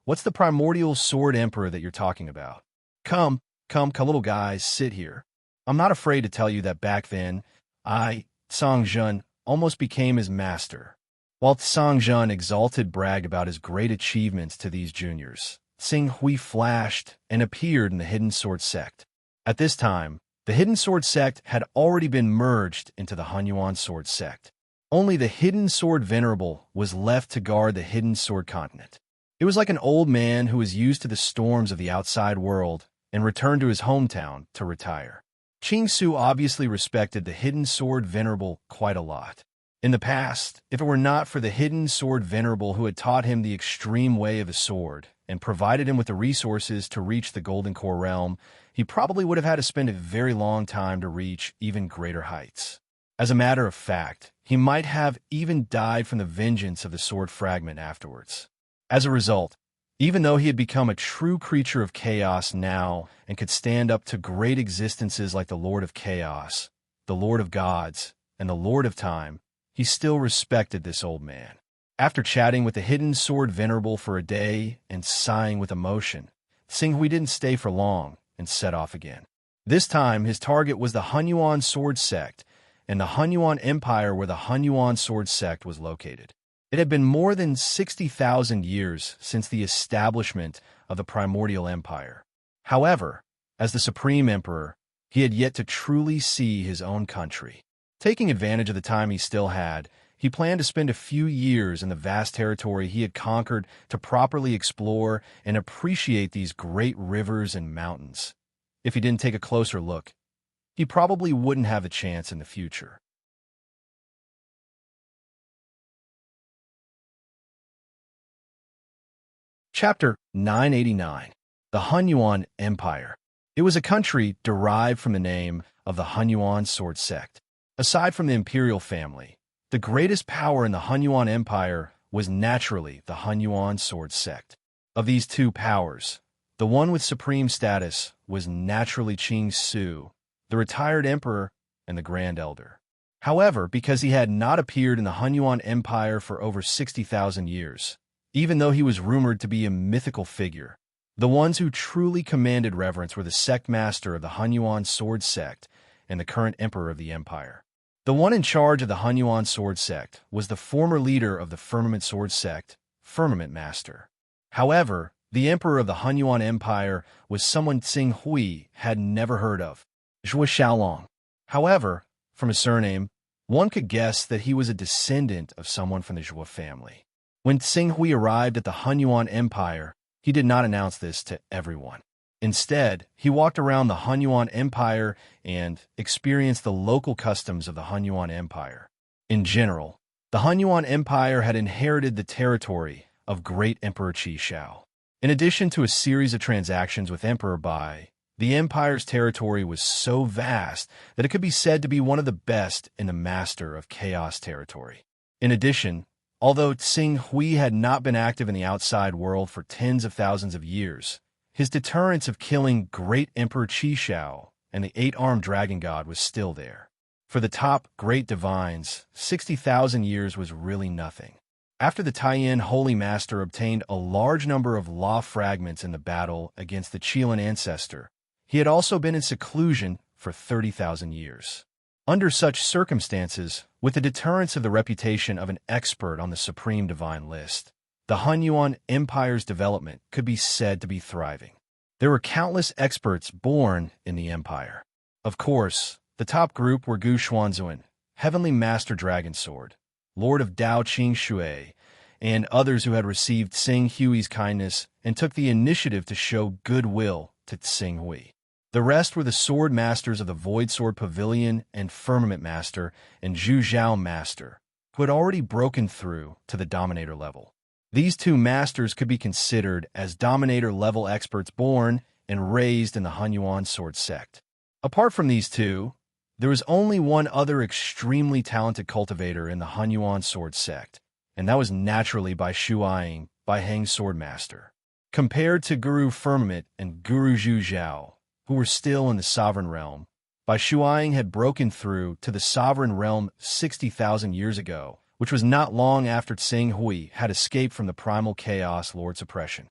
What's the primordial sword emperor that you're talking about? Come, little guys, sit here. I'm not afraid to tell you that back then, I, Zhangzhen, almost became his master. While Zhangzhen Exalted bragged about his great achievements to these juniors, Sing Hui flashed and appeared in the Hidden Sword Sect. At this time, the Hidden Sword Sect had already been merged into the Hunyuan Sword Sect. Only the Hidden Sword Venerable was left to guard the Hidden Sword Continent. It was like an old man who was used to the storms of the outside world and returned to his hometown to retire. Qing Su obviously respected the Hidden Sword Venerable quite a lot. In the past, if it were not for the Hidden Sword Venerable who had taught him the extreme way of the sword and provided him with the resources to reach the Golden Core realm, he probably would have had to spend a very long time to reach even greater heights. As a matter of fact, he might have even died from the vengeance of the sword fragment afterwards. As a result, even though he had become a true creature of chaos now and could stand up to great existences like the Lord of Chaos, the Lord of Gods, and the Lord of Time, he still respected this old man. After chatting with the Hidden Sword Venerable for a day and sighing with emotion, Sing Hui didn't stay for long and set off again. This time, his target was the Hunyuan Sword Sect and the Hunyuan Empire where the Hunyuan Sword Sect was located. It had been more than 60,000 years since the establishment of the primordial empire. However, as the Supreme Emperor, he had yet to truly see his own country. Taking advantage of the time he still had, he planned to spend a few years in the vast territory he had conquered to properly explore and appreciate these great rivers and mountains. If he didn't take a closer look, he probably wouldn't have a chance in the future. Chapter 989. The Hunyuan Empire. It was a country derived from the name of the Hunyuan Sword Sect. Aside from the imperial family, the greatest power in the Hunyuan Empire was naturally the Hunyuan Sword Sect. Of these 2 powers, the one with supreme status was naturally Qing Su, the retired emperor and the Grand Elder. However, because he had not appeared in the Hunyuan Empire for over 60,000 years, even though he was rumored to be a mythical figure, The ones who truly commanded reverence were the sect master of the Hunyuan sword sect and the current emperor of the empire. The one in charge of the Hunyuan sword sect was the former leader of the firmament sword sect, Firmament Master. However, the emperor of the Hunyuan Empire was someone Tsing Hui had never heard of, Zhuo Xiaolong. However, from his surname, one could guess that he was a descendant of someone from the Zhuo family. When Tsing Hui arrived at the Hunyuan Empire, he did not announce this to everyone. Instead, he walked around the Hunyuan Empire and experienced the local customs of the Hunyuan Empire. In general, the Hunyuan Empire had inherited the territory of Great Emperor Qi Shao. In addition to a series of transactions with Emperor Bai, the empire's territory was so vast that it could be said to be one of the best in the Master of Chaos territory. In addition, although Tsing Hui had not been active in the outside world for tens of thousands of years, his deterrence of killing Great Emperor Qi Shao and the eight-armed dragon god was still there. For the top great divines, 60,000 years was really nothing. After the Taiyan Holy Master obtained a large number of law fragments in the battle against the Qilin ancestor, he had also been in seclusion for 30,000 years. Under such circumstances, with the deterrence of the reputation of an expert on the Supreme Divine List, the Hunyuan Empire's development could be said to be thriving. There were countless experts born in the empire. Of course, the top group were Gu Xuanzuan, Heavenly Master Dragon Sword, Lord of Dao Qing Shui, and others who had received Tsing Hui's kindness and took the initiative to show goodwill to Tsing Hui. The rest were the Sword Masters of the Void Sword Pavilion and Firmament Master and Zhu Zhao Master, who had already broken through to the Dominator level. These two masters could be considered as Dominator-level experts born and raised in the Hunyuan sword sect. Apart from these two, there was only one other extremely talented cultivator in the Hunyuan sword sect, and that was naturally Bai Shuaing, Bai Heng's sword master. Compared to Guru Firmament and Guru Zhu Zhao, who were still in the sovereign realm, Bai Shuaing had broken through to the sovereign realm 60,000 years ago, which was not long after Tsing Hui had escaped from the primal chaos Lord's oppression.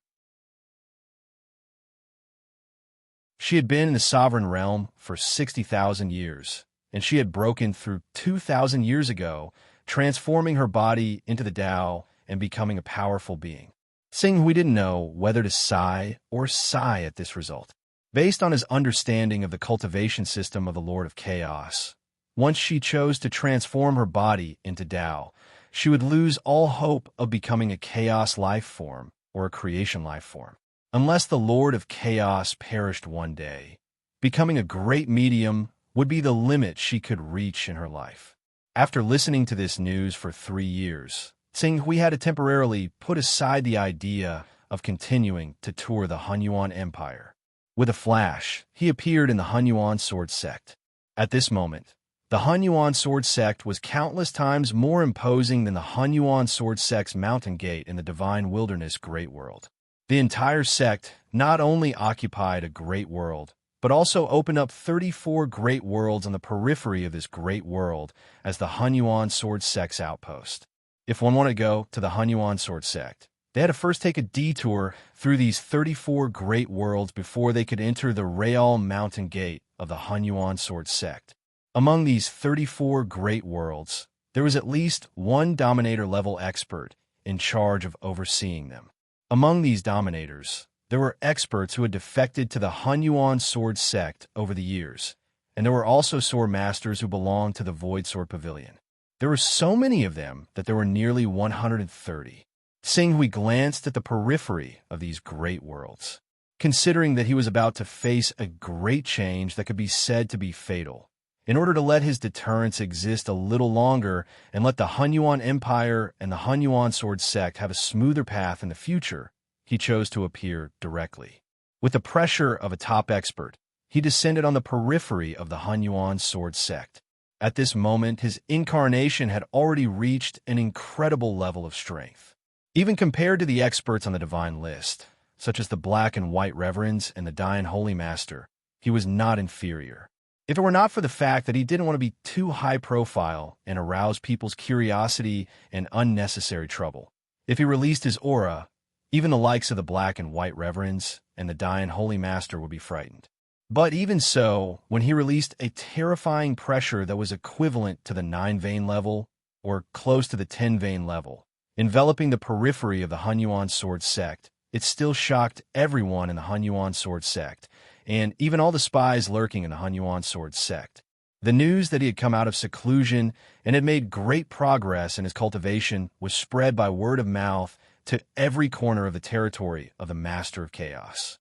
She had been in the sovereign realm for 60,000 years, and she had broken through 2,000 years ago, transforming her body into the Tao and becoming a powerful being. Tsing Hui didn't know whether to sigh or sigh at this result. Based on his understanding of the cultivation system of the Lord of Chaos, once she chose to transform her body into Tao, she would lose all hope of becoming a chaos life form or a creation life form. Unless the Lord of Chaos perished one day, becoming a great medium would be the limit she could reach in her life. After listening to this news for 3 years, Tsing Hui had to temporarily put aside the idea of continuing to tour the Hunyuan Empire. With a flash, he appeared in the Hunyuan sword sect. At this moment, the Hunyuan sword sect was countless times more imposing than the Hunyuan sword sect's mountain gate in the divine wilderness Great World. The entire sect not only occupied a great world, but also opened up 34 great worlds on the periphery of this great world as the Hunyuan sword sect's outpost. If one wanted to go to the Hunyuan sword sect, they had to first take a detour through these 34 great worlds before they could enter the Real Mountain Gate of the Hunyuan sword sect. Among these 34 great worlds, there was at least one Dominator-level expert in charge of overseeing them. Among these Dominators, there were experts who had defected to the Hunyuan sword sect over the years, and there were also sword masters who belonged to the Void Sword Pavilion. There were so many of them that there were nearly 130. Tsing Hui glanced at the periphery of these great worlds, considering that he was about to face a great change that could be said to be fatal. In order to let his deterrence exist a little longer and let the Hunyuan Empire and the Hunyuan sword sect have a smoother path in the future, he chose to appear directly. With the pressure of a top expert, he descended on the periphery of the Hunyuan sword sect. At this moment, his incarnation had already reached an incredible level of strength. Even compared to the experts on the divine list, such as the Black and White Reverends and the Dayan Holy Master, he was not inferior. If it were not for the fact that he didn't want to be too high profile and arouse people's curiosity and unnecessary trouble. If he released his aura, even the likes of the Black and White Reverends and the Dayan Holy Master would be frightened. But even so, when he released a terrifying pressure that was equivalent to the 9-vein level, or close to the 10-vein level, enveloping the periphery of the Hunyuan sword sect, it still shocked everyone in the Hunyuan sword sect, and even all the spies lurking in the Hunyuan sword sect. The news that he had come out of seclusion and had made great progress in his cultivation was spread by word of mouth to every corner of the territory of the Master of Chaos.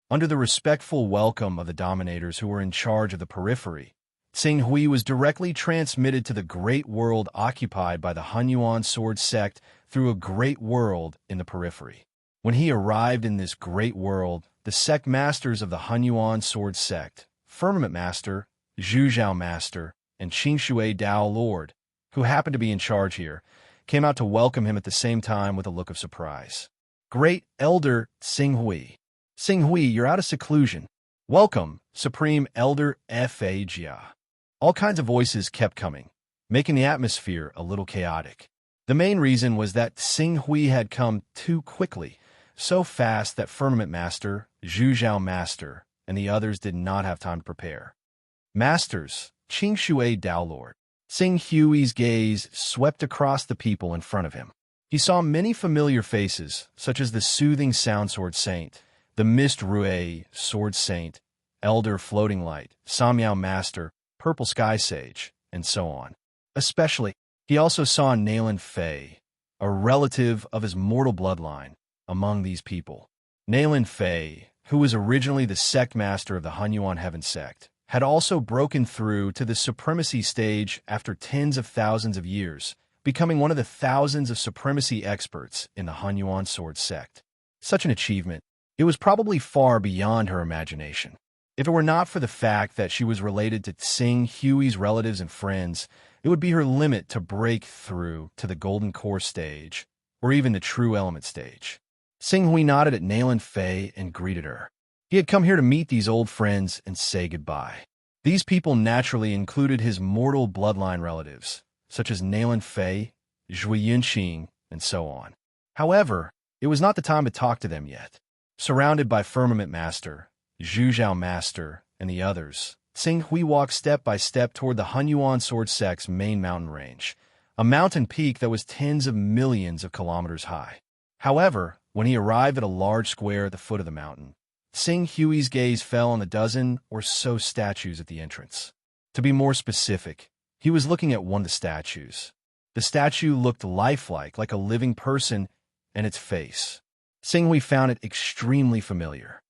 Under the respectful welcome of the dominators who were in charge of the periphery, Tsing Hui was directly transmitted to the great world occupied by the Hunyuan sword sect through a great world in the periphery. When he arrived in this great world, the sect masters of the Hunyuan sword sect, Firmament Master, Zhuzhao Master, and Qingshui Dao Lord, who happened to be in charge here, came out to welcome him at the same time with a look of surprise. Great Elder Tsing Hui. Tsing Hui, you're out of seclusion. Welcome, Supreme Elder Fa Jia. All kinds of voices kept coming, making the atmosphere a little chaotic. The main reason was that Tsing Hui had come too quickly, so fast that Firmament Master, Zhuzhao Master, and the others did not have time to prepare. Masters, Qingshui Dao Lord. Tsing Hui's gaze swept across the people in front of him. He saw many familiar faces, such as the Soothing Sound Sword Saint, the Mist Rue Sword Saint, Elder Floating Light, Samyao Master, Purple Sky Sage, and so on. Especially, he also saw Naylan Fei, a relative of his mortal bloodline, among these people. Naylan Fei, who was originally the sect master of the Hunyuan Heaven sect, had also broken through to the supremacy stage after tens of thousands of years, becoming one of the thousands of supremacy experts in the Hunyuan sword sect. Such an achievement, it was probably far beyond her imagination. If it were not for the fact that she was related to Tsing Hui's relatives and friends, it would be her limit to break through to the Golden Core stage, or even the True Element stage. Tsing Hui nodded at Naylan Fei and greeted her. He had come here to meet these old friends and say goodbye. These people naturally included his mortal bloodline relatives, such as Naylan Fei, Zhui Yunqing, and so on. However, it was not the time to talk to them yet. Surrounded by Firmament Master, Zhuzhao Master, and the others, Tsing Hui walked step by step toward the Hunyuan sword sect's main mountain range, a mountain peak that was tens of millions of kilometers high. However, when he arrived at a large square at the foot of the mountain, Tsing Hui's gaze fell on the dozen or so statues at the entrance. To be more specific, he was looking at one of the statues. The statue looked lifelike, like a living person, and its face. Tsing Hui found it extremely familiar.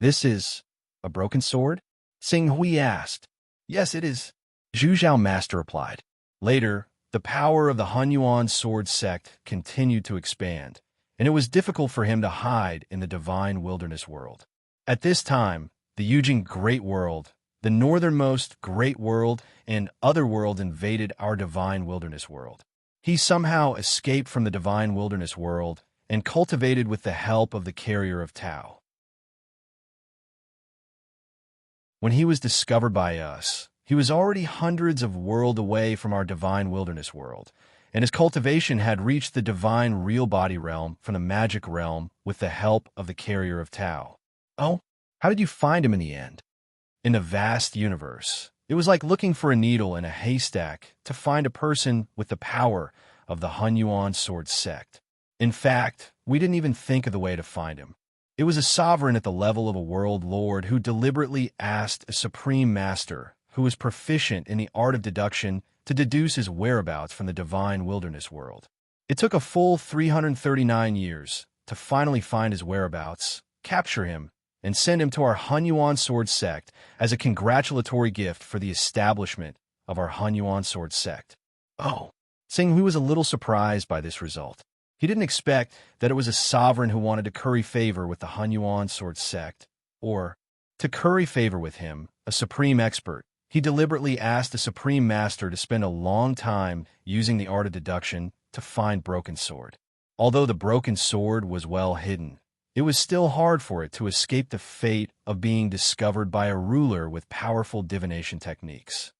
This is a broken sword? Tsing Hui asked. Yes, it is, Zhuzhao Master replied. Later, the power of the Hunyuan sword sect continued to expand, and it was difficult for him to hide in the divine wilderness world. At this time, the Yujing Great World, the northernmost Great World, and other worlds invaded our divine wilderness world. He somehow escaped from the divine wilderness world and cultivated with the help of the carrier of Tao. When he was discovered by us, he was already hundreds of worlds away from our divine wilderness world, and his cultivation had reached the divine real body realm from the magic realm with the help of the carrier of Tao. Oh, how did you find him in the end? In the vast universe, it was like looking for a needle in a haystack to find a person with the power of the Hunyuan sword sect. In fact, we didn't even think of the way to find him. It was a sovereign at the level of a world lord who deliberately asked a supreme master who was proficient in the art of deduction to deduce his whereabouts from the divine wilderness world. It took a full 339 years to finally find his whereabouts, capture him, and send him to our Hunyuan sword sect as a congratulatory gift for the establishment of our Hunyuan sword sect. Oh, Tsing Hui was a little surprised by this result. He didn't expect that it was a sovereign who wanted to curry favor with the Hunyuan sword sect, or, to curry favor with him, a supreme expert. He deliberately asked the supreme master to spend a long time using the art of deduction to find Broken Sword. Although the Broken Sword was well hidden, it was still hard for it to escape the fate of being discovered by a ruler with powerful divination techniques.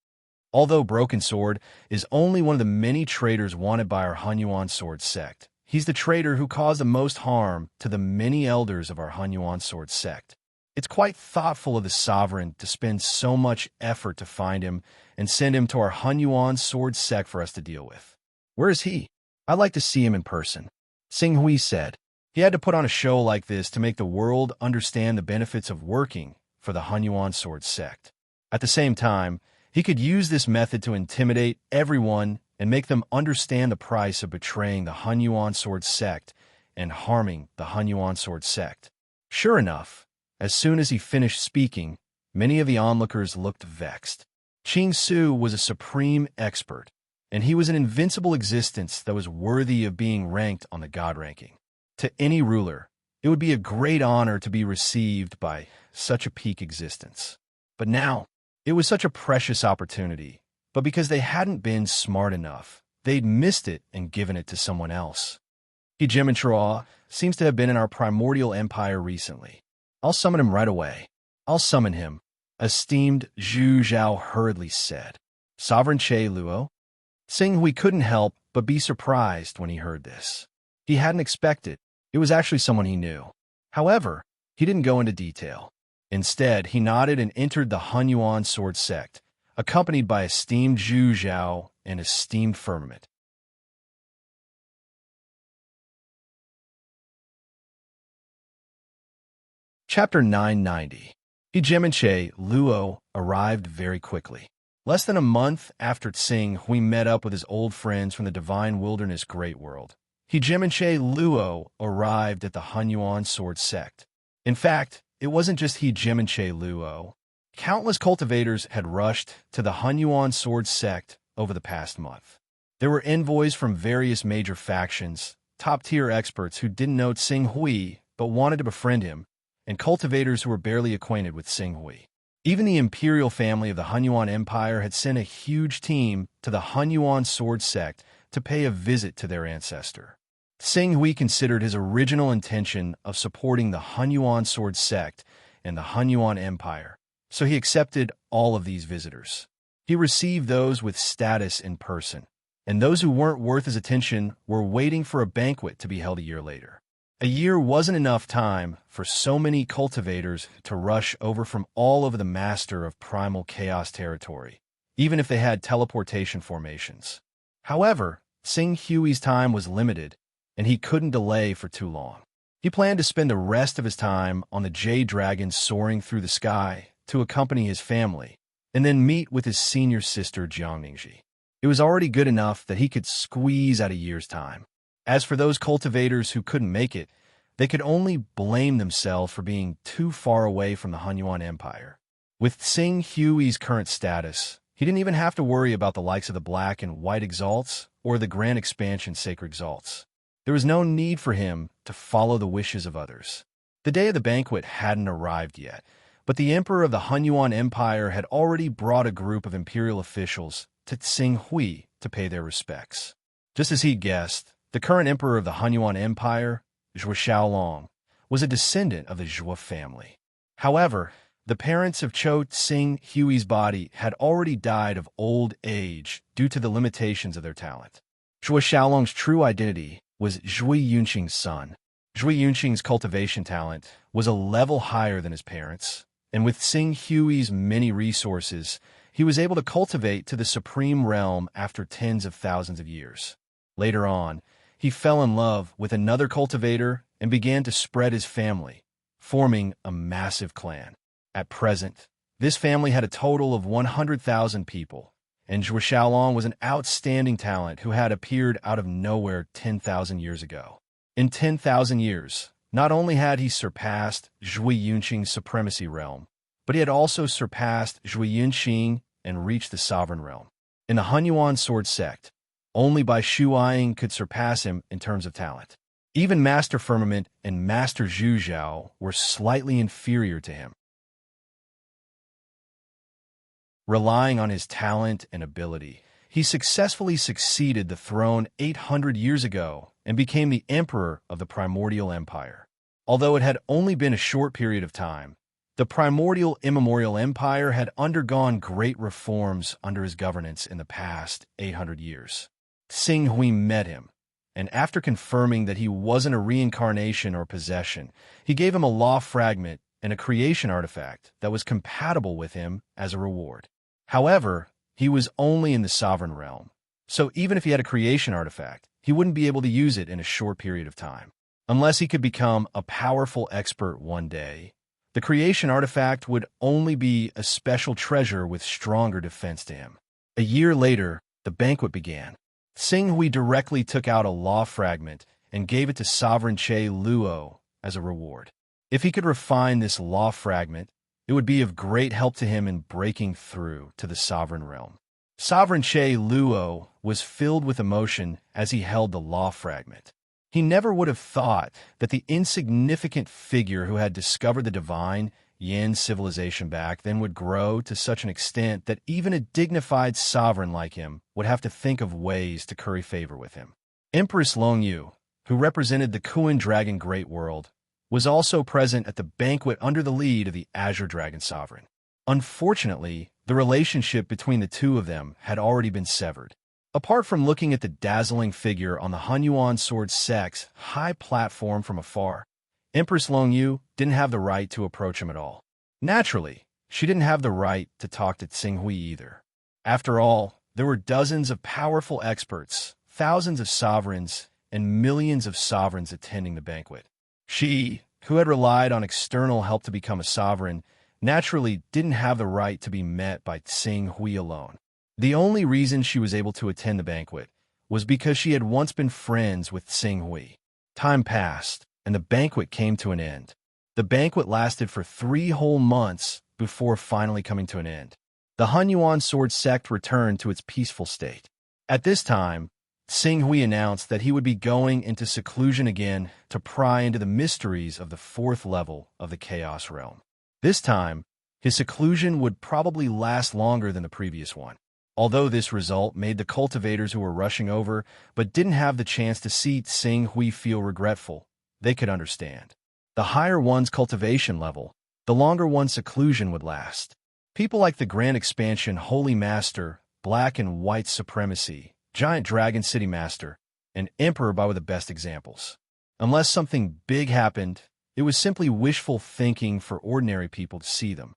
Although Broken Sword is only one of the many traitors wanted by our Hunyuan sword sect, He's the traitor who caused the most harm to the many elders of our Hunyuan sword sect. It's quite thoughtful of the sovereign to spend so much effort to find him and send him to our Hunyuan sword sect for us to deal with. Where is he? I'd like to see him in person. Sing Hui said. He had to put on a show like this to make the world understand the benefits of working for the Hunyuan sword sect. At the same time, he could use this method to intimidate everyone and make them understand the price of betraying the Hunyuan sword sect and harming the Hunyuan sword sect. Sure enough, as soon as he finished speaking, many of the onlookers looked vexed. Qing Su was a supreme expert, and he was an invincible existence that was worthy of being ranked on the god ranking. To any ruler, it would be a great honor to be received by such a peak existence. But now, it was such a precious opportunity, but because they hadn't been smart enough, they'd missed it and given it to someone else. Hegemontra seems to have been in our primordial empire recently. I'll summon him right away. I'll summon him, esteemed Zhu Zhao hurriedly said. Sovereign Che Luo? Sing Hui couldn't help but be surprised when he heard this. He hadn't expected. It was actually someone he knew. However, he didn't go into detail. Instead, he nodded and entered the Hunyuan sword sect, accompanied by esteemed Zhu Zhao and esteemed Firmament. Chapter 990. Che Luo arrived very quickly. Less than a month after Tsing Hui met up with his old friends from the Divine Wilderness Great World, Che Luo arrived at the Hunyuan sword sect. In fact, it wasn't just Che Luo. Countless cultivators had rushed to the Hunyuan sword sect over the past month. There were envoys from various major factions, top-tier experts who didn't know Tsing Hui but wanted to befriend him, and cultivators who were barely acquainted with Tsing Hui. Even the imperial family of the Hunyuan Empire had sent a huge team to the Hunyuan sword sect to pay a visit to their ancestor. Tsing Hui considered his original intention of supporting the Hunyuan sword sect and the Hunyuan Empire, so he accepted all of these visitors. He received those with status in person, and those who weren't worth his attention were waiting for a banquet to be held a year later. A year wasn't enough time for so many cultivators to rush over from all over the master of primal chaos territory, even if they had teleportation formations. However, Tsing Hui's time was limited, and he couldn't delay for too long. He planned to spend the rest of his time on the Jade Dragon soaring through the sky to accompany his family, and then meet with his senior sister Jiangningji. It was already good enough that he could squeeze out a year's time. As for those cultivators who couldn't make it, they could only blame themselves for being too far away from the Hunyuan Empire. With Tsing Hui's current status, he didn't even have to worry about the likes of the Black and White Exalts or the Grand Expansion Sacred Exalts. There was no need for him to follow the wishes of others. The day of the banquet hadn't arrived yet, but the Emperor of the Hunyuan Empire had already brought a group of imperial officials to Tsing Hui to pay their respects. Just as he guessed, the current emperor of the Hunyuan Empire, Zhuo Xiaolong, was a descendant of the Zhuo family. However, the parents of Cho Tsing Hui's body had already died of old age due to the limitations of their talent. Zhuo Xiaolong's true identity was Zhui Yunqing's son. Zhui Yunqing's cultivation talent was a level higher than his parents, and with Tsing Hui's many resources, he was able to cultivate to the supreme realm after tens of thousands of years. Later on, he fell in love with another cultivator and began to spread his family, forming a massive clan. At present, this family had a total of 100,000 people, and Zhuo Xiaolong was an outstanding talent who had appeared out of nowhere 10,000 years ago. In 10,000 years, not only had he surpassed Zhui Yunqing's supremacy realm, but he had also surpassed Zhui Yunqing and reached the sovereign realm. In the Hunyuan sword sect, only Bai Shuaiying could surpass him in terms of talent. Even Master Firmament and Master Zhu Zhao were slightly inferior to him. Relying on his talent and ability, he successfully succeeded the throne 800 years ago and became the emperor of the Primordial Empire. Although it had only been a short period of time, the Primordial Immemorial Empire had undergone great reforms under his governance in the past 800 years. Tsing Hui met him, and after confirming that he wasn't a reincarnation or possession, he gave him a law fragment and a creation artifact that was compatible with him as a reward. However, he was only in the sovereign realm, so even if he had a creation artifact, he wouldn't be able to use it in a short period of time. Unless he could become a powerful expert one day, the creation artifact would only be a special treasure with stronger defense to him. A year later, the banquet began. Tsing directly took out a law fragment and gave it to Sovereign Che Luo as a reward. If he could refine this law fragment, it would be of great help to him in breaking through to the sovereign realm. Sovereign Che Luo was filled with emotion as he held the law fragment. He never would have thought that the insignificant figure who had discovered the divine Yin civilization back then would grow to such an extent that even a dignified sovereign like him would have to think of ways to curry favor with him. Empress Longyu, who represented the Kuan Dragon Great World, was also present at the banquet under the lead of the Azure Dragon Sovereign. Unfortunately, the relationship between the two of them had already been severed. Apart from looking at the dazzling figure on the Hunyuan Sword Sect's high platform from afar, Empress Longyu didn't have the right to approach him at all. Naturally, she didn't have the right to talk to Tsing either. After all, there were dozens of powerful experts, thousands of sovereigns, and millions of sovereigns attending the banquet. She, who had relied on external help to become a sovereign, naturally didn't have the right to be met by Tsing alone. The only reason she was able to attend the banquet was because she had once been friends with Tsing. Time passed, and the banquet came to an end. The banquet lasted for 3 whole months before finally coming to an end. The Hunyuan Sword Sect returned to its peaceful state. At this time, Tsing announced that he would be going into seclusion again to pry into the mysteries of the 4th level of the Chaos Realm. This time, his seclusion would probably last longer than the previous one. Although this result made the cultivators who were rushing over but didn't have the chance to see Tsing feel regretful, they could understand. The higher one's cultivation level, the longer one's seclusion would last. People like the Grand Expansion Holy Master, Black and White Supremacy, Giant Dragon City Master, and Emperor were the best examples. Unless something big happened, it was simply wishful thinking for ordinary people to see them.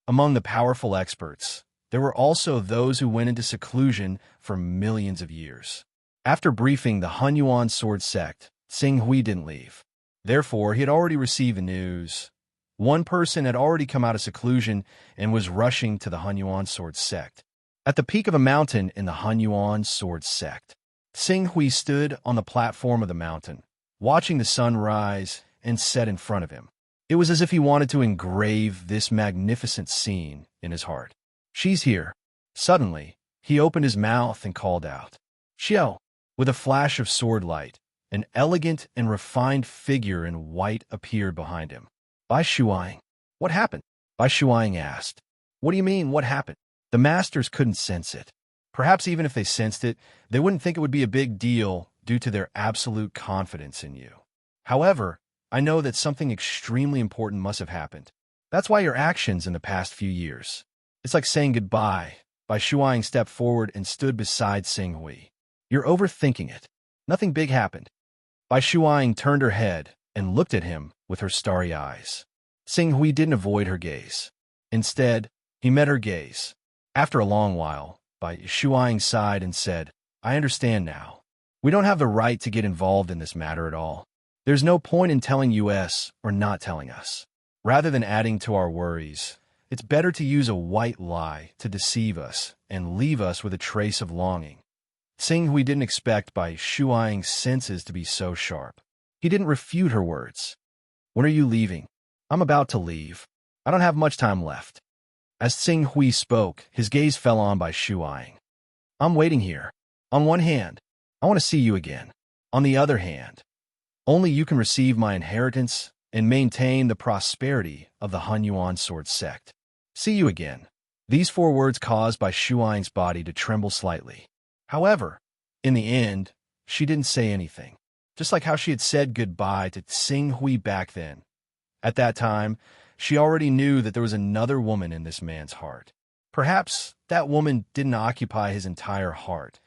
Among the powerful experts, there were also those who went into seclusion for millions of years. After briefing the Hunyuan Sword Sect, Tsing didn't leave. Therefore, he had already received the news. One person had already come out of seclusion and was rushing to the Hunyuan Sword Sect. At the peak of a mountain in the Hunyuan Sword Sect, Tsing stood on the platform of the mountain, watching the sun rise and set in front of him. It was as if he wanted to engrave this magnificent scene in his heart. "She's here." Suddenly, he opened his mouth and called out, "Xiao!" With a flash of sword light, an elegant and refined figure in white appeared behind him. "Bai Shuang, what happened?" Bai Shuang asked. "What do you mean, what happened?" The masters couldn't sense it. Perhaps even if they sensed it, they wouldn't think it would be a big deal due to their absolute confidence in you. However, I know that something extremely important must have happened. That's why your actions in the past few years. It's like saying goodbye. Bai Shuang stepped forward and stood beside Tsing. "You're overthinking it. Nothing big happened." Bai Shuang turned her head and looked at him with her starry eyes. Tsing didn't avoid her gaze. Instead, he met her gaze. After a long while, Bai Shuang sighed and said, "I understand now. We don't have the right to get involved in this matter at all. There's no point in telling us or not telling us. Rather than adding to our worries, it's better to use a white lie to deceive us and leave us with a trace of longing." Tsing didn't expect Bai Shuang's senses to be so sharp. He didn't refute her words. "When are you leaving?" "I'm about to leave. I don't have much time left." As Tsing spoke, his gaze fell on Bai Shuang. "I'm waiting here. On one hand, I want to see you again. On the other hand, only you can receive my inheritance and maintain the prosperity of the Hunyuan Sword Sect. See you again." These 4 words caused Bai Shuang's body to tremble slightly. However, in the end, she didn't say anything, just like how she had said goodbye to Tsing back then. At that time, she already knew that there was another woman in this man's heart. Perhaps that woman didn't occupy his entire heart,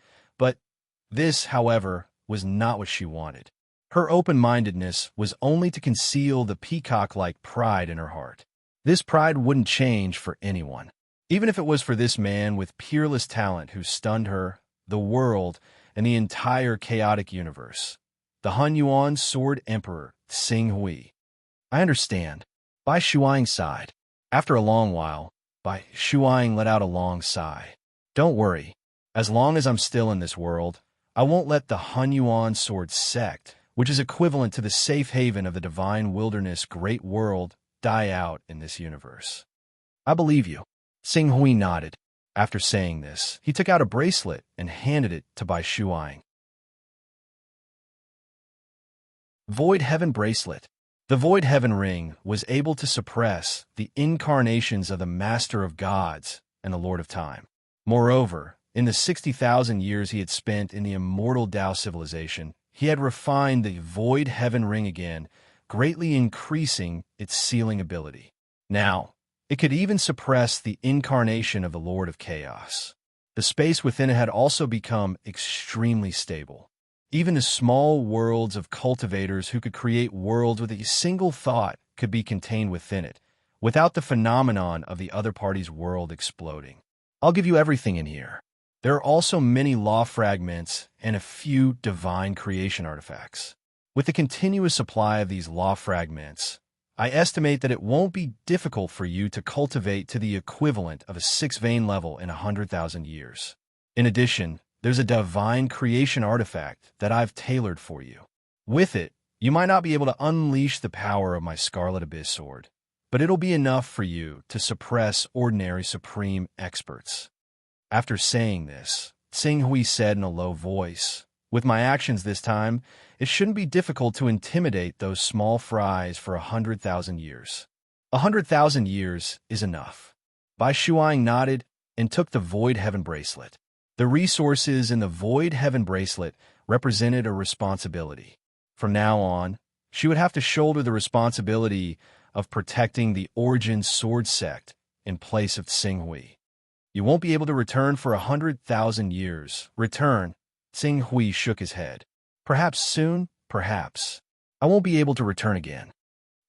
This, however, was not what she wanted. Her open-mindedness was only to conceal the peacock-like pride in her heart. This pride wouldn't change for anyone, even if it was for this man with peerless talent who stunned her, the world, and the entire chaotic universe. The Hunyuan Sword Emperor, Xing Hui. I understand. Bai Shuang sighed. After a long while, Bai Shuang let out a long sigh. Don't worry. As long as I'm still in this world, I won't let the Hunyuan Sword Sect, which is equivalent to the safe haven of the divine wilderness great world, die out in this universe. I believe you. Xing Hui nodded. After saying this, he took out a bracelet and handed it to Bai Shuang. Void Heaven Bracelet. The Void Heaven Ring was able to suppress the incarnations of the Master of Gods and the Lord of Time. Moreover, in the 60,000 years he had spent in the immortal Tao civilization, he had refined the Void Heaven Ring again, greatly increasing its sealing ability. Now, it could even suppress the incarnation of the Lord of Chaos. The space within it had also become extremely stable. Even the small worlds of cultivators who could create worlds with a single thought could be contained within it, without the phenomenon of the other party's world exploding. I'll give you everything in here. There are also many law fragments and a few divine creation artifacts. With the continuous supply of these law fragments, I estimate that it won't be difficult for you to cultivate to the equivalent of a 6-vein level in 100,000 years. In addition, there's a divine creation artifact that I've tailored for you. With it, you might not be able to unleash the power of my Scarlet Abyss sword, but it'll be enough for you to suppress ordinary supreme experts. After saying this, Xing Hui said in a low voice, with my actions this time, it shouldn't be difficult to intimidate those small fries for 100,000 years. 100,000 years is enough. Bai Shuang nodded and took the Void Heaven Bracelet. The resources in the Void Heaven Bracelet represented a responsibility. From now on, she would have to shoulder the responsibility of protecting the Origin Sword Sect in place of Xing Hui. You won't be able to return for 100,000 years. Return? Xing Hui shook his head. Perhaps soon, perhaps. I won't be able to return again.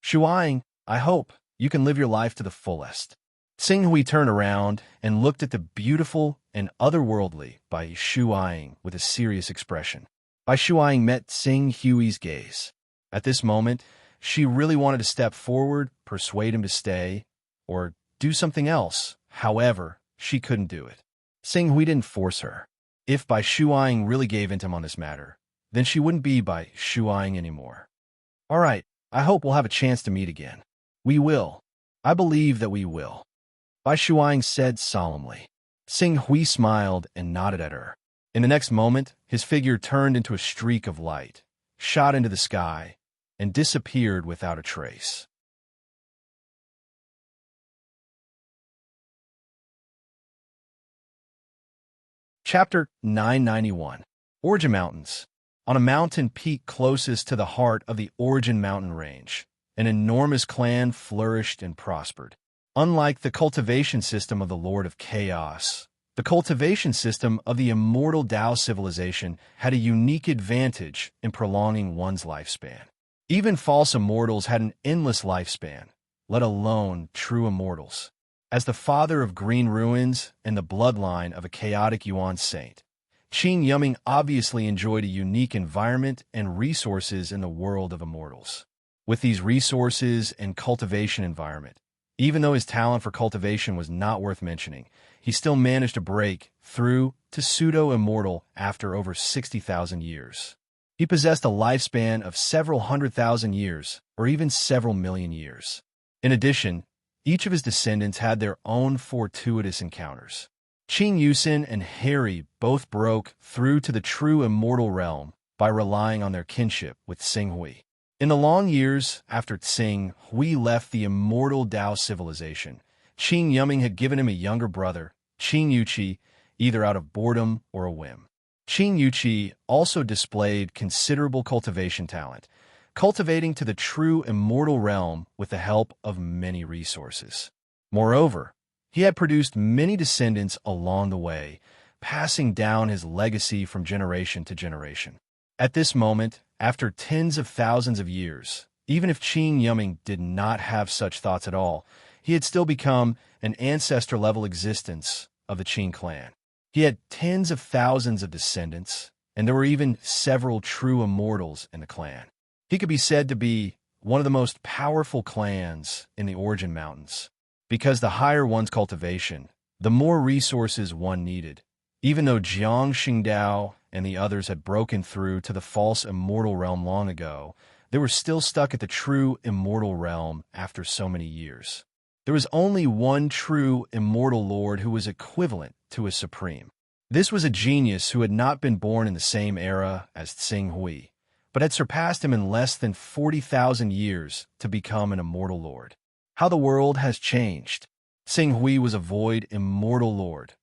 Shuang, I hope you can live your life to the fullest. Xing Hui turned around and looked at the beautiful and otherworldly Bai Shuang with a serious expression. Bai Shuang met Xing Hui's gaze. At this moment, she really wanted to step forward, persuade him to stay, or do something else. However, she couldn't do it. Xing Hui didn't force her. If Bai Shuang really gave in to him on this matter, then she wouldn't be Bai Shuang anymore. All right, I hope we'll have a chance to meet again. We will. I believe that we will. Bai Shuang said solemnly. Xing Hui smiled and nodded at her. In the next moment, his figure turned into a streak of light, shot into the sky, and disappeared without a trace. Chapter 991. Origin Mountains. On a mountain peak closest to the heart of the Origin Mountain Range, an enormous clan flourished and prospered. Unlike the cultivation system of the Lord of Chaos, the cultivation system of the immortal Tao civilization had a unique advantage in prolonging one's lifespan. Even false immortals had an endless lifespan, let alone true immortals. As the father of green ruins and the bloodline of a chaotic Yuan saint, Qin Yuming obviously enjoyed a unique environment and resources in the world of immortals. With these resources and cultivation environment, even though his talent for cultivation was not worth mentioning, he still managed to break through to pseudo-immortal after over 60,000 years. He possessed a lifespan of several 100,000 years, or even several million years. In addition, each of his descendants had their own fortuitous encounters. Qin Yusin and Harry both broke through to the true immortal realm by relying on their kinship with Xing Hui. In the long years after Xing Hui left the immortal Tao civilization, Qin Yuming had given him a younger brother, Qin Yuqi, either out of boredom or a whim. Qin Yuqi also displayed considerable cultivation talent, cultivating to the true immortal realm with the help of many resources. Moreover, he had produced many descendants along the way, passing down his legacy from generation to generation. At this moment, after tens of thousands of years, even if Qing Yuming did not have such thoughts at all, he had still become an ancestor-level existence of the Qing clan. He had tens of thousands of descendants, and there were even several true immortals in the clan. He could be said to be one of the most powerful clans in the Origin Mountains, because the higher one's cultivation, the more resources one needed. Even though Jiang Xingdao and the others had broken through to the false immortal realm long ago, they were still stuck at the true immortal realm after so many years. There was only one true immortal lord who was equivalent to a supreme. This was a genius who had not been born in the same era as Tsing Hui, but had surpassed him in less than 40,000 years to become an immortal lord. How the world has changed. Tsing Hui was a void immortal lord.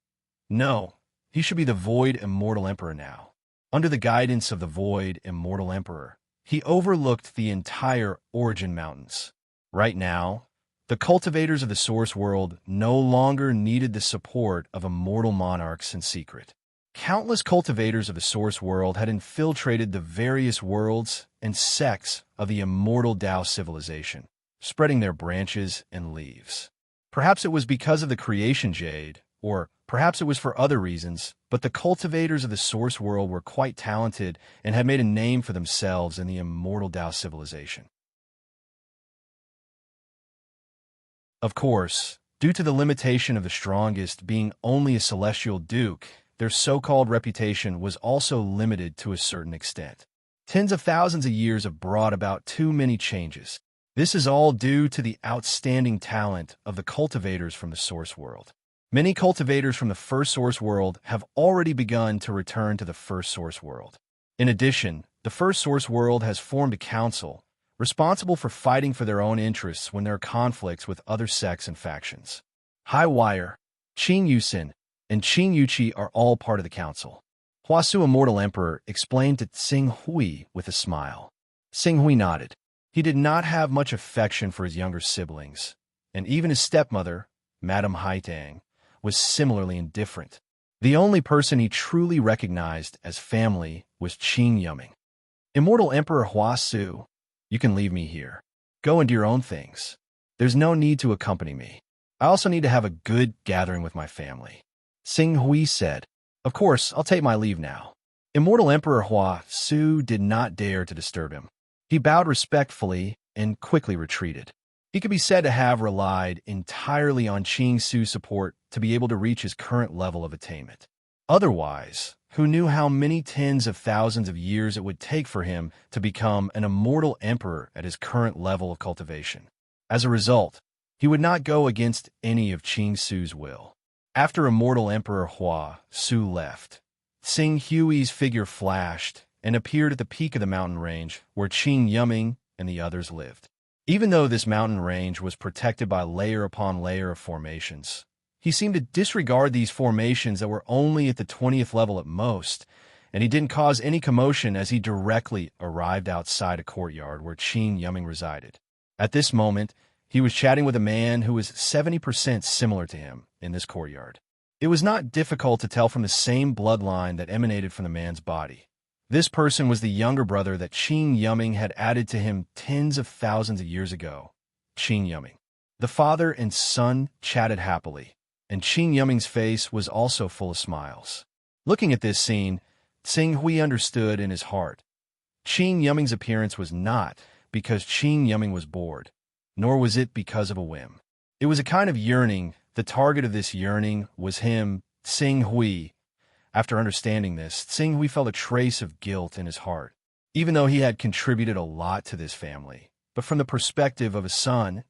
No, he should be the void immortal emperor now. Under the guidance of the void immortal emperor, he overlooked the entire Origin Mountains. Right now, the cultivators of the source world no longer needed the support of immortal monarchs in secret. Countless cultivators of the source world had infiltrated the various worlds and sects of the immortal Tao civilization, spreading their branches and leaves. Perhaps it was because of the creation jade, or perhaps it was for other reasons, but the cultivators of the source world were quite talented and had made a name for themselves in the immortal Tao civilization. Of course, due to the limitation of the strongest being only a celestial duke, their so-called reputation was also limited to a certain extent. Tens of thousands of years have brought about too many changes. This is all due to the outstanding talent of the cultivators from the source world. Many cultivators from the first source world have already begun to return to the first source world. In addition, the first source world has formed a council responsible for fighting for their own interests when there are conflicts with other sects and factions. High Wire, Qing Yusin, and Qing Yuqi are all part of the council. Huasu Immortal Emperor explained to Tsing Hui with a smile. Tsing Hui nodded. He did not have much affection for his younger siblings, and even his stepmother, Madame Haitang, was similarly indifferent. The only person he truly recognized as family was Qing Yuming. Immortal Emperor Huasu, you can leave me here. Go and do your own things. There's no need to accompany me. I also need to have a good gathering with my family. Tsing Hui said, Of course, I'll take my leave now. Immortal Emperor Huasu did not dare to disturb him. He bowed respectfully and quickly retreated. He could be said to have relied entirely on Qing Su's support to be able to reach his current level of attainment. Otherwise, who knew how many tens of thousands of years it would take for him to become an immortal emperor at his current level of cultivation? As a result, he would not go against any of Qing Su's will. After Immortal Emperor Hua Su left, Tsing Hui's figure flashed and appeared at the peak of the mountain range where Qing Yuming and the others lived. Even though this mountain range was protected by layer upon layer of formations, he seemed to disregard these formations that were only at the 20th level at most, and he didn't cause any commotion as he directly arrived outside a courtyard where Qing Yuming resided. At this moment, he was chatting with a man who was 70% similar to him in this courtyard. It was not difficult to tell from the same bloodline that emanated from the man's body. This person was the younger brother that Qing Yuming had added to him tens of thousands of years ago, Qing Yuming. The father and son chatted happily, and Qing Yuming's face was also full of smiles. Looking at this scene, Tsing Hui understood in his heart. Qing Yuming's appearance was not because Qing Yuming was bored, nor was it because of a whim. It was a kind of yearning. The target of this yearning was him, Tsing Hui. After understanding this, Tsing Hui felt a trace of guilt in his heart, even though he had contributed a lot to this family, but from the perspective of a son,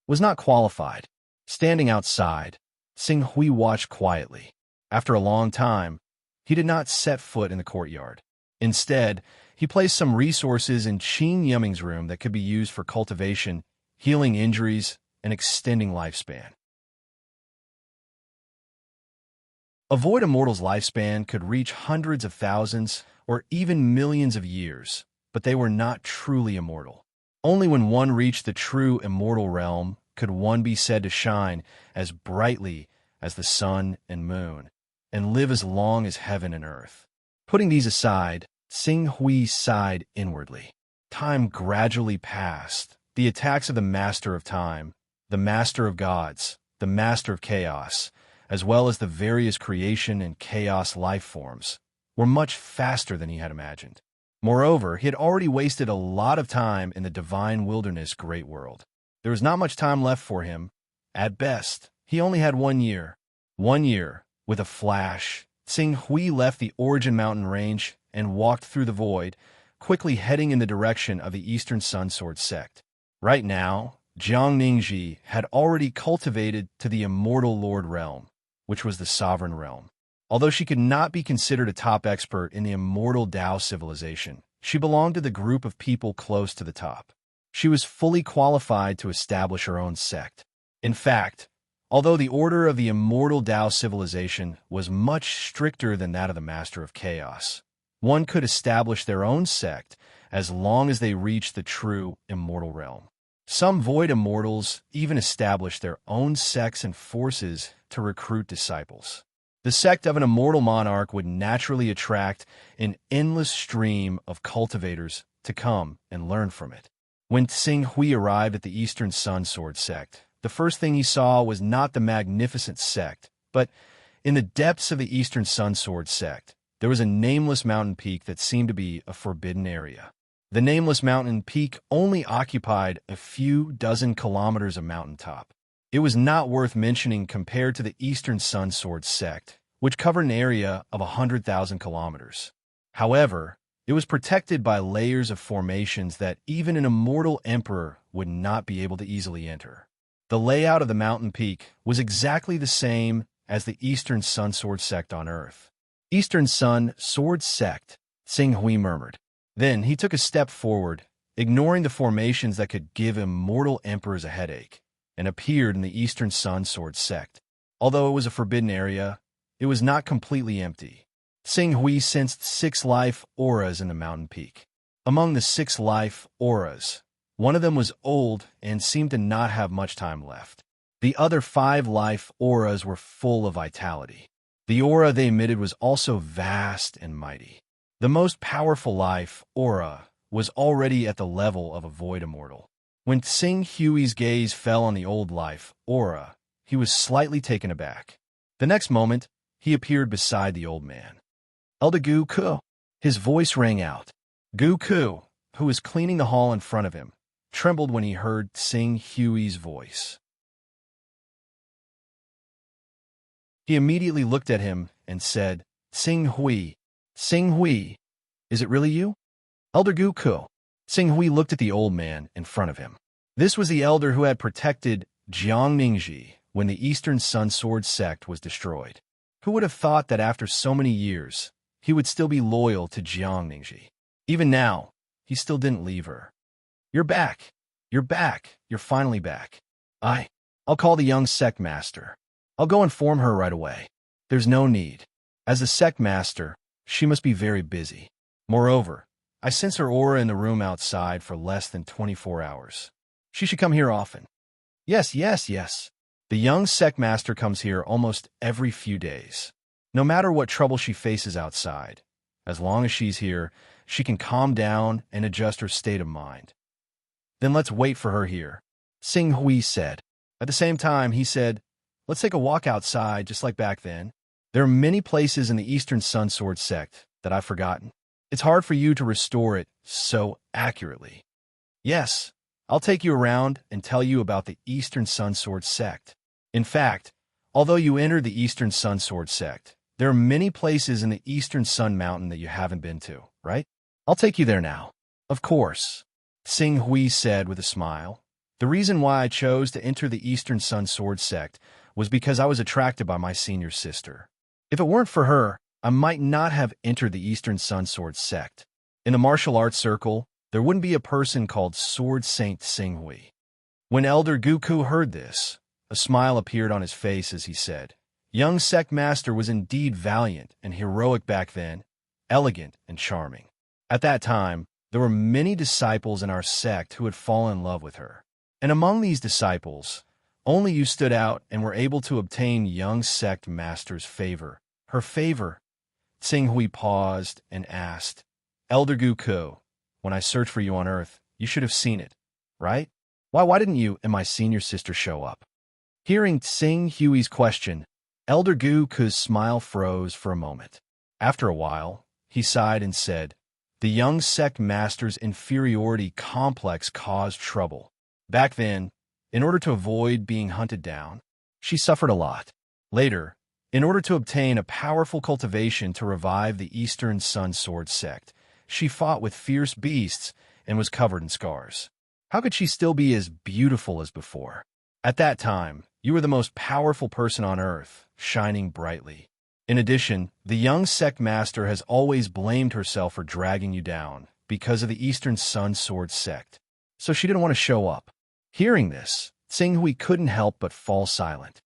was not qualified. Standing outside, Tsing Hui watched quietly. After a long time, he did not set foot in the courtyard. Instead, he placed some resources in Qing Yuming's room that could be used for cultivation, healing injuries, and extending lifespan. A void immortal's lifespan could reach hundreds of thousands or even millions of years, but they were not truly immortal. Only when one reached the true immortal realm could one be said to shine as brightly as the sun and moon. and live as long as heaven and earth. Putting these aside, Xing Hui sighed inwardly. Time gradually passed. The attacks of the Master of Time, the Master of Gods, the Master of Chaos, as well as the various creation and chaos life forms, were much faster than he had imagined. Moreover, he had already wasted a lot of time in the divine wilderness great world. There was not much time left for him. At best, he only had 1 year. 1 year, with a flash, Xing Hui left the Origin Mountain range and walked through the void, quickly heading in the direction of the Eastern Sun Sword sect. Right now, Jiang Ningji had already cultivated to the Immortal Lord realm, which was the sovereign realm. Although she could not be considered a top expert in the immortal Tao civilization, she belonged to the group of people close to the top. She was fully qualified to establish her own sect. In fact, although the order of the immortal Tao civilization was much stricter than that of the Master of Chaos, one could establish their own sect as long as they reached the true immortal realm. Some void immortals even established their own sects and forces to recruit disciples. The sect of an immortal monarch would naturally attract an endless stream of cultivators to come and learn from it. When Xing Hui arrived at the Eastern Sun Sword sect, the first thing he saw was not the magnificent sect, but in the depths of the Eastern Sun Sword sect, there was a nameless mountain peak that seemed to be a forbidden area. The nameless mountain peak only occupied a few dozen kilometers of mountaintop. It was not worth mentioning compared to the Eastern Sun Sword sect, which covered an area of 100,000 kilometers. However, it was protected by layers of formations that even an immortal emperor would not be able to easily enter. The layout of the mountain peak was exactly the same as the Eastern Sun Sword sect on Earth. Eastern Sun Sword sect, Xing Hui murmured. Then he took a step forward, ignoring the formations that could give immortal emperors a headache, and appeared in the Eastern Sun Sword sect. Although it was a forbidden area, it was not completely empty. Xing Hui sensed 6 life auras in the mountain peak. Among the 6 life auras, one of them was old and seemed to not have much time left. The other 5 life auras were full of vitality. The aura they emitted was also vast and mighty. The most powerful life aura was already at the level of a void immortal. When Xing Hui's gaze fell on the old life aura, he was slightly taken aback. The next moment, he appeared beside the old man. Elder Gu Ku. His voice rang out. Gu Ku, who was cleaning the hall in front of him, trembled when he heard Xing Hui's voice. He immediately looked at him and said, Xing Hui, Xing Hui, is it really you? Elder Gu Ku. Xing Hui looked at the old man in front of him. This was the elder who had protected Jiang Ningji when the Eastern Sun Sword sect was destroyed. Who would have thought that after so many years, he would still be loyal to Jiang Ningji? Even now, he still didn't leave her. You're back. You're back. You're finally back. I'll call the young sect master. I'll go inform her right away. There's no need. As the sect master, she must be very busy. Moreover, I sense her aura in the room outside for less than 24 hours. She should come here often. Yes. The young sect master comes here almost every few days. No matter what trouble she faces outside, as long as she's here, she can calm down and adjust her state of mind. Then let's wait for her here, Xing Hui said. At the same time, he said, let's take a walk outside just like back then. There are many places in the Eastern Sun Sword sect that I've forgotten. It's hard for you to restore it so accurately. Yes, I'll take you around and tell you about the Eastern Sun Sword sect. In fact, although you entered the Eastern Sun Sword sect, there are many places in the Eastern Sun Mountain that you haven't been to, right? I'll take you there now. Of course, Xing Hui said with a smile. The reason why I chose to enter the Eastern Sun Sword sect was because I was attracted by my senior sister. If it weren't for her, I might not have entered the Eastern Sun Sword sect. In the martial arts circle, there wouldn't be a person called Sword Saint Xing Hui. When Elder Gu Ku heard this, a smile appeared on his face as he said, young sect master was indeed valiant and heroic back then, elegant and charming. At that time, there were many disciples in our sect who had fallen in love with her. And among these disciples, only you stood out and were able to obtain young sect master's favor Her favor. Tsing Hui paused and asked, Elder Guko, when I searched for you on Earth, you should have seen it, right? Why didn't you and my senior sister show up? Hearing Tsing Hui's question, Elder Guko's smile froze for a moment. After a while, he sighed and said, the young sect master's inferiority complex caused trouble. Back then, in order to avoid being hunted down, she suffered a lot. Later, in order to obtain a powerful cultivation to revive the Eastern Sun Sword sect, she fought with fierce beasts and was covered in scars. How could she still be as beautiful as before? At that time, you were the most powerful person on Earth, shining brightly. In addition, the young sect master has always blamed herself for dragging you down because of the Eastern Sun Sword sect, so she didn't want to show up. Hearing this, Tsing Hui couldn't help but fall silent.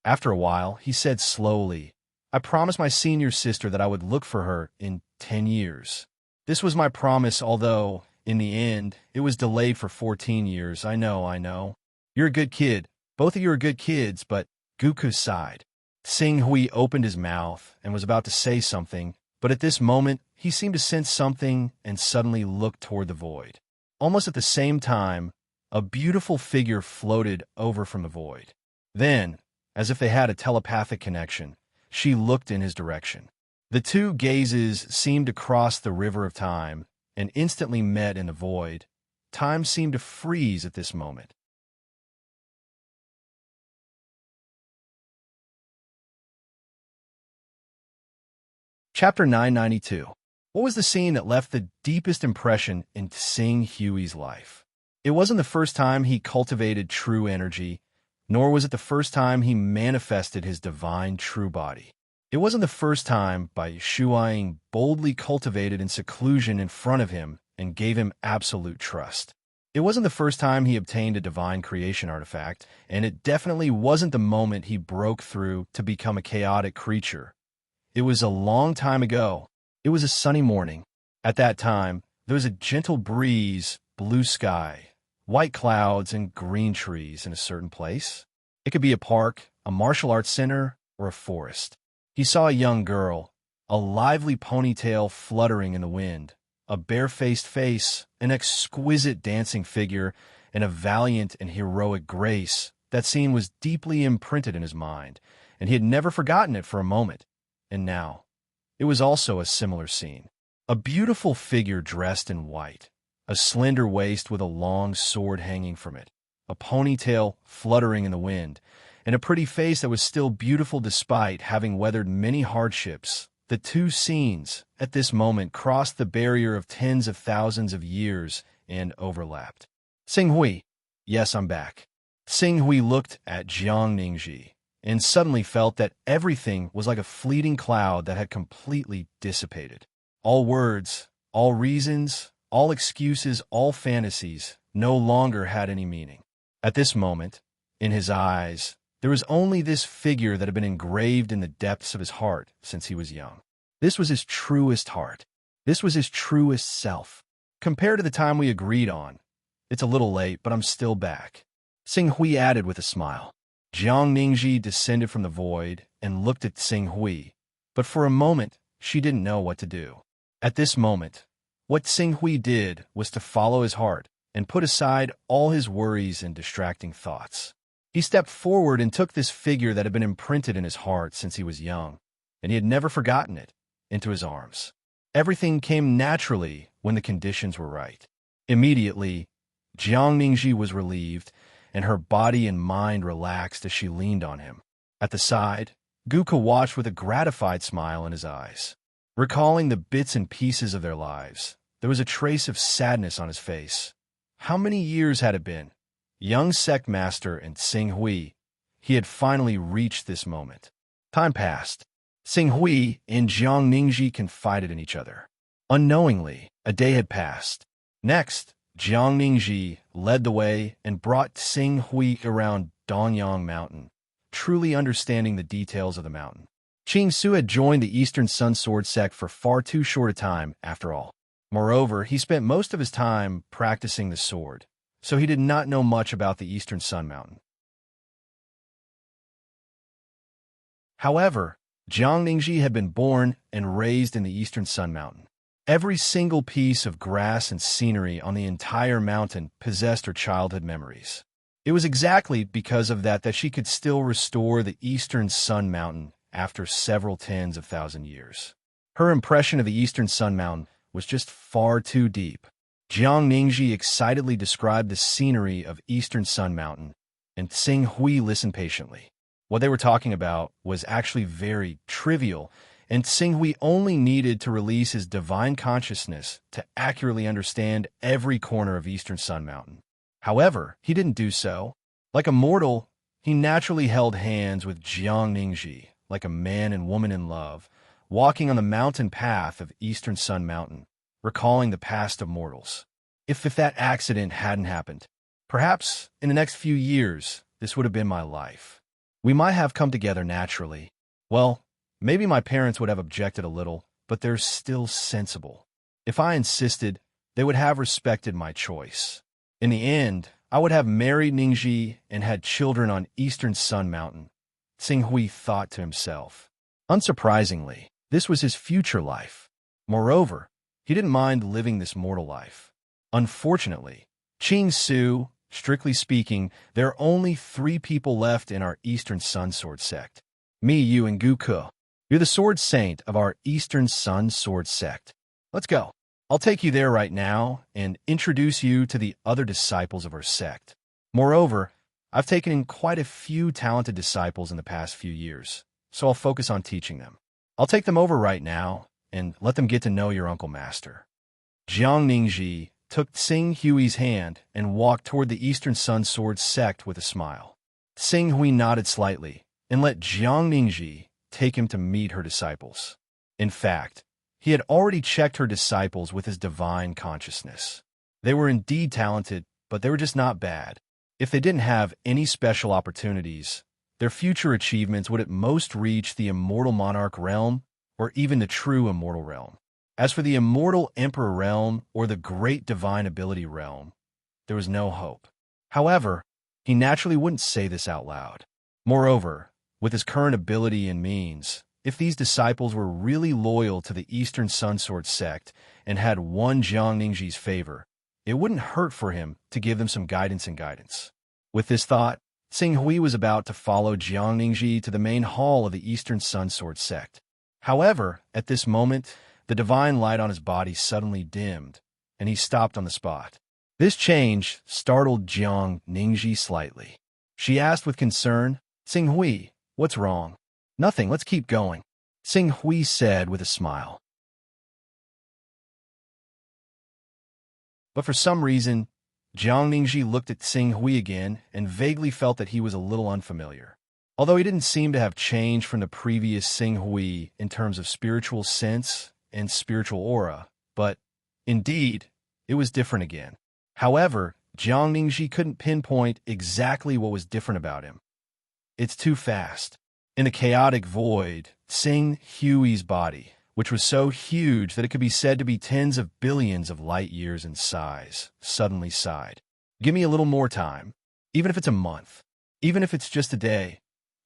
After a while, he said slowly, I promised my senior sister that I would look for her in 10 years. This was my promise, although, in the end, it was delayed for 14 years. I know. You're a good kid. Both of you are good kids, but Guku sighed. Tsing Hui opened his mouth and was about to say something, but at this moment, he seemed to sense something and suddenly looked toward the void. Almost at the same time, a beautiful figure floated over from the void. Then, as if they had a telepathic connection, she looked in his direction. The two gazes seemed to cross the river of time and instantly met in the void. Time seemed to freeze at this moment. Chapter 992. What was the scene that left the deepest impression in Tsing Hui's life? It wasn't the first time he cultivated true energy, nor was it the first time he manifested his divine true body. It wasn't the first time Bai Shuai boldly cultivated in seclusion in front of him and gave him absolute trust. It wasn't the first time he obtained a divine creation artifact, and it definitely wasn't the moment he broke through to become a chaotic creature. It was a long time ago. It was a sunny morning. At that time, there was a gentle breeze, blue sky, white clouds, and green trees in a certain place. It could be a park, a martial arts center, or a forest. He saw a young girl, a lively ponytail fluttering in the wind, a bare-faced face, an exquisite dancing figure, and a valiant and heroic grace. That scene was deeply imprinted in his mind, and he had never forgotten it for a moment. And now, it was also a similar scene. A beautiful figure dressed in white, a slender waist with a long sword hanging from it, a ponytail fluttering in the wind, and a pretty face that was still beautiful despite having weathered many hardships. The two scenes, at this moment, crossed the barrier of tens of thousands of years and overlapped. Tsing Hui. Yes, I'm back. Tsing Hui looked at Jiang Ningji and suddenly felt that everything was like a fleeting cloud that had completely dissipated. All words, all reasons, all excuses, all fantasies no longer had any meaning. At this moment, in his eyes, there was only this figure that had been engraved in the depths of his heart since he was young. This was his truest heart. This was his truest self. Compared to the time we agreed on, it's a little late, but I'm still back. Tsing Hui added with a smile. Jiang Ningji descended from the void and looked at Tsing Hui, but for a moment, she didn't know what to do. At this moment, what Tsing Hui did was to follow his heart and put aside all his worries and distracting thoughts. He stepped forward and took this figure that had been imprinted in his heart since he was young, and he had never forgotten it, into his arms. Everything came naturally when the conditions were right. Immediately, Jiang Ningji was relieved, and her body and mind relaxed as she leaned on him. At the side, Guka watched with a gratified smile in his eyes. Recalling the bits and pieces of their lives, there was a trace of sadness on his face. How many years had it been? Young sect master and Tsing Hui. He had finally reached this moment. Time passed. Tsing Hui and Jiang Ningji confided in each other. Unknowingly, a day had passed. Next, Jiang Ningji led the way and brought Tsing Hui around Donyang Mountain, truly understanding the details of the mountain. Qing Su had joined the Eastern Sun Sword sect for far too short a time, after all. Moreover, he spent most of his time practicing the sword, so he did not know much about the Eastern Sun Mountain. However, Jiang Ningji had been born and raised in the eastern Sun Mountain. Every single piece of grass and scenery on the entire mountain possessed her childhood memories. It was exactly because of that she could still restore the eastern Sun Mountain after several tens of thousand years. Her impression of the eastern Sun Mountain was just far too deep. Jiang Ningji excitedly described the scenery of eastern Sun Mountain, and Xing Hui listened patiently. What they were talking about was actually very trivial, and Xing Hui only needed to release his divine consciousness to accurately understand every corner of eastern Sun Mountain. However, he didn't do so. Like a mortal, he naturally held hands with Jiang Ningji, like a man and woman in love, walking on the mountain path of eastern Sun Mountain, recalling the past of mortals. If that accident hadn't happened, perhaps in the next few years, this would have been my life. We might have come together naturally. Well, maybe my parents would have objected a little, but they're still sensible. If I insisted, they would have respected my choice. In the end, I would have married Ningji and had children on eastern Sun Mountain, Xing Hui thought to himself. Unsurprisingly, this was his future life. Moreover, he didn't mind living this mortal life. Unfortunately, Qing Su, strictly speaking, there are only 3 people left in our Eastern Sun Sword sect. Me, you, and Guke. You're the sword saint of our Eastern Sun Sword sect. Let's go. I'll take you there right now and introduce you to the other disciples of our sect. Moreover, I've taken in quite a few talented disciples in the past few years, so I'll focus on teaching them. I'll take them over right now and let them get to know your Uncle Master. Jiang Ningji took Xing Hui's hand and walked toward the Eastern Sun Sword sect with a smile. Xing Hui nodded slightly and let Jiang Ningji take him to meet her disciples. In fact, he had already checked her disciples with his divine consciousness. They were indeed talented, but they were just not bad. If they didn't have any special opportunities, their future achievements would at most reach the immortal monarch realm or even the true immortal realm. As for the immortal emperor realm or the great divine ability realm, there was no hope. However, he naturally wouldn't say this out loud. Moreover, with his current ability and means, if these disciples were really loyal to the Eastern Sun Sword sect and had won Jiang Ningji's favor, it wouldn't hurt for him to give them some guidance. With this thought, Xing Hui was about to follow Jiang Ningji to the main hall of the Eastern Sun Sword sect. However, at this moment, the divine light on his body suddenly dimmed, and he stopped on the spot. This change startled Jiang Ningji slightly. She asked with concern, "Xing Hui, what's wrong?" "Nothing, let's keep going," Xing Hui said with a smile. But for some reason, Jiang Ningji looked at Xing Hui again and vaguely felt that he was a little unfamiliar. Although he didn't seem to have changed from the previous Xing Hui in terms of spiritual sense and spiritual aura, but indeed, it was different again. However, Jiang Ningji couldn't pinpoint exactly what was different about him. It's too fast. In the chaotic void, Xing Hui's body, which was so huge that it could be said to be tens of billions of light years in size, suddenly sighed. "Give me a little more time, even if it's a month, even if it's just a day."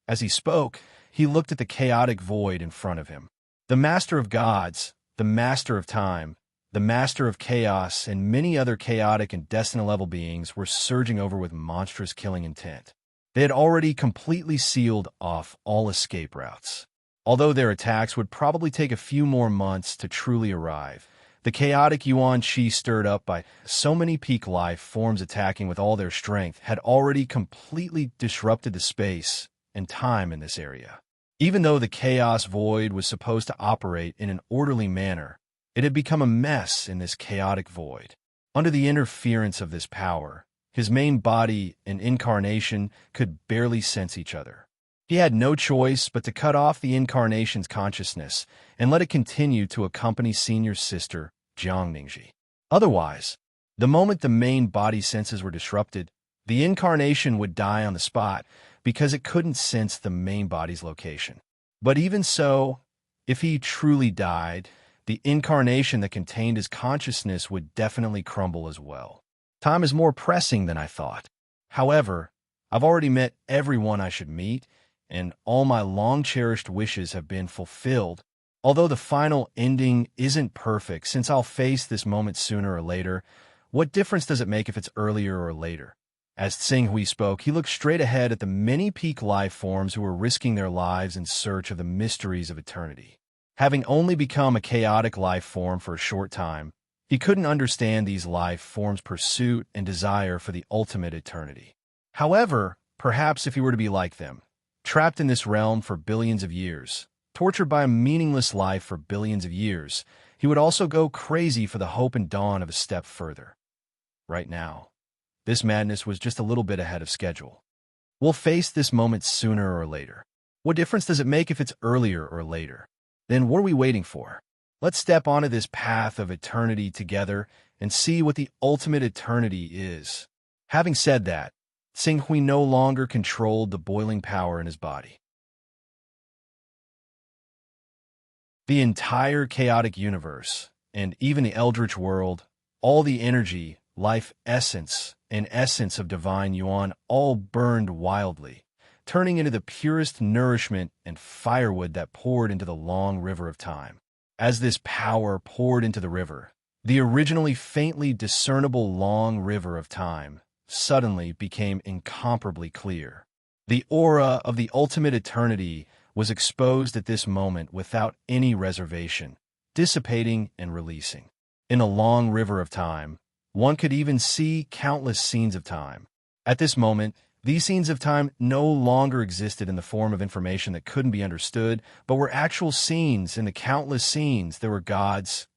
As he spoke, he looked at the chaotic void in front of him. The Master of Gods, the Master of Time, the Master of Chaos, and many other chaotic and Destiny-level beings were surging over with monstrous killing intent. They had already completely sealed off all escape routes. Although their attacks would probably take a few more months to truly arrive, the chaotic Yuan Qi stirred up by so many peak life forms attacking with all their strength had already completely disrupted the space and time in this area. Even though the chaos void was supposed to operate in an orderly manner, it had become a mess in this chaotic void. Under the interference of this power, his main body and incarnation could barely sense each other. He had no choice but to cut off the incarnation's consciousness and let it continue to accompany senior sister, Jiang Ningji. Otherwise, the moment the main body senses were disrupted, the incarnation would die on the spot because it couldn't sense the main body's location. But even so, if he truly died, the incarnation that contained his consciousness would definitely crumble as well. Time is more pressing than I thought. However, I've already met everyone I should meet, and all my long-cherished wishes have been fulfilled. Although the final ending isn't perfect, since I'll face this moment sooner or later, what difference does it make if it's earlier or later? As Tsing Hui spoke, he looked straight ahead at the many peak life forms who were risking their lives in search of the mysteries of eternity. Having only become a chaotic life form for a short time, he couldn't understand these life forms' pursuit and desire for the ultimate eternity. However, perhaps if he were to be like them, trapped in this realm for billions of years, tortured by a meaningless life for billions of years, he would also go crazy for the hope and dawn of a step further. Right now, this madness was just a little bit ahead of schedule. We'll face this moment sooner or later. What difference does it make if it's earlier or later? Then what are we waiting for? Let's step onto this path of eternity together and see what the ultimate eternity is. Having said that, Tsing Hui no longer controlled the boiling power in his body. The entire chaotic universe, and even the eldritch world, all the energy, life essence, and essence of divine Yuan all burned wildly, turning into the purest nourishment and firewood that poured into the long river of time. As this power poured into the river, the originally faintly discernible long river of time suddenly became incomparably clear. The aura of the ultimate eternity was exposed at this moment without any reservation, dissipating and releasing. In a long river of time, one could even see countless scenes of time. At this moment, these scenes of time no longer existed in the form of information that couldn't be understood, but were actual scenes. In the countless scenes, there were gods,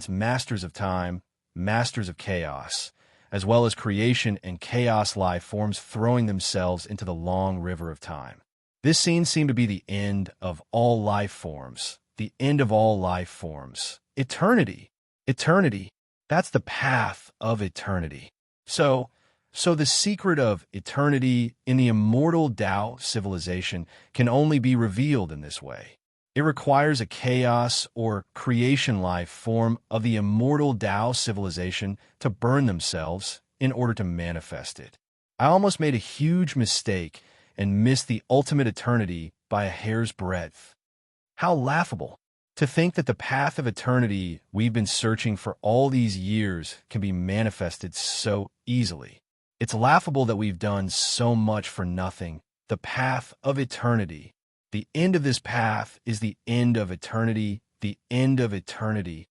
masters of time, masters of chaos, as well as creation and chaos life forms throwing themselves into the long river of time. This scene seemed to be the end of all life forms, the end of all life forms. Eternity. Eternity. That's the path of eternity. So the secret of eternity in the immortal Tao civilization can only be revealed in this way. It requires a chaos or creation life form of the immortal Tao civilization to burn themselves in order to manifest it. I almost made a huge mistake and missed the ultimate eternity by a hair's breadth. How laughable! To think that the path of eternity we've been searching for all these years can be manifested so easily. It's laughable that we've done so much for nothing. The path of eternity. The end of this path is the end of eternity, the end of eternity.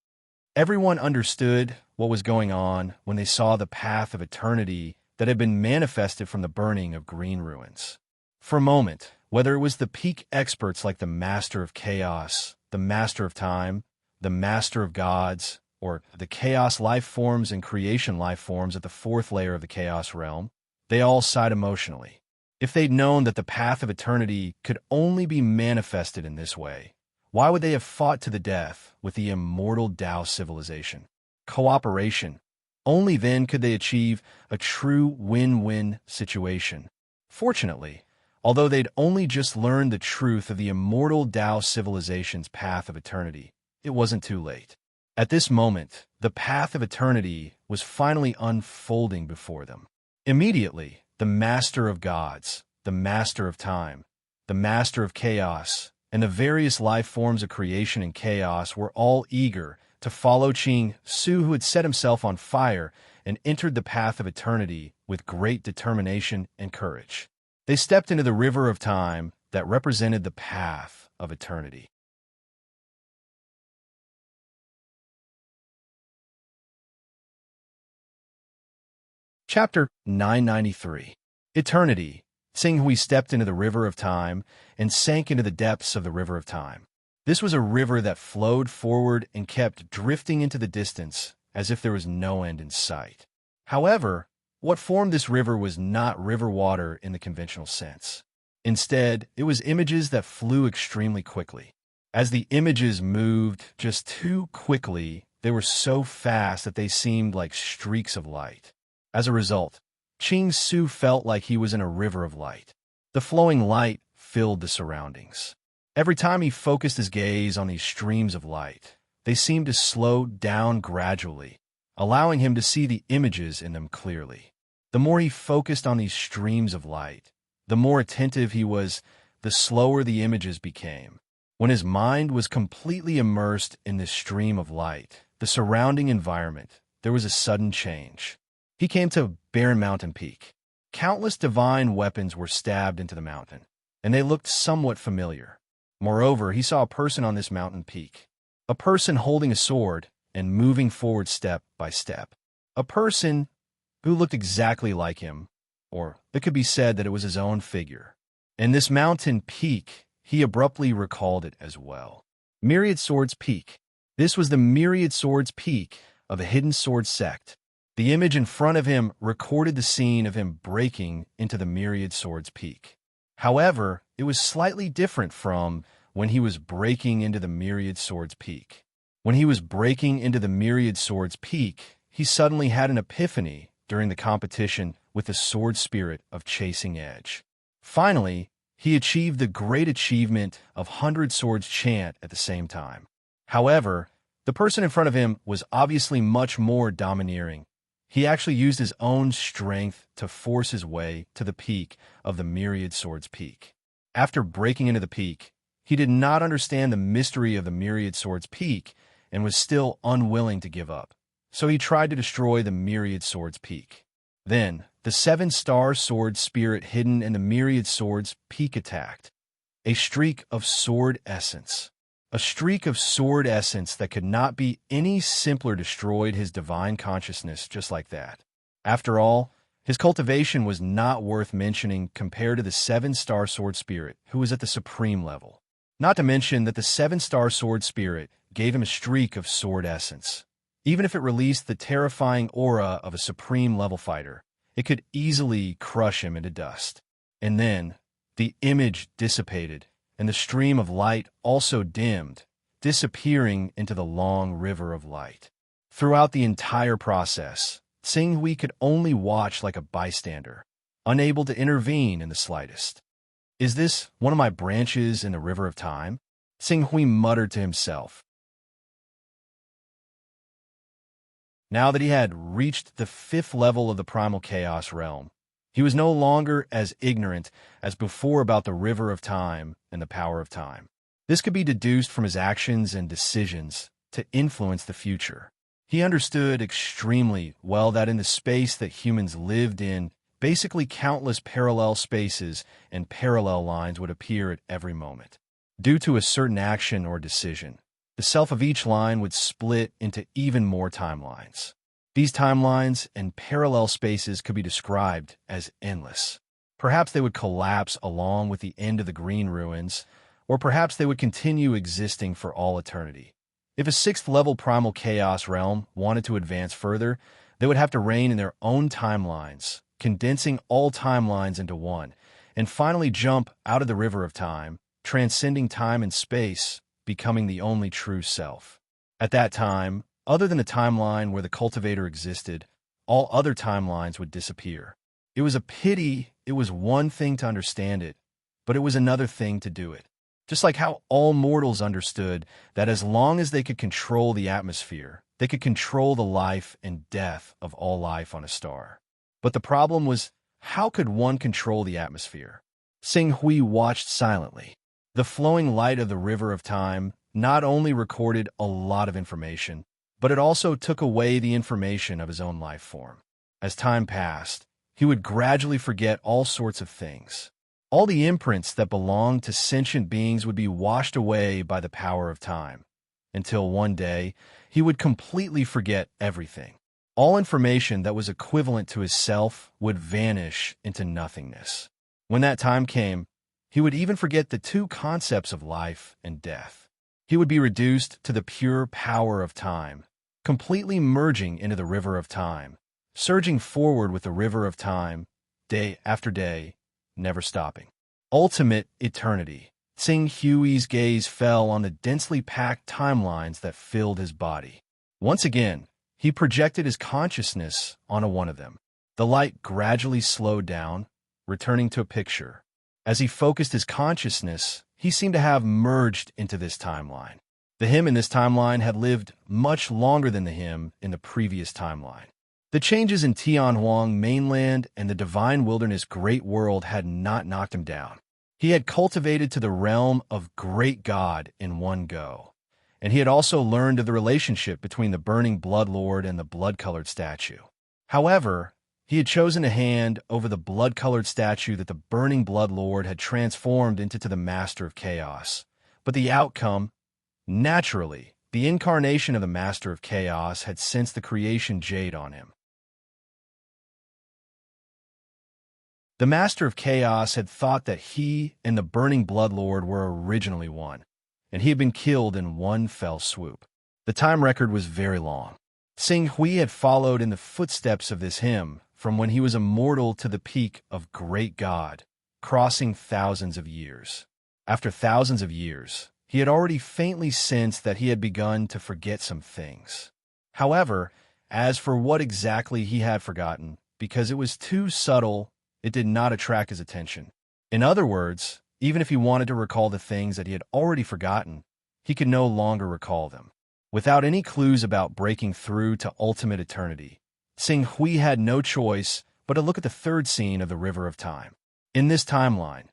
Everyone understood what was going on when they saw the path of eternity that had been manifested from the burning of green ruins. For a moment, whether it was the peak experts like the Master of Chaos, the Master of Time, the Master of Gods, or the Chaos life forms and creation life forms at the fourth layer of the Chaos realm, they all sighed emotionally. If they'd known that the path of eternity could only be manifested in this way, why would they have fought to the death with the immortal Tao civilization? Cooperation. Only then could they achieve a true win-win situation. Fortunately, although they'd only just learned the truth of the immortal Tao civilization's path of eternity, it wasn't too late. At this moment, the path of eternity was finally unfolding before them. Immediately, the Master of Gods, the Master of Time, the Master of Chaos, and the various life forms of creation and chaos were all eager to follow Qing Su, who had set himself on fire and entered the path of eternity with great determination and courage. They stepped into the river of time that represented the path of eternity. Chapter 993. Eternity. Tsing Hui stepped into the river of time and sank into the depths of the river of time. This was a river that flowed forward and kept drifting into the distance as if there was no end in sight. However, what formed this river was not river water in the conventional sense. Instead, it was images that flew extremely quickly. As the images moved just too quickly, they were so fast that they seemed like streaks of light. As a result, Qing Su felt like he was in a river of light. The flowing light filled the surroundings. Every time he focused his gaze on these streams of light, they seemed to slow down gradually, allowing him to see the images in them clearly. The more he focused on these streams of light, the more attentive he was, the slower the images became. When his mind was completely immersed in this stream of light, the surrounding environment, there was a sudden change. He came to barren mountain peak. Countless divine weapons were stabbed into the mountain, and they looked somewhat familiar. Moreover, he saw a person on this mountain peak. A person holding a sword and moving forward step by step. A person who looked exactly like him, or it could be said that it was his own figure. And this mountain peak, he abruptly recalled it as well. Myriad Swords Peak. This was the Myriad Swords Peak of a hidden sword sect. The image in front of him recorded the scene of him breaking into the Myriad Swords Peak. However, it was slightly different from when he was breaking into the Myriad Swords Peak. When he was breaking into the Myriad Swords Peak, he suddenly had an epiphany during the competition with the sword spirit of Chasing Edge. Finally, he achieved the great achievement of 100 Swords Chant at the same time. However, the person in front of him was obviously much more domineering. He actually used his own strength to force his way to the peak of the Myriad Swords Peak. After breaking into the peak, he did not understand the mystery of the Myriad Swords Peak and was still unwilling to give up. So he tried to destroy the Myriad Swords Peak. Then, the 7-star sword spirit hidden in the Myriad Swords Peak attacked. A streak of sword essence. A streak of sword essence that could not be any simpler destroyed his divine consciousness just like that. After all, his cultivation was not worth mentioning compared to the 7-star sword spirit who was at the supreme level. Not to mention that the 7-star sword spirit gave him a streak of sword essence. Even if it released the terrifying aura of a supreme level fighter, it could easily crush him into dust. And then, the image dissipated, and the stream of light also dimmed, disappearing into the long river of light. Throughout the entire process, Tsing could only watch like a bystander, unable to intervene in the slightest. Is this one of my branches in the river of time? Tsing muttered to himself. Now that he had reached the 5th level of the primal chaos realm, he was no longer as ignorant as before about the river of time and the power of time. This could be deduced from his actions and decisions to influence the future. He understood extremely well that in the space that humans lived in, basically countless parallel spaces and parallel lines would appear at every moment. Due to a certain action or decision, the self of each line would split into even more timelines. These timelines and parallel spaces could be described as endless. Perhaps they would collapse along with the end of the green ruins, or perhaps they would continue existing for all eternity. If a 6th-level primal chaos realm wanted to advance further, they would have to reign in their own timelines, condensing all timelines into one, and finally jump out of the river of time, transcending time and space, becoming the only true self. At that time, other than the timeline where the cultivator existed, all other timelines would disappear. It was a pity. It was one thing to understand it, but it was another thing to do it. Just like how all mortals understood that as long as they could control the atmosphere, they could control the life and death of all life on a star. But the problem was, how could one control the atmosphere? Tsing watched silently. The flowing light of the river of time not only recorded a lot of information, but it also took away the information of his own life form. As time passed, he would gradually forget all sorts of things. All the imprints that belonged to sentient beings would be washed away by the power of time, until one day he would completely forget everything. All information that was equivalent to his self would vanish into nothingness. When that time came, he would even forget the two concepts of life and death. He would be reduced to the pure power of time, completely merging into the river of time, surging forward with the river of time, day after day, never stopping. Ultimate eternity. Tsing Hui's gaze fell on the densely packed timelines that filled his body. Once again, he projected his consciousness onto one of them. The light gradually slowed down, returning to a picture. As he focused his consciousness, he seemed to have merged into this timeline. The him in this timeline had lived much longer than the him in the previous timeline. The changes in Tianhuang mainland and the divine wilderness great world had not knocked him down. He had cultivated to the realm of great God in one go, and he had also learned of the relationship between the burning blood lord and the blood-colored statue. However, he had chosen to hand over the blood-colored statue that the burning blood lord had transformed into the master of chaos. But the outcome, naturally, the incarnation of the master of chaos had sensed the creation jade on him. The master of chaos had thought that he and the burning blood lord were originally one, and he had been killed in one fell swoop. The time record was very long. Sing Hui had followed in the footsteps of this hymn from when he was immortal to the peak of great God, crossing thousands of years. After thousands of years, he had already faintly sensed that he had begun to forget some things. However, as for what exactly he had forgotten, because it was too subtle, it did not attract his attention. In other words, even if he wanted to recall the things that he had already forgotten, he could no longer recall them. Without any clues about breaking through to ultimate eternity, Sing Hui had no choice but to look at the third scene of the River of Time. In this timeline,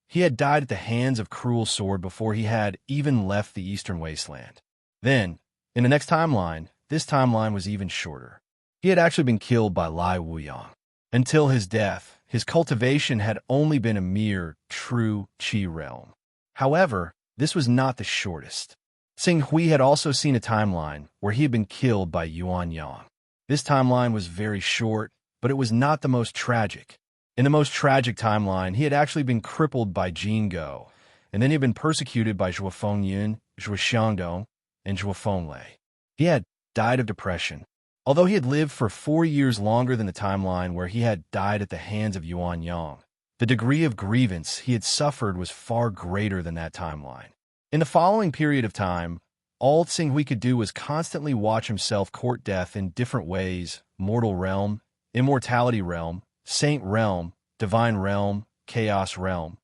he had died at the hands of cruel sword before he had even left the eastern wasteland. Then, in the next timeline, this timeline was even shorter. He had actually been killed by Lai Wuyang. Until his death, his cultivation had only been a mere true Qi realm. However, this was not the shortest. Sing Hui had also seen a timeline where he had been killed by Yuan Yang. This timeline was very short, but it was not the most tragic. In the most tragic timeline, he had actually been crippled by Jin Go, and then he had been persecuted by Zhuo Fengyun, Zhuo Xiangdong, and Zhuo Fenglei. He had died of depression. Although he had lived for 4 years longer than the timeline where he had died at the hands of Yuan Yang, the degree of grievance he had suffered was far greater than that timeline. In the following period of time, all Sing Hui could do was constantly watch himself court death in different ways: mortal realm, immortality realm, saint realm, divine realm, chaos realm.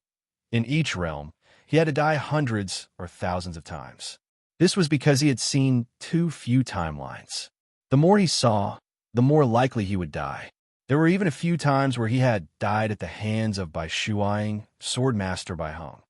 In each realm, he had to die hundreds or thousands of times. This was because he had seen too few timelines. The more he saw, the more likely he would die. There were even a few times where he had died at the hands of Bai Shuang, Swordmaster Bai Hong.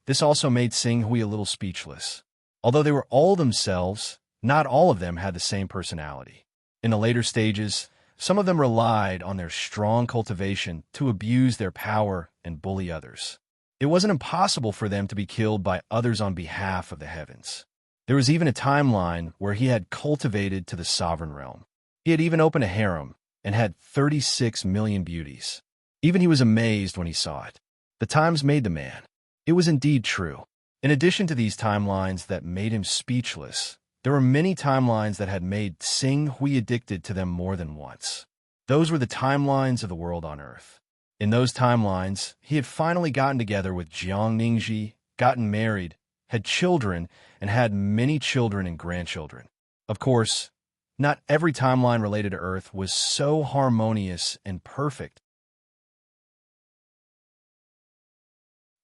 This also made Sing Hui a little speechless. Although they were all themselves, not all of them had the same personality. In the later stages, some of them relied on their strong cultivation to abuse their power and bully others. It wasn't impossible for them to be killed by others on behalf of the heavens. There was even a timeline where he had cultivated to the sovereign realm. He had even opened a harem and had 36 million beauties. Even he was amazed when he saw it. The times made the man. It was indeed true. In addition to these timelines that made him speechless, there were many timelines that had made Sing Hui addicted to them more than once. Those were the timelines of the world on Earth. In those timelines, he had finally gotten together with Jiang Ningji, gotten married, had children, and had many children and grandchildren. Of course, not every timeline related to Earth was so harmonious and perfect.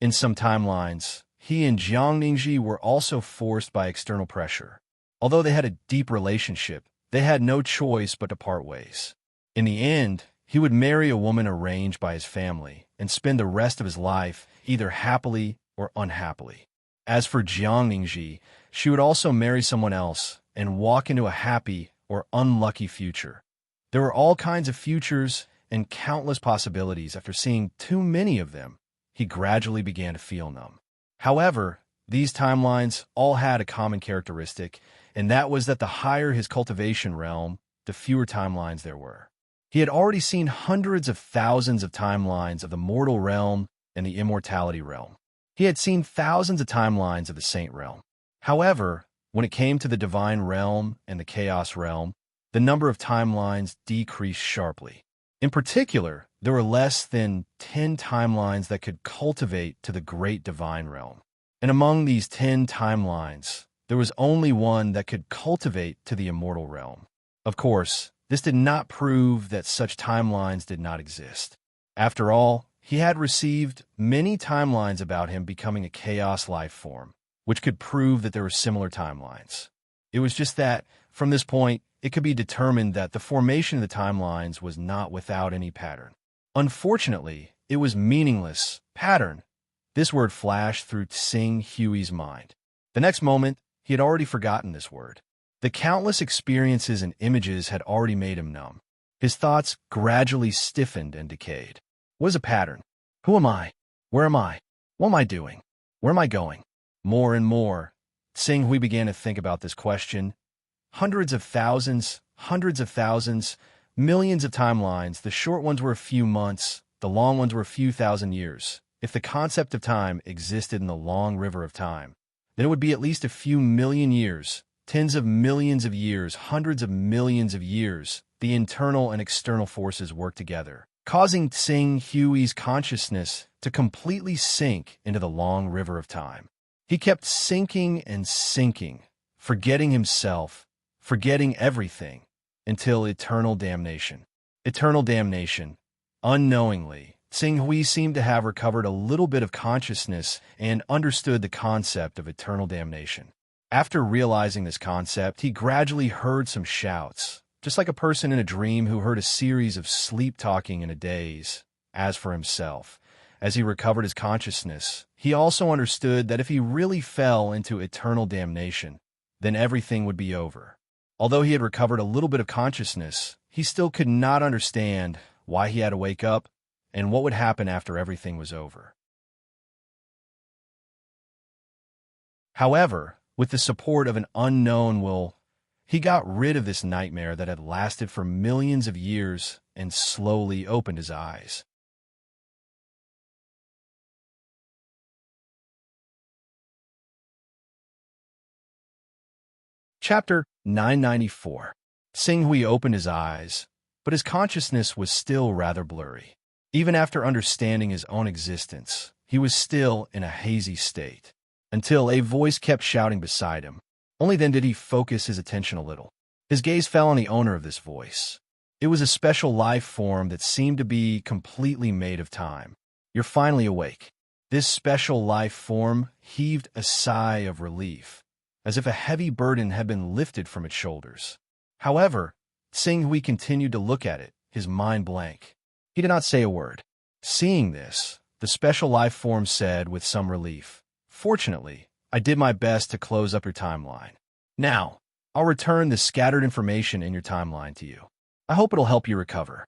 In some timelines, he and Jiang Ningji were also forced by external pressure. Although they had a deep relationship, they had no choice but to part ways. In the end, he would marry a woman arranged by his family and spend the rest of his life either happily or unhappily. As for Jiang Ningji, she would also marry someone else and walk into a happy or unlucky future. There were all kinds of futures and countless possibilities. After seeing too many of them, he gradually began to feel numb. However, these timelines all had a common characteristic, and that was that the higher his cultivation realm, the fewer timelines there were. He had already seen hundreds of thousands of timelines of the mortal realm and the immortality realm. He had seen thousands of timelines of the saint realm. However, when it came to the divine realm and the chaos realm, the number of timelines decreased sharply. In particular, there were less than 10 timelines that could cultivate to the great divine realm. And among these 10 timelines, there was only one that could cultivate to the immortal realm. Of course, this did not prove that such timelines did not exist. After all, he had received many timelines about him becoming a chaos life form, which could prove that there were similar timelines. It was just that, from this point, it could be determined that the formation of the timelines was not without any pattern. Unfortunately, it was meaningless pattern This word flashed through Tsing Hui's mind. The next moment, he had already forgotten this word. The countless experiences and images had already made him numb. His thoughts gradually stiffened and decayed. What is a pattern? Who am I? Where am I? What am I doing? Where am I going? More and more, Tsing Hui began to think about this question. Hundreds of thousands, millions of timelines. The short ones were a few months, the long ones were a few thousand years. If the concept of time existed in the long river of time, then it would be at least a few million years, tens of millions of years, hundreds of millions of years. The internal and external forces work together, causing Tsing Hui's consciousness to completely sink into the long river of time. He kept sinking and sinking, forgetting himself, forgetting everything, until eternal damnation. Eternal damnation. Unknowingly, Tsing Hui seemed to have recovered a little bit of consciousness and understood the concept of eternal damnation. After realizing this concept, he gradually heard some shouts, just like a person in a dream who heard a series of sleep-talking in a daze. As for himself, as he recovered his consciousness, he also understood that if he really fell into eternal damnation, then everything would be over. Although he had recovered a little bit of consciousness, he still could not understand why he had to wake up and what would happen after everything was over. However, with the support of an unknown will, he got rid of this nightmare that had lasted for millions of years and slowly opened his eyes. Chapter 994. Tsing Hui opened his eyes, but his consciousness was still rather blurry. Even after understanding his own existence, he was still in a hazy state, until a voice kept shouting beside him. Only then did he focus his attention a little. His gaze fell on the owner of this voice. It was a special life form that seemed to be completely made of time. "You're finally awake." This special life form heaved a sigh of relief, as if a heavy burden had been lifted from its shoulders. However, Tsing Hui continued to look at it, his mind blank. He did not say a word. Seeing this, the special life form said with some relief, "Fortunately, I did my best to close up your timeline. Now, I'll return the scattered information in your timeline to you. I hope it'll help you recover."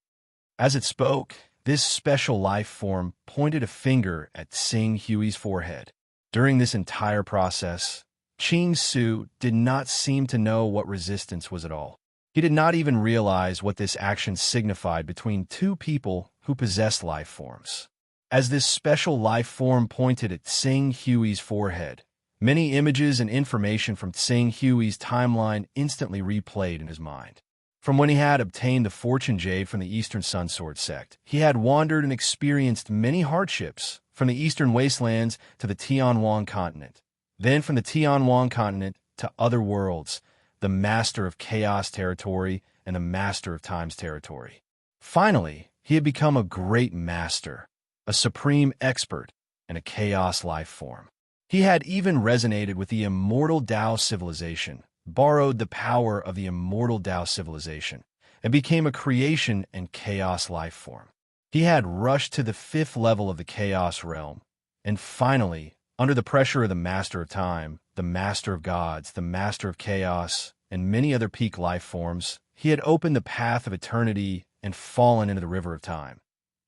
As it spoke, this special life form pointed a finger at Tsing Hui's forehead. During this entire process, Ching Su did not seem to know what resistance was at all. He did not even realize what this action signified between two people who possessed life forms. As this special life form pointed at Tsing Hui's forehead, many images and information from Tsing Hui's timeline instantly replayed in his mind. From when he had obtained the Fortune Jade from the Eastern Sun Sword sect, he had wandered and experienced many hardships, from the Eastern Wastelands to the Tianhuang continent. Then from the Tianhuang continent to other worlds, the Master of Chaos territory and the Master of Time's territory. Finally, he had become a great master, a supreme expert, and a chaos life form. He had even resonated with the immortal Tao civilization, borrowed the power of the immortal Tao civilization, and became a creation and chaos life form. He had rushed to the 5th level of the chaos realm, and finally, under the pressure of the Master of Time, the Master of Gods, the Master of Chaos, and many other peak life forms, he had opened the path of eternity and fallen into the river of time.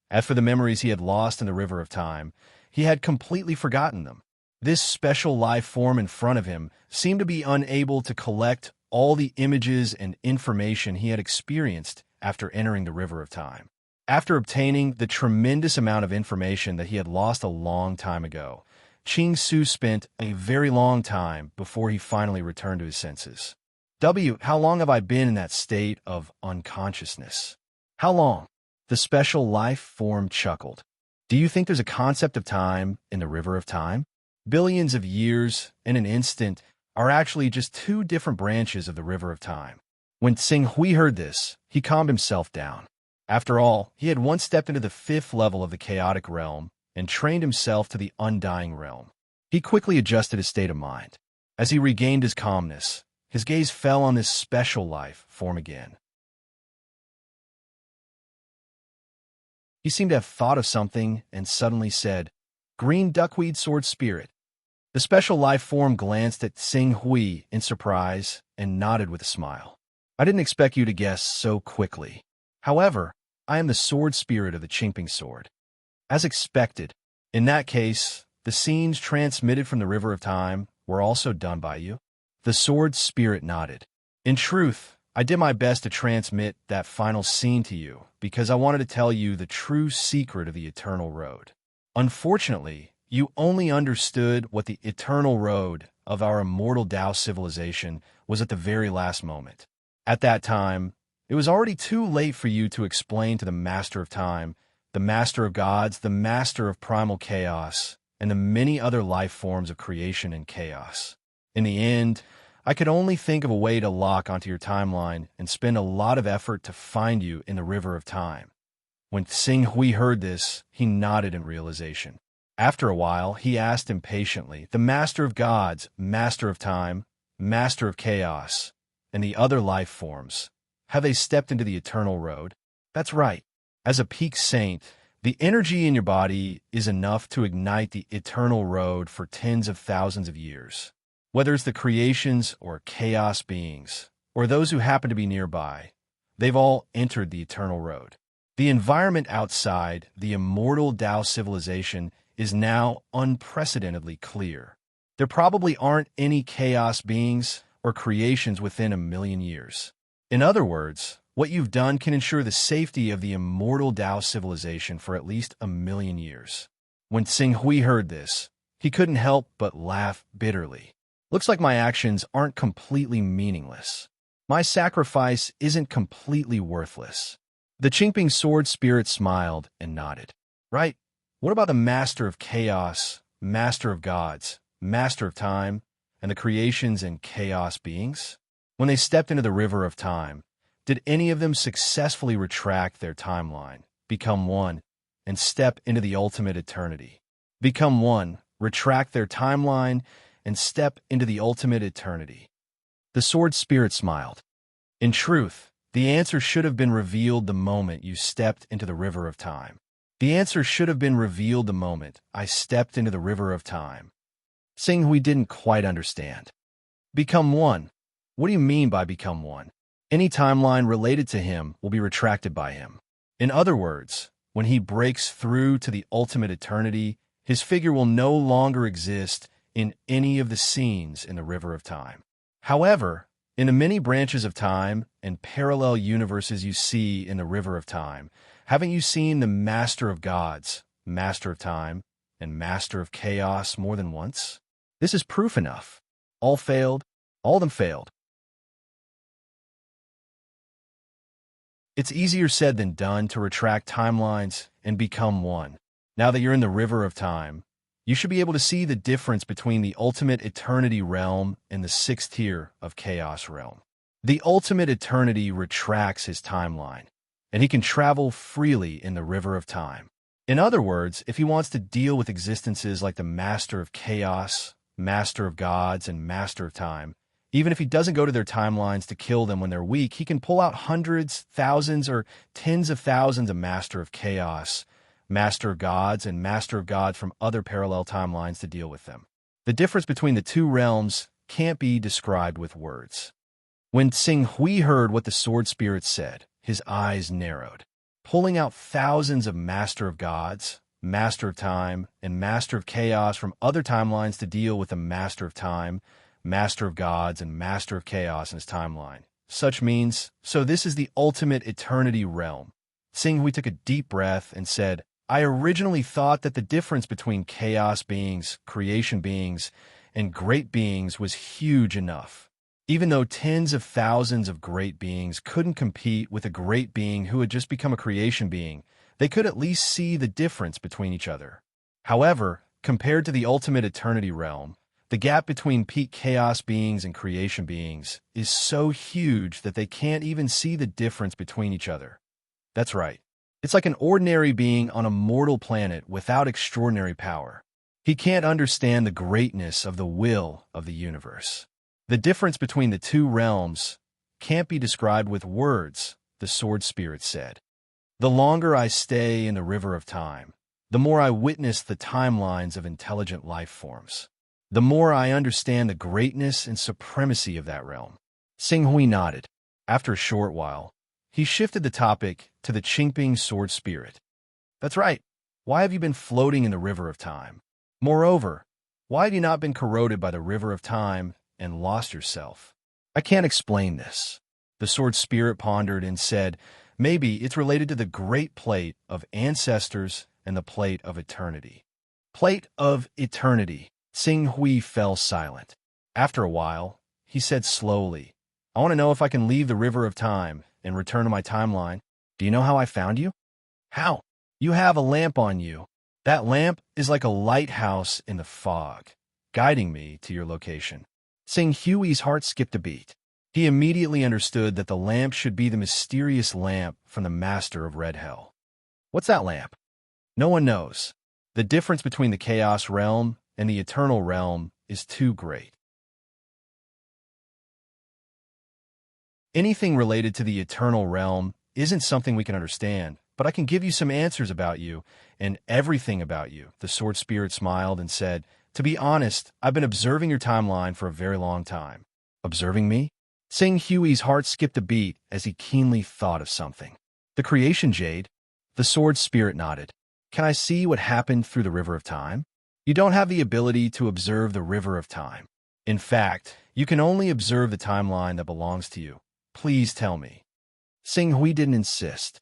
As for the memories he had lost in the river of time, he had completely forgotten them. This special life form in front of him seemed to be unable to collect all the images and information he had experienced after entering the river of time. After obtaining the tremendous amount of information that he had lost a long time ago, Ching Su spent a very long time before he finally returned to his senses. How long have I been in that state of unconsciousness? How long? The special life form chuckled. Do you think there's a concept of time in the river of time? Billions of years in an instant are actually just two different branches of the river of time. When Tsing Hui heard this, he calmed himself down. After all, he had once stepped into the 5th level of the chaotic realm and trained himself to the undying realm. He quickly adjusted his state of mind. As he regained his calmness, his gaze fell on this special life form again. He seemed to have thought of something and suddenly said, Green duckweed sword spirit. The special life form glanced at Xing Hui in surprise and nodded with a smile. I didn't expect you to guess so quickly. However, I am the sword spirit of the Qingping sword. As expected, in that case, the scenes transmitted from the River of Time were also done by you. The sword spirit nodded. In truth, I did my best to transmit that final scene to you because I wanted to tell you the true secret of the Eternal Road. Unfortunately, you only understood what the Eternal Road of our immortal Tao civilization was at the very last moment. At that time, it was already too late for you to explain to the Master of Time, the Master of Gods, the Master of Primal Chaos, and the many other life forms of creation and chaos. In the end, I could only think of a way to lock onto your timeline and spend a lot of effort to find you in the River of Time. When Xing Hui heard this, he nodded in realization. After a while, he asked impatiently, the Master of Gods, Master of Time, Master of Chaos, and the other life forms, have they stepped into the Eternal Road? That's right. As a peak saint, the energy in your body is enough to ignite the Eternal Road for tens of thousands of years. Whether it's the creations or chaos beings, or those who happen to be nearby, they've all entered the Eternal Road. The environment outside the immortal Tao civilization is now unprecedentedly clear. There probably aren't any chaos beings or creations within 1,000,000 years. In other words, what you've done can ensure the safety of the immortal Tao civilization for at least 1,000,000 years. When Xing Hui heard this, he couldn't help but laugh bitterly. Looks like my actions aren't completely meaningless. My sacrifice isn't completely worthless. The Qingping sword spirit smiled and nodded. Right? What about the Master of Chaos, Master of Gods, Master of Time, and the creations and chaos beings? When they stepped into the River of Time, did any of them successfully retract their timeline, become one, and step into the ultimate eternity? Become one, retract their timeline, and step into the ultimate eternity. The sword spirit smiled. In truth, the answer should have been revealed the moment you stepped into the River of Time. The answer should have been revealed the moment I stepped into the River of Time. Xing Hui didn't quite understand. Become one. What do you mean by become one? Any timeline related to him will be retracted by him. In other words, when he breaks through to the ultimate eternity, his figure will no longer exist in any of the scenes in the River of Time. However, in the many branches of time and parallel universes you see in the River of Time, haven't you seen the Master of Gods, Master of Time, and Master of Chaos more than once? This is proof enough. All failed, all of them failed. It's easier said than done to retract timelines and become one. Now that you're in the River of Time, you should be able to see the difference between the ultimate eternity realm and the sixth tier of chaos realm. The ultimate eternity retracts his timeline, and he can travel freely in the River of Time. In other words, if he wants to deal with existences like the Master of Chaos, Master of Gods, and Master of Time, even if he doesn't go to their timelines to kill them when they're weak, he can pull out hundreds, thousands, or tens of thousands of Master of Chaos, Master of Gods, and Master of Gods from other parallel timelines to deal with them. The difference between the two realms can't be described with words. When Xing Hui heard what the sword spirit said, his eyes narrowed. Pulling out thousands of Master of Gods, Master of Time, and Master of Chaos from other timelines to deal with the Master of Time, Master of Gods, and Master of Chaos in his timeline. Such means, so this is the ultimate eternity realm. Xing Hui took a deep breath and said, I originally thought that the difference between chaos beings, creation beings, and great beings was huge enough. Even though tens of thousands of great beings couldn't compete with a great being who had just become a creation being, they could at least see the difference between each other. However, compared to the ultimate eternity realm, the gap between peak chaos beings and creation beings is so huge that they can't even see the difference between each other. That's right. It's like an ordinary being on a mortal planet without extraordinary power. He can't understand the greatness of the will of the universe. The difference between the two realms can't be described with words, the sword spirit said. The longer I stay in the River of Time, the more I witness the timelines of intelligent life forms, the more I understand the greatness and supremacy of that realm. Xinghui nodded. After a short while, he shifted the topic to the Qingping sword spirit. That's right. Why have you been floating in the river of time? Moreover, why have you not been corroded by the river of time and lost yourself? I can't explain this. The sword spirit pondered and said, maybe it's related to the great plate of ancestors and the plate of eternity. Plate of eternity. Xinghui fell silent. After a while, he said slowly, I want to know if I can leave the river of time and return to my timeline. Do you know how I found you? How? You have a lamp on you. That lamp is like a lighthouse in the fog, guiding me to your location. Xinghui's heart skipped a beat. He immediately understood that the lamp should be the mysterious lamp from the Master of Red Hell. What's that lamp? No one knows. The difference between the Chaos Realm and the Eternal Realm is too great. Anything related to the Eternal Realm isn't something we can understand, but I can give you some answers about you and everything about you. The sword spirit smiled and said, to be honest, I've been observing your timeline for a very long time. Observing me? Xinghui's heart skipped a beat as he keenly thought of something. The creation jade? The sword spirit nodded. Can I see what happened through the river of time? You don't have the ability to observe the river of time. In fact, you can only observe the timeline that belongs to you. Please tell me. Xinghui didn't insist.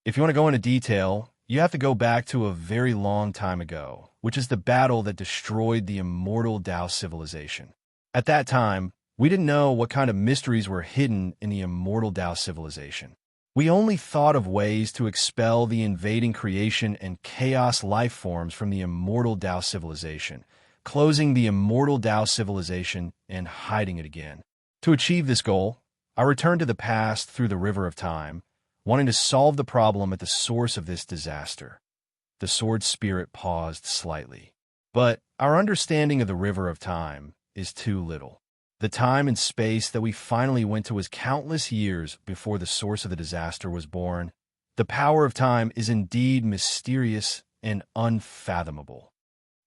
If you want to go into detail, you have to go back to a very long time ago, which is the battle that destroyed the immortal Dao civilization. At that time, we didn't know what kind of mysteries were hidden in the immortal Dao civilization. We only thought of ways to expel the invading creation and chaos life forms from the immortal Dao civilization, closing the immortal Dao civilization and hiding it again. To achieve this goal, I returned to the past through the river of time, wanting to solve the problem at the source of this disaster. The sword spirit paused slightly. But our understanding of the river of time is too little. The time and space that we finally went to was countless years before the source of the disaster was born. The power of time is indeed mysterious and unfathomable.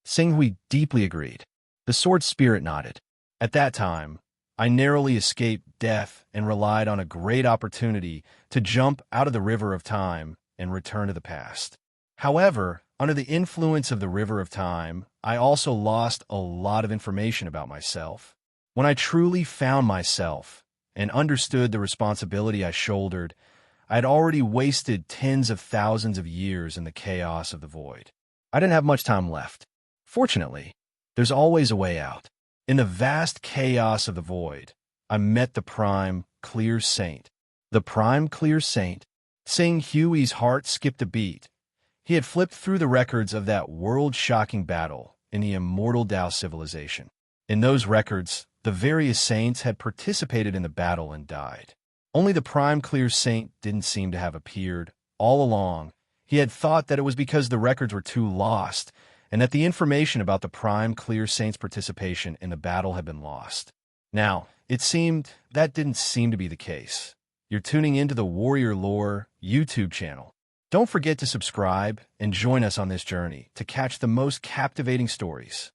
Xinghui deeply agreed. The sword spirit nodded. At that time, I narrowly escaped death and relied on a great opportunity to jump out of the river of time and return to the past. However, under the influence of the river of time, I also lost a lot of information about myself. When I truly found myself and understood the responsibility I shouldered, I had already wasted tens of thousands of years in the chaos of the void. I didn't have much time left. Fortunately, there's always a way out. In the vast chaos of the void, I met the Prime Clear Saint. The Prime Clear Saint? Xinghui's heart skipped a beat. He had flipped through the records of that world-shocking battle in the immortal Dao civilization. In those records, the various saints had participated in the battle and died. Only the Prime Clear Saint didn't seem to have appeared. All along, he had thought that it was because the records were too lost, and that the information about the Prime Clear Saint's participation in the battle had been lost. Now, it seemed that didn't seem to be the case. You're tuning into the Warrior Lore YouTube channel. Don't forget to subscribe and join us on this journey to catch the most captivating stories.